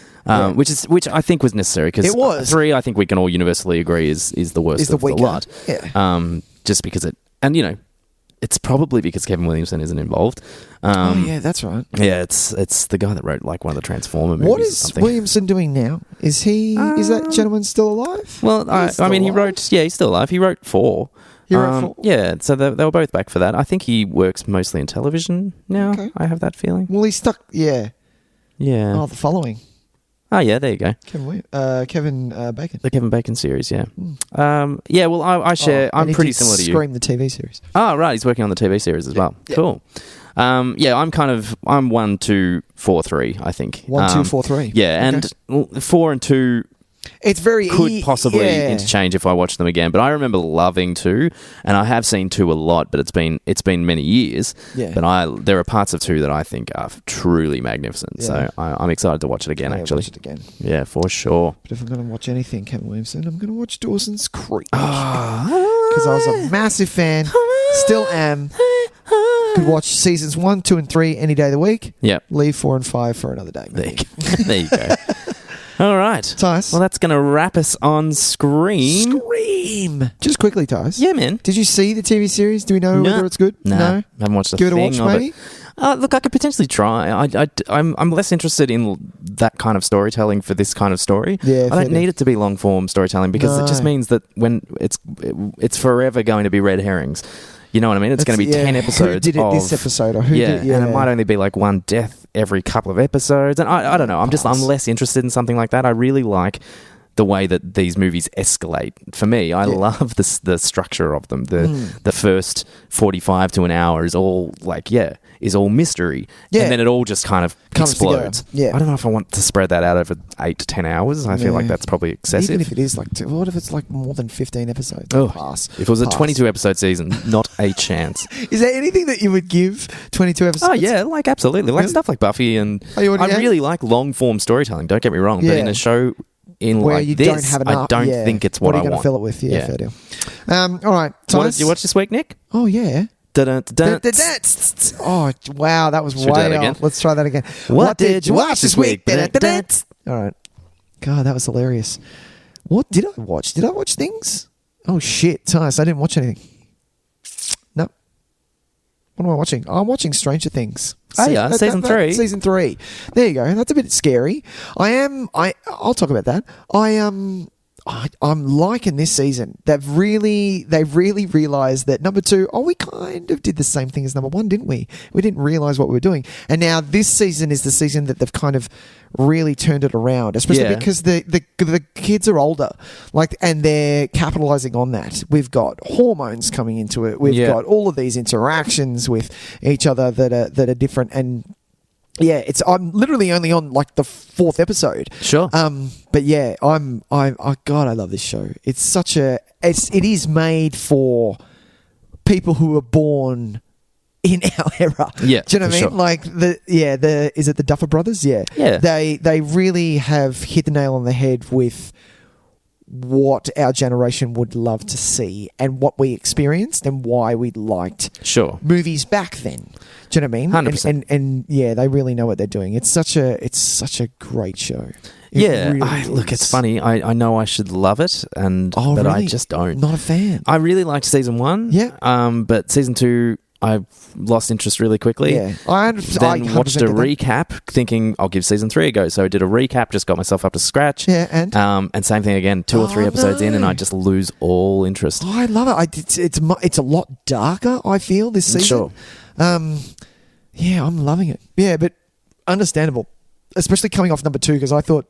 Speaker 2: Which I think was necessary because
Speaker 1: it was
Speaker 2: 3. I think we can all universally agree is the worst of the lot.
Speaker 1: Yeah.
Speaker 2: Just because it's probably because Kevin Williamson isn't involved.
Speaker 1: Yeah, that's right.
Speaker 2: Yeah, it's the guy that wrote like one of the Transformer movies.
Speaker 1: What is Williamson doing now? Is that gentleman still alive?
Speaker 2: Well, I mean, he wrote. Yeah, he's still alive. He wrote 4.
Speaker 1: He wrote 4.
Speaker 2: Yeah, so they were both back for that. I think he works mostly in television now. Okay. I have that feeling.
Speaker 1: Well, he's stuck. Yeah.
Speaker 2: Yeah.
Speaker 1: Oh, The Following.
Speaker 2: Oh, yeah, there you go.
Speaker 1: Kevin Bacon.
Speaker 2: The Kevin Bacon series, yeah. Yeah, well, I share... I'm pretty similar to you.
Speaker 1: Scream, the TV series.
Speaker 2: Oh, right, he's working on the TV series as well. Yeah. Cool. Yeah, I'm 1, 2, 4, 3, I think.
Speaker 1: 1, 2, 4, 3.
Speaker 2: Yeah,
Speaker 1: okay.
Speaker 2: And 4 and 2...
Speaker 1: It's very
Speaker 2: could possibly interchange if I watch them again, but I remember loving 2, and I have seen 2 a lot, but it's been many years.
Speaker 1: Yeah.
Speaker 2: But there are parts of 2 that I think are trury magnificent. Yeah. So I'm excited to watch it again. Actually,
Speaker 1: watch it again.
Speaker 2: Yeah, for sure.
Speaker 1: But if I'm going to watch anything, Kevin Williamson, I'm going to watch Dawson's Creek because I was a massive fan, still am. Could watch seasons 1, 2, and 3 any day of the week.
Speaker 2: Yep.
Speaker 1: Leave 4 and 5 for another day.
Speaker 2: There you go. All right.
Speaker 1: Tys.
Speaker 2: Well, that's going to wrap us on Scream.
Speaker 1: Just quickly, Tys.
Speaker 2: Yeah, man.
Speaker 1: Did you see the TV series? Do we know whether it's good?
Speaker 2: No. Haven't watched a
Speaker 1: thing.
Speaker 2: Give
Speaker 1: it a watch, maybe?
Speaker 2: Look, I could potentially try. I'm less interested in that kind of storytelling for this kind of story.
Speaker 1: Yeah,
Speaker 2: I don't need it to be long form storytelling because it just means that when it's forever going to be red herrings. You know what I mean? It's going to be 10 episodes.
Speaker 1: Who did it this episode? Or who did,
Speaker 2: and it might only be like one death every couple of episodes. And I don't know. I'm less interested in something like that. I really like the way that these movies escalate. For me, I love the structure of them. The first 45 to an hour is all is all mystery. Yeah. And then it all just kind of explodes.
Speaker 1: Yeah.
Speaker 2: I don't know if I want to spread that out over 8 to 10 hours. I feel like that's probably excessive.
Speaker 1: Even if it is what if it's like more than 15 episodes? Pass.
Speaker 2: If it was a 22 episode season, not a chance.
Speaker 1: Is there anything that you would give 22 episodes?
Speaker 2: Oh yeah, absolutely. Like stuff like Buffy and I really like long form storytelling, don't get me wrong, but in a show
Speaker 1: where
Speaker 2: like
Speaker 1: you
Speaker 2: this,
Speaker 1: don't have enough,
Speaker 2: I don't think it's what I want.
Speaker 1: What are you going to fill it with? Yeah, fair deal. All right.
Speaker 2: What did you watch this week, Nick?
Speaker 1: Oh, yeah. Oh, wow. That was way off. Let's try that again.
Speaker 2: What did you watch this week?
Speaker 1: All right. God, that was hilarious. What did I watch? Did I watch things? Oh, shit. Tys, I didn't watch anything. No. What am I watching? I'm watching Stranger Things.
Speaker 2: Oh, yeah. Season 3.
Speaker 1: Season 3. There you go. That's a bit scary. I'll talk about that. I'm liking this season. They've really realised that number 2, we kind of did the same thing as number 1, didn't we? We didn't realise what we were doing. And now this season is the season that they've kind of really turned it around, especially because the kids are older, and they're capitalising on that. We've got hormones coming into it. We've got all of these interactions with each other that are different. And yeah, I'm literally only on like the 4th episode.
Speaker 2: Sure.
Speaker 1: But yeah, God, I love this show. It's it is made for people who were born in our era.
Speaker 2: Yeah,
Speaker 1: do you know what I mean?
Speaker 2: sure.
Speaker 1: Like is it the Duffer Brothers? Yeah,
Speaker 2: Yeah.
Speaker 1: They really have hit the nail on the head with what our generation would love to see and what we experienced and why we liked movies back then. Do you know what I mean?
Speaker 2: 100%.
Speaker 1: And yeah, they really know what they're doing. It's such a great show.
Speaker 2: Look, it's funny. I know I should love it, but
Speaker 1: really?
Speaker 2: I just don't.
Speaker 1: Not a fan.
Speaker 2: I really liked season 1.
Speaker 1: Yeah.
Speaker 2: But season 2, I lost interest really quickly.
Speaker 1: Yeah.
Speaker 2: Then watched a recap thinking I'll give season 3 a go. So I did a recap, just got myself up to scratch.
Speaker 1: Yeah, and
Speaker 2: same thing again, 2 or 3 episodes in and I just lose all interest.
Speaker 1: Oh, I love it. It's a lot darker, I feel, this season.
Speaker 2: Sure.
Speaker 1: Yeah, I'm loving it. Yeah, but understandable. Especially coming off number 2, because I thought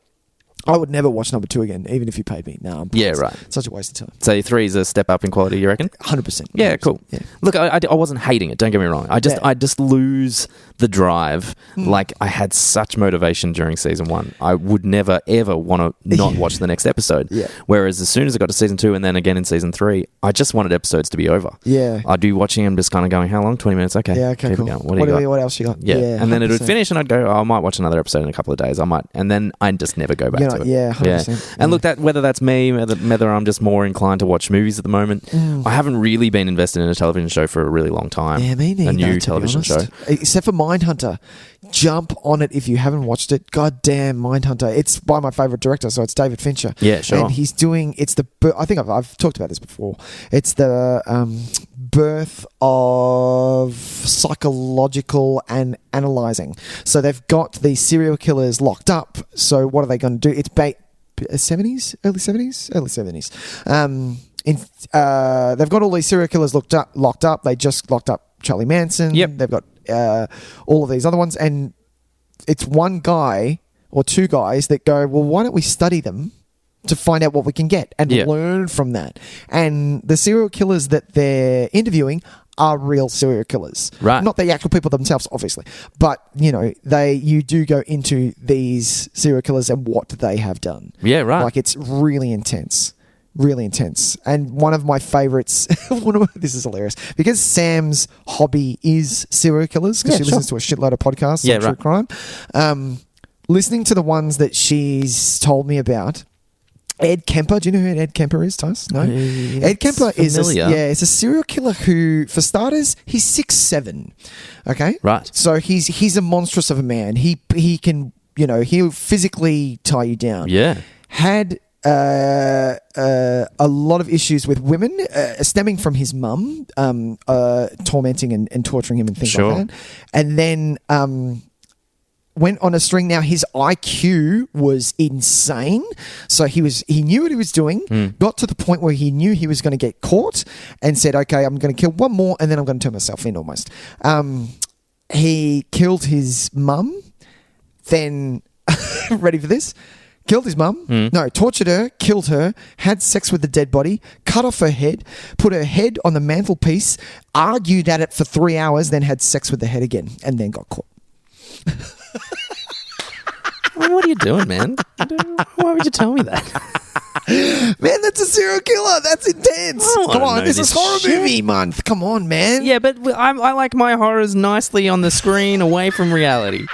Speaker 1: I would never watch number 2 again, even if you paid me. No,
Speaker 2: right.
Speaker 1: Such a waste of time.
Speaker 2: So 3 is a step up in quality, you reckon?
Speaker 1: 100%.
Speaker 2: Yeah, cool.
Speaker 1: Yeah.
Speaker 2: Look, I wasn't hating it. Don't get me wrong. I just lose the drive. Like I had such motivation during season 1. I would never ever want to not watch the next episode.
Speaker 1: Yeah.
Speaker 2: Whereas as soon as I got to season 2 and then again in season 3, I just wanted episodes to be over.
Speaker 1: Yeah.
Speaker 2: I'd be watching them, just kind of going, "How long? 20 minutes? Okay.
Speaker 1: Yeah. Okay.
Speaker 2: Keep
Speaker 1: Cool.
Speaker 2: it going.
Speaker 1: What else you got?
Speaker 2: Yeah. And then it would finish, and I'd go, "Oh, I might watch another episode in a couple of days. I might," and then I'd just never go back to it.
Speaker 1: Yeah. 100%.
Speaker 2: And look, whether that's me, whether I'm just more inclined to watch movies at the moment, I haven't really been invested in a television show for a really long time.
Speaker 1: Yeah, me neither.
Speaker 2: A new television show.
Speaker 1: Except for Mindhunter. Jump on it if you haven't watched it. God damn, Mindhunter. It's by my favourite director, so it's David Fincher.
Speaker 2: Yeah, sure.
Speaker 1: And he's doing, I think I've talked about this before. It's the birth of psychological and analysing. So they've got these serial killers locked up. So what are they going to do? It's 70s? Early 70s. They've got all these serial killers locked up. They just locked up Charlie Manson.
Speaker 2: Yep.
Speaker 1: They've got all of these other ones, and it's one guy or 2 guys that go, well, why don't we study them to find out what we can get and learn from that? And the serial killers that they're interviewing are real serial killers,
Speaker 2: right?
Speaker 1: Not the actual people themselves, obviously, but you do go into these serial killers and what they have done.
Speaker 2: Yeah, right.
Speaker 1: Like it's really intense. Really intense. And one of my favourites, this is hilarious, because Sam's hobby is serial killers, because she listens to a shitload of podcasts on true crime. Listening to the ones that she's told me about, Ed Kemper, do you know who Ed Kemper is, Tys? No? Ed Kemper is it's a serial killer who, for starters, he's 6'7", okay?
Speaker 2: Right.
Speaker 1: So he's a monstrous of a man. He can, he'll physically tie you down.
Speaker 2: Yeah.
Speaker 1: Had a lot of issues with women stemming from his mum tormenting and torturing him and things like that. And then went on a string. Now his IQ was insane, so he knew what he was doing. Got to the point where he knew he was going to get caught, and said, "Okay, I'm going to kill one more, and then I'm going to turn myself in." Almost, he killed his mum. Then, ready for this? Killed his mum. No, tortured her, killed her, had sex with the dead body, cut off her head, put her head on the mantelpiece, argued at it for 3 hours, then had sex with the head again, and then got caught.
Speaker 2: What are you doing, man? Why would you tell me that?
Speaker 1: Man, that's a serial killer. That's intense. Come on, this is horror movie month. Come on, man.
Speaker 2: Yeah, but I like my horrors nicely on the screen, away from reality.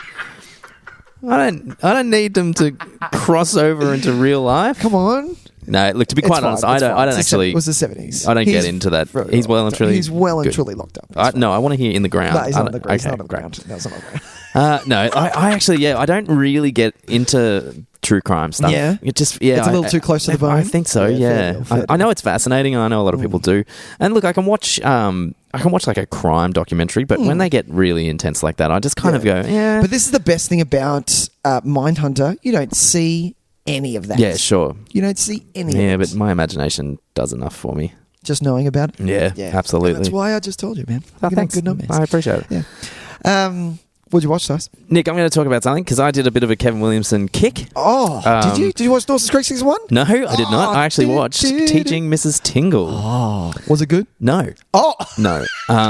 Speaker 2: I don't need them to cross over into real life.
Speaker 1: Come on.
Speaker 2: No, look, to be quite honest, I don't actually.
Speaker 1: It was the 70s.
Speaker 2: I don't get into that. He's well and truly.
Speaker 1: He's well and truly locked up.
Speaker 2: I want to hear in the ground.
Speaker 1: No, he's not on the ground. He's not on the ground. No, it's not on the ground.
Speaker 2: No, I actually, I don't really get into true crime stuff.
Speaker 1: Yeah,
Speaker 2: it's a
Speaker 1: little too close to the bone.
Speaker 2: I think so. Yeah, I know it's fascinating. I know a lot of people do. And look, I can watch like a crime documentary, but when they get really intense like that, I just kind of go, yeah.
Speaker 1: But this is the best thing about Mindhunter. You don't see any of that.
Speaker 2: Yeah, sure.
Speaker 1: You don't see any of it.
Speaker 2: Yeah, but my imagination does enough for me.
Speaker 1: Just knowing about it?
Speaker 2: Yeah, absolutely.
Speaker 1: And that's why I just told you, man.
Speaker 2: Thanks.
Speaker 1: Good numbers.
Speaker 2: I appreciate it.
Speaker 1: Yeah. What'd you watch, Tys?
Speaker 2: Nick, I'm going to talk about something because I did a bit of a Kevin Williamson kick.
Speaker 1: Oh, did you? Did you watch Dawson's Creek season 1?
Speaker 2: No, I did not. I actually watched Teaching Mrs. Tingle.
Speaker 1: Oh, was it good?
Speaker 2: No.
Speaker 1: Oh,
Speaker 2: no.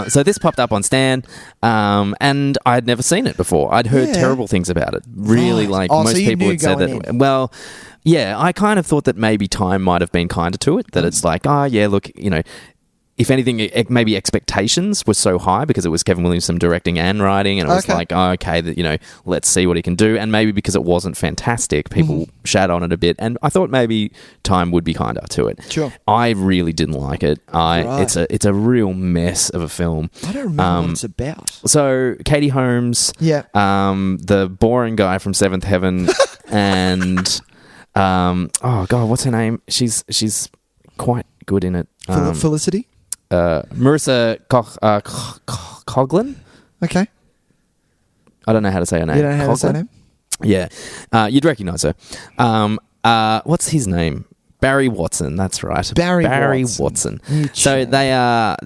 Speaker 2: So this popped up on Stan, and I'd never seen it before. I'd heard terrible things about it. Really, most people had said that. Well, yeah, I kind of thought that maybe time might have been kinder to it. That it's like, look, if anything, maybe expectations were so high because it was Kevin Williamson directing and writing, and it was like, oh, okay, that let's see what he can do. And maybe because it wasn't fantastic, people shat on it a bit. And I thought maybe time would be kinder to it.
Speaker 1: Sure.
Speaker 2: I really didn't like it. It's a real mess of a film.
Speaker 1: I don't remember what it's about.
Speaker 2: So Katie Holmes, the boring guy from Seventh Heaven, and oh god, what's her name? She's quite good in it.
Speaker 1: Felicity.
Speaker 2: Marissa Coughlin.
Speaker 1: Okay.
Speaker 2: I don't know how to say her name.
Speaker 1: You don't know how to say her name?
Speaker 2: Yeah. You'd recognise her. What's his name? Barry Watson. That's right.
Speaker 1: Barry
Speaker 2: Watson. So they are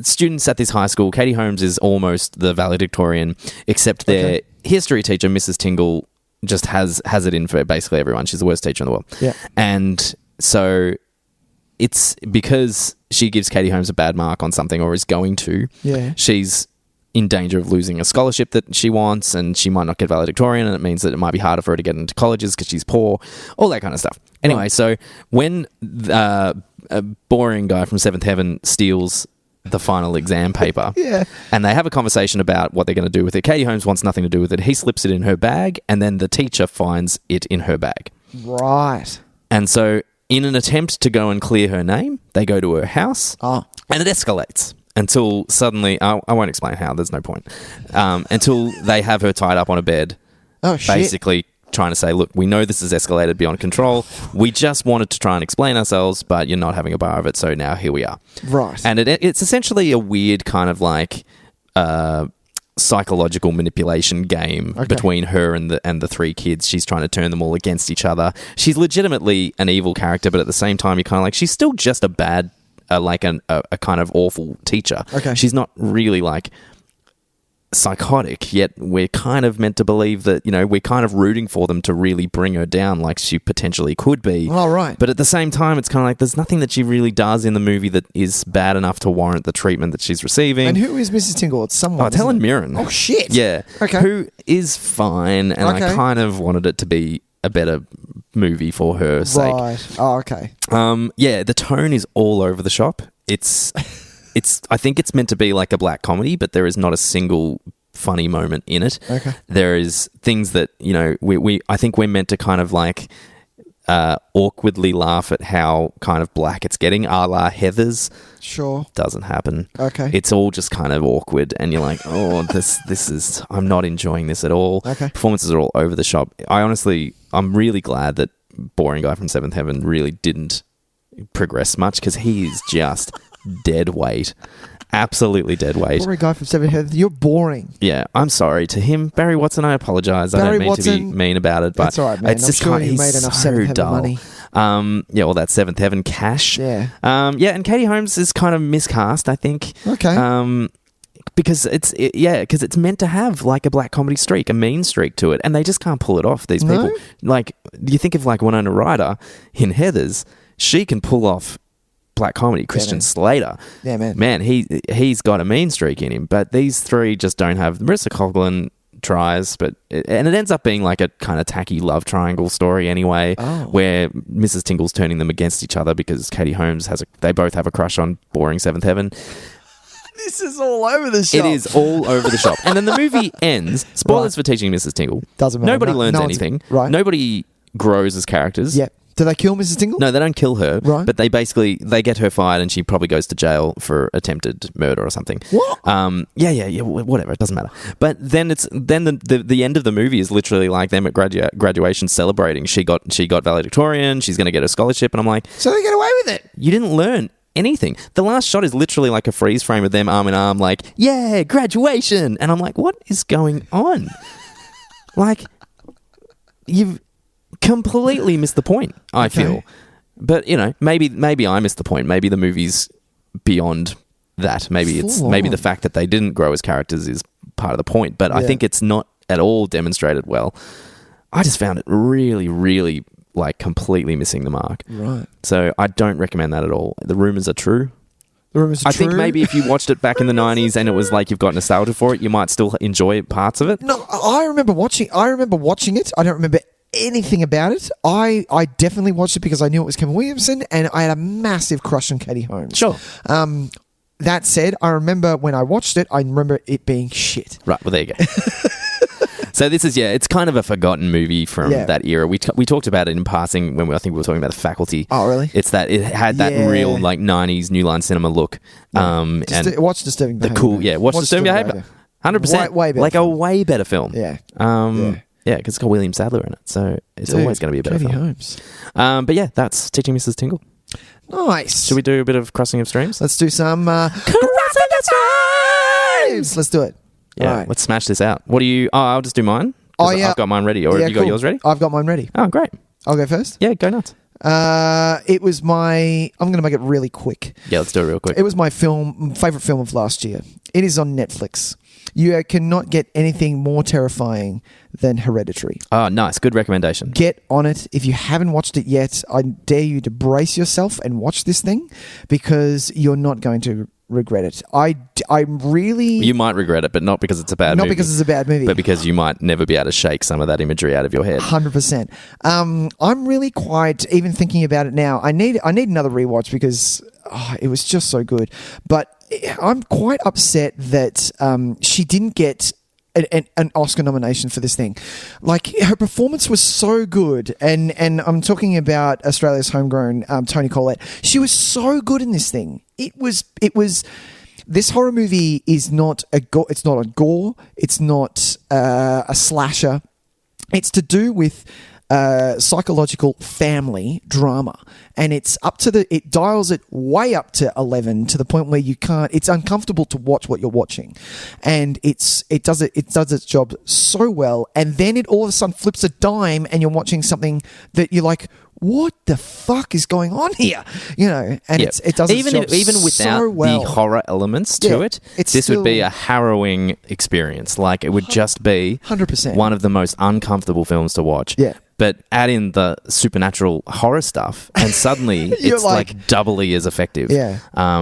Speaker 2: students at this high school. Katie Holmes is almost the valedictorian, except their history teacher, Mrs. Tingle, just has it in for basically everyone. She's the worst teacher in the world.
Speaker 1: Yeah.
Speaker 2: And so it's because she gives Katie Holmes a bad mark on something, or is going to.
Speaker 1: Yeah.
Speaker 2: She's in danger of losing a scholarship that she wants, and she might not get valedictorian, and it means that it might be harder for her to get into colleges because she's poor, all that kind of stuff. Anyway, so when a boring guy from Seventh Heaven steals the final exam paper, and they have a conversation about what they're going to do with it, Katie Holmes wants nothing to do with it. He slips it in her bag, and then the teacher finds it in her bag.
Speaker 1: Right.
Speaker 2: And so in an attempt to go and clear her name, they go to her house, and it escalates until suddenly, I won't explain how, there's no point, until they have her tied up on a bed, basically trying to say, look, we know this has escalated beyond control. We just wanted to try and explain ourselves, but you're not having a bar of it, so now here we are.
Speaker 1: Right.
Speaker 2: And it's essentially a weird kind of like psychological manipulation game between her and the three kids. She's trying to turn them all against each other. She's legitimately an evil character, but at the same time, you're kind of like, she's still just a bad, a kind of awful teacher.
Speaker 1: Okay.
Speaker 2: She's not really like psychotic, yet we're kind of meant to believe that, we're kind of rooting for them to really bring her down like she potentially could be.
Speaker 1: Oh, right.
Speaker 2: But at the same time, it's kind of like there's nothing that she really does in the movie that is bad enough to warrant the treatment that she's receiving.
Speaker 1: And who is Mrs. Tingle? It's someone.
Speaker 2: Oh, it's Helen Mirren.
Speaker 1: Oh, shit.
Speaker 2: Yeah.
Speaker 1: Okay.
Speaker 2: Who is fine, and I kind of wanted it to be a better movie for her sake.
Speaker 1: Right. Oh, okay.
Speaker 2: Yeah, the tone is all over the shop. It's I think it's meant to be like a black comedy, but there is not a single funny moment in it.
Speaker 1: Okay.
Speaker 2: There is things that, I think we're meant to kind of like awkwardly laugh at how kind of black it's getting, a la Heathers.
Speaker 1: Sure.
Speaker 2: Doesn't happen.
Speaker 1: Okay.
Speaker 2: It's all just kind of awkward, and you're like, oh, this is, I'm not enjoying this at all.
Speaker 1: Okay.
Speaker 2: Performances are all over the shop. I'm really glad that boring guy from Seventh Heaven really didn't progress much, because he is just dead weight. Absolutely dead weight.
Speaker 1: Boring guy from Seventh Heaven. You're boring.
Speaker 2: Yeah, I'm sorry to him. Barry Watson, I apologise. I don't mean to be mean about it, but
Speaker 1: that's all right, man.
Speaker 2: it's just
Speaker 1: I'm sure
Speaker 2: he's
Speaker 1: you made enough
Speaker 2: so
Speaker 1: Seventh Heaven
Speaker 2: dull.
Speaker 1: money.
Speaker 2: Yeah, well, that Seventh Heaven cash.
Speaker 1: Yeah.
Speaker 2: And Katie Holmes is kind of miscast, I think.
Speaker 1: Okay.
Speaker 2: Because it's meant to have like a black comedy streak, a mean streak to it, and they just can't pull it off. These people, like, you think of like Winona Ryder in Heathers, she can pull off black comedy. Christian Slater, man, he's got a mean streak in him. But these three just don't have. Marissa Coughlin tries, and it ends up being like a kind of tacky love triangle story anyway, where Mrs. Tingle's turning them against each other because Katie Holmes they both have a crush on boring Seventh Heaven.
Speaker 1: This is all over the shop.
Speaker 2: It is all over the shop. And then the movie ends. Spoilers for Teaching Mrs. Tingle.
Speaker 1: Doesn't matter.
Speaker 2: Nobody learns anything.
Speaker 1: Right.
Speaker 2: Nobody grows as characters.
Speaker 1: Yeah. Do they kill Mrs. Tingle?
Speaker 2: No, they don't kill her.
Speaker 1: Right.
Speaker 2: But they get her fired, and she probably goes to jail for attempted murder or something.
Speaker 1: What?
Speaker 2: Yeah. Whatever. It doesn't matter. But then the end of the movie is literally like them at graduation celebrating. She got valedictorian. She's going to get a scholarship, and I'm like,
Speaker 1: so they get away with it.
Speaker 2: You didn't learn anything. The last shot is literally like a freeze frame of them arm in arm, like, yeah, graduation. And I'm like, what is going on? Like, you've completely missed the point, I feel. But, maybe I missed the point. Maybe the movie's beyond that. Maybe the fact that they didn't grow as characters is part of the point. But I think it's not at all demonstrated well. I just found it really, really like completely missing the mark.
Speaker 1: Right.
Speaker 2: So I don't recommend that at all. The rumours are true.
Speaker 1: I
Speaker 2: think maybe if you watched it back in the 90s and it was like you've got nostalgia for it, you might still enjoy parts of it.
Speaker 1: No, I remember watching it. I don't remember anything about it. I definitely watched it because I knew it was Kevin Williamson, and I had a massive crush on Katie Holmes.
Speaker 2: Sure.
Speaker 1: that said, I remember when I watched it, I remember it being shit.
Speaker 2: Right, well, there you go. So this is, it's kind of a forgotten movie from that era. We talked about it in passing when I think we were talking about The Faculty.
Speaker 1: Oh, really?
Speaker 2: It's that it had that real like 90s New Line Cinema look.
Speaker 1: And watch Disturbing Behaviour.
Speaker 2: Watch Disturbing Behaviour. 100%.
Speaker 1: Way better
Speaker 2: like
Speaker 1: film.
Speaker 2: a way better film.
Speaker 1: Yeah.
Speaker 2: Yeah, because it's got William Sadler in it, so it's always going to be a better
Speaker 1: Katie
Speaker 2: film.
Speaker 1: Holmes.
Speaker 2: But yeah, that's Teaching Mrs. Tingle.
Speaker 1: Nice.
Speaker 2: Should we do a bit of Crossing of Streams?
Speaker 1: Let's do some Crossing of Streams. Let's do it.
Speaker 2: Yeah, let's smash this out. What do you... Oh, I'll just do mine. I've got mine ready. Or have you got yours ready?
Speaker 1: I've got mine ready.
Speaker 2: Oh, great.
Speaker 1: I'll go first?
Speaker 2: Yeah, go nuts.
Speaker 1: It was my... I'm going to make it really quick.
Speaker 2: Yeah, let's do it real quick.
Speaker 1: It was my favourite film of last year. It is on Netflix. You cannot get anything more terrifying than Hereditary.
Speaker 2: Oh, nice. Good recommendation.
Speaker 1: Get on it. If you haven't watched it yet, I dare you to brace yourself and watch this thing because you're not going to regret it. I'm really...
Speaker 2: You might regret it, but not because it's a bad movie.
Speaker 1: Not because it's a bad movie.
Speaker 2: But because you might never be able to shake some of that imagery out of your head.
Speaker 1: 100%. I'm really quite... Even thinking about it now, I need another rewatch because it was just so good. But I'm quite upset that she didn't get an Oscar nomination for this thing. Like, her performance was so good, and I'm talking about Australia's homegrown Toni Collette. She was so good in this thing. It was. This horror movie is not a gore. It's not a gore. It's not a slasher. It's to do with psychological family drama, and it dials it way up to 11 to the point where it's uncomfortable to watch what you're watching, and it does its job so well, and then it all of a sudden flips a dime and you're watching something that you're like, what the fuck is going on here? And it does its job
Speaker 2: even without
Speaker 1: so well.
Speaker 2: the horror elements to it, this would be a harrowing experience. Like, it would just be
Speaker 1: 100%
Speaker 2: one of the most uncomfortable films to watch.
Speaker 1: Yeah.
Speaker 2: But add in the supernatural horror stuff, and suddenly it's like doubly as effective.
Speaker 1: Yeah,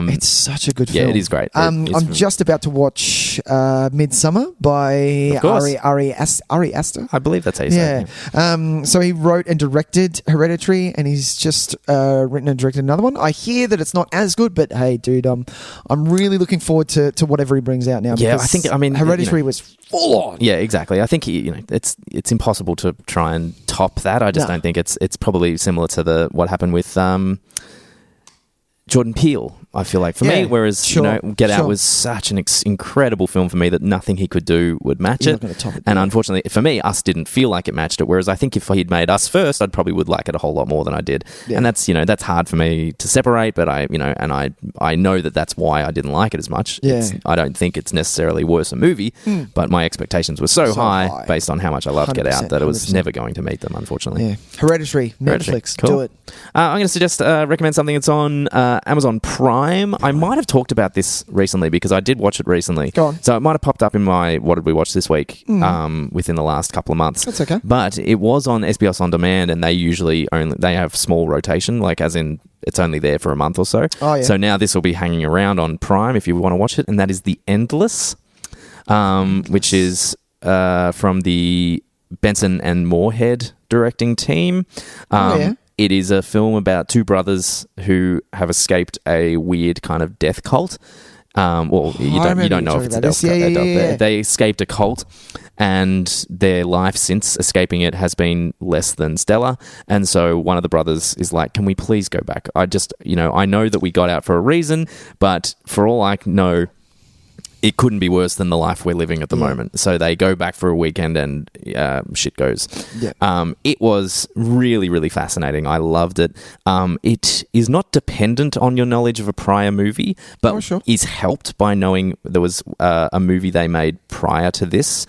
Speaker 1: it's such a good film.
Speaker 2: Yeah, it is great.
Speaker 1: I'm just about to watch Midsummer by Ari Aster.
Speaker 2: I believe that's how you say it.
Speaker 1: So he wrote and directed Hereditary, and he's just written and directed another one. I hear that it's not as good, but hey, dude, I'm really looking forward to whatever he brings out now.
Speaker 2: Yeah, I mean,
Speaker 1: Hereditary was full on.
Speaker 2: Yeah, exactly. I think it's impossible to try and top that. I just don't think it's probably similar to what happened with Jordan Peele, I feel like, for me, whereas Get Out was such an incredible film for me that nothing he could do would match it. And unfortunately for me, Us didn't feel like it matched it, whereas I think if he'd made Us first, I'd probably would like it a whole lot more than I did. And that's hard for me to separate, but I know that that's why I didn't like it as much. I don't think it's necessarily worse a movie, but my expectations were so high based on how much I loved Get Out that it was never going to meet them, unfortunately.
Speaker 1: Yeah. Hereditary, Netflix,
Speaker 2: cool.
Speaker 1: do it.
Speaker 2: I'm going to suggest recommend something that's on Amazon Prime. I might have talked about this recently because I did watch it recently.
Speaker 1: Go on.
Speaker 2: So it might have popped up in my what did we watch this week within the last couple of months.
Speaker 1: That's okay.
Speaker 2: But it was on SBS On Demand, and they have small rotation, like as in it's only there for a month or so.
Speaker 1: Oh, yeah.
Speaker 2: So now this will be hanging around on Prime if you want to watch it, and that is The Endless, which is from the Benson and Moorhead directing team. It is a film about two brothers who have escaped a weird kind of death cult. You don't know if it's a death cult. They escaped a cult, and their life since escaping it has been less than stellar. And so one of the brothers is like, "Can we please go back? I know that we got out for a reason, but for all I know, it couldn't be worse than the life we're living at the moment." So they go back for a weekend and shit goes. Yeah. It was really, really fascinating. I loved it. It is not dependent on your knowledge of a prior movie, but is helped by knowing there was a movie they made prior to this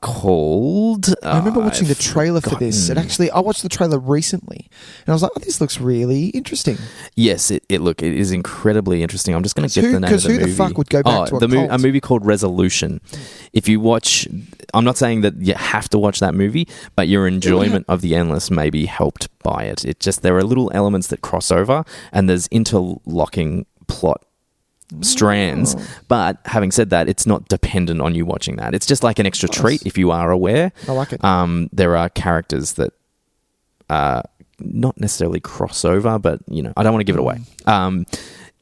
Speaker 2: called...
Speaker 1: I remember watching the trailer for this. And actually, I watched the trailer recently, and I was like, oh, this looks really interesting.
Speaker 2: Yes, it is incredibly interesting. I'm just going to get the name of the movie.
Speaker 1: Because who the fuck would go back to a cult?
Speaker 2: A movie called Resolution. If you watch... I'm not saying that you have to watch that movie, but your enjoyment of The Endless may be helped by it. There are little elements that cross over, and there's interlocking plot strands, but having said that, it's not dependent on you watching that. It's just like an extra treat if you are aware.
Speaker 1: I like it.
Speaker 2: There are characters that not necessarily cross over, but I don't want to give it away.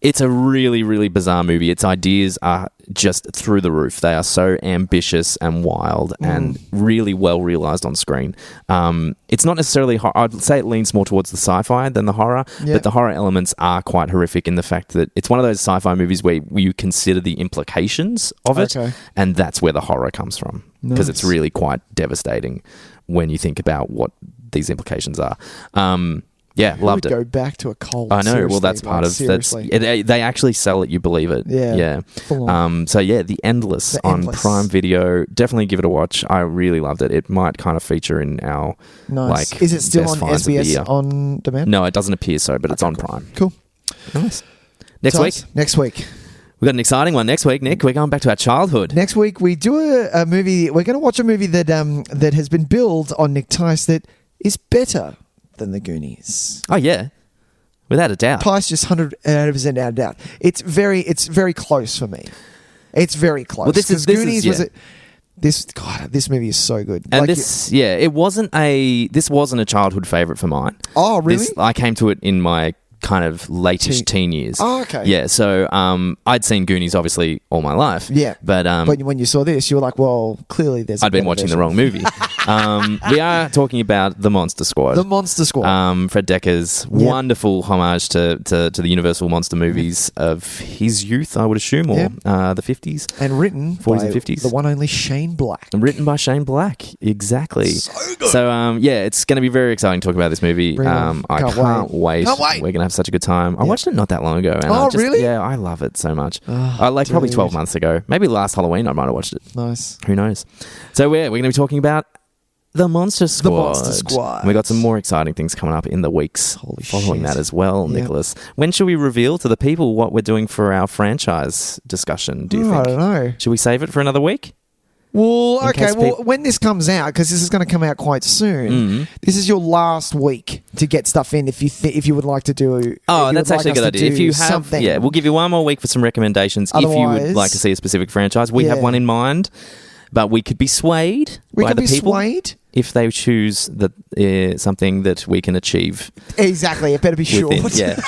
Speaker 2: It's a really, really bizarre movie. Its ideas are just through the roof. They are so ambitious and wild and really well realized on screen. It's not necessarily I'd say it leans more towards the sci-fi than the horror, but the horror elements are quite horrific in the fact that it's one of those sci-fi movies where you consider the implications of it, and that's where the horror comes from, because it's really quite devastating when you think about what these implications are. Yeah, loved it.
Speaker 1: Go back to a cult.
Speaker 2: I know. Well, that's part of that's. They actually sell it. You believe it.
Speaker 1: Yeah.
Speaker 2: So yeah, The Endless on Prime Video. Definitely give it a watch. I really loved it. It might kind of feature in our like.
Speaker 1: Is it still
Speaker 2: best
Speaker 1: on
Speaker 2: finds of the
Speaker 1: SBS
Speaker 2: year.
Speaker 1: on demand?
Speaker 2: No, it doesn't appear so, but it's on Prime.
Speaker 1: Cool.
Speaker 2: Nice. Next week. We've got an exciting one next week, Nick. We're going back to our childhood.
Speaker 1: Next week we do a movie. We're going to watch a movie that that has been billed on Nick Tys that is better than the Goonies.
Speaker 2: Oh yeah, without a doubt.
Speaker 1: Tys just 100% out of doubt. It's very close for me. It's very close.
Speaker 2: Well, this movie
Speaker 1: is so good.
Speaker 2: And it wasn't a childhood favorite for mine.
Speaker 1: Oh really?
Speaker 2: I came to it in my kind of late-ish teen years.
Speaker 1: Oh, okay.
Speaker 2: Yeah, so I'd seen Goonies obviously all my life.
Speaker 1: Yeah.
Speaker 2: But
Speaker 1: when you saw this, you were like, well, clearly there's
Speaker 2: I'd been watching the wrong movie. We are talking about The Monster Squad.
Speaker 1: The Monster Squad.
Speaker 2: Fred Decker's wonderful homage to the Universal monster movies of his youth, I would assume, or the 50s.
Speaker 1: And written
Speaker 2: 40s
Speaker 1: by
Speaker 2: and 50s.
Speaker 1: the one only Shane Black.
Speaker 2: Written by Shane Black, exactly.
Speaker 1: So good.
Speaker 2: So, it's going to be very exciting to talk about this movie. I can't wait. We're going to have such a good time. I watched it not that long ago. And
Speaker 1: really?
Speaker 2: Yeah, I love it so much.
Speaker 1: Oh,
Speaker 2: probably 12 months ago. Maybe last Halloween I might have watched it.
Speaker 1: Nice.
Speaker 2: Who knows? So we're going to be talking about The Monster Squad.
Speaker 1: The Monster Squad.
Speaker 2: And we got some more exciting things coming up in the weeks following that as well, Nicholas. When should we reveal to the people what we're doing for our franchise discussion, do you think?
Speaker 1: I don't know.
Speaker 2: Should we save it for another week?
Speaker 1: Well, okay. When this comes out, because this is going to come out quite soon, this is your last week to get stuff in. If you would like to do,
Speaker 2: that's actually a good idea. If you have,
Speaker 1: something,
Speaker 2: we'll give you one more week for some recommendations. If you would like to see a specific franchise, we have one in mind, but we could be swayed by the people if they choose something that we can achieve.
Speaker 1: Exactly. It better be short.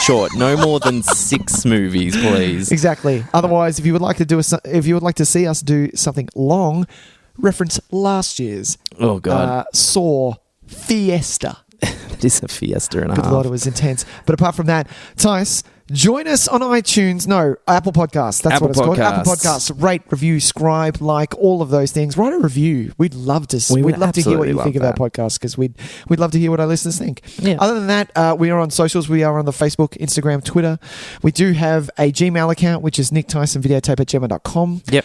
Speaker 2: Short. No more than 6 movies, please.
Speaker 1: Exactly. Otherwise, if you would like to see us do something long, reference last year's Saw Fiesta.
Speaker 2: It is a fiesta and a half.
Speaker 1: Good Lord, it was intense. But apart from that, Tys, join us on iTunes. No, Apple Podcasts. That's what it's called. Apple Podcasts. Rate, review, subscribe, like, all of those things. Write a review. We'd love to hear what you think of our podcast, because we'd love to hear what our listeners think.
Speaker 2: Yeah.
Speaker 1: Other than that, we are on socials. We are on the Facebook, Instagram, Twitter. We do have a Gmail account, which is nicktyson.videotape@gmail.com.
Speaker 2: Yep.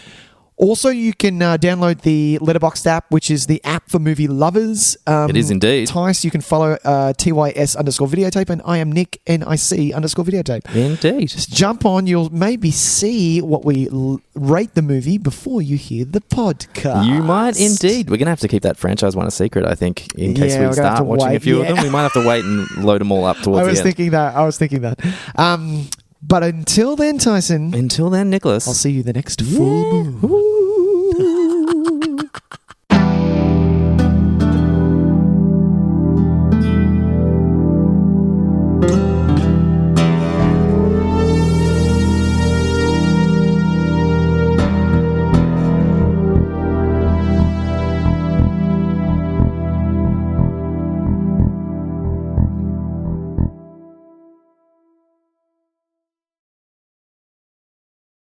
Speaker 1: Also, you can download the Letterboxd app, which is the app for movie lovers.
Speaker 2: It is indeed.
Speaker 1: Tys, you can follow TYS_videotape, and I am Nick, NIC_videotape.
Speaker 2: Indeed.
Speaker 1: Just jump on. You'll maybe see what we rate the movie before you hear the podcast.
Speaker 2: You might indeed. We're going to have to keep that franchise one a secret, I think, in case we start watching a few of them. We might have to wait and load them all up towards the end.
Speaker 1: I was thinking that. But until then, Tyson.
Speaker 2: Until then, Nicholas.
Speaker 1: I'll see you the next full moon.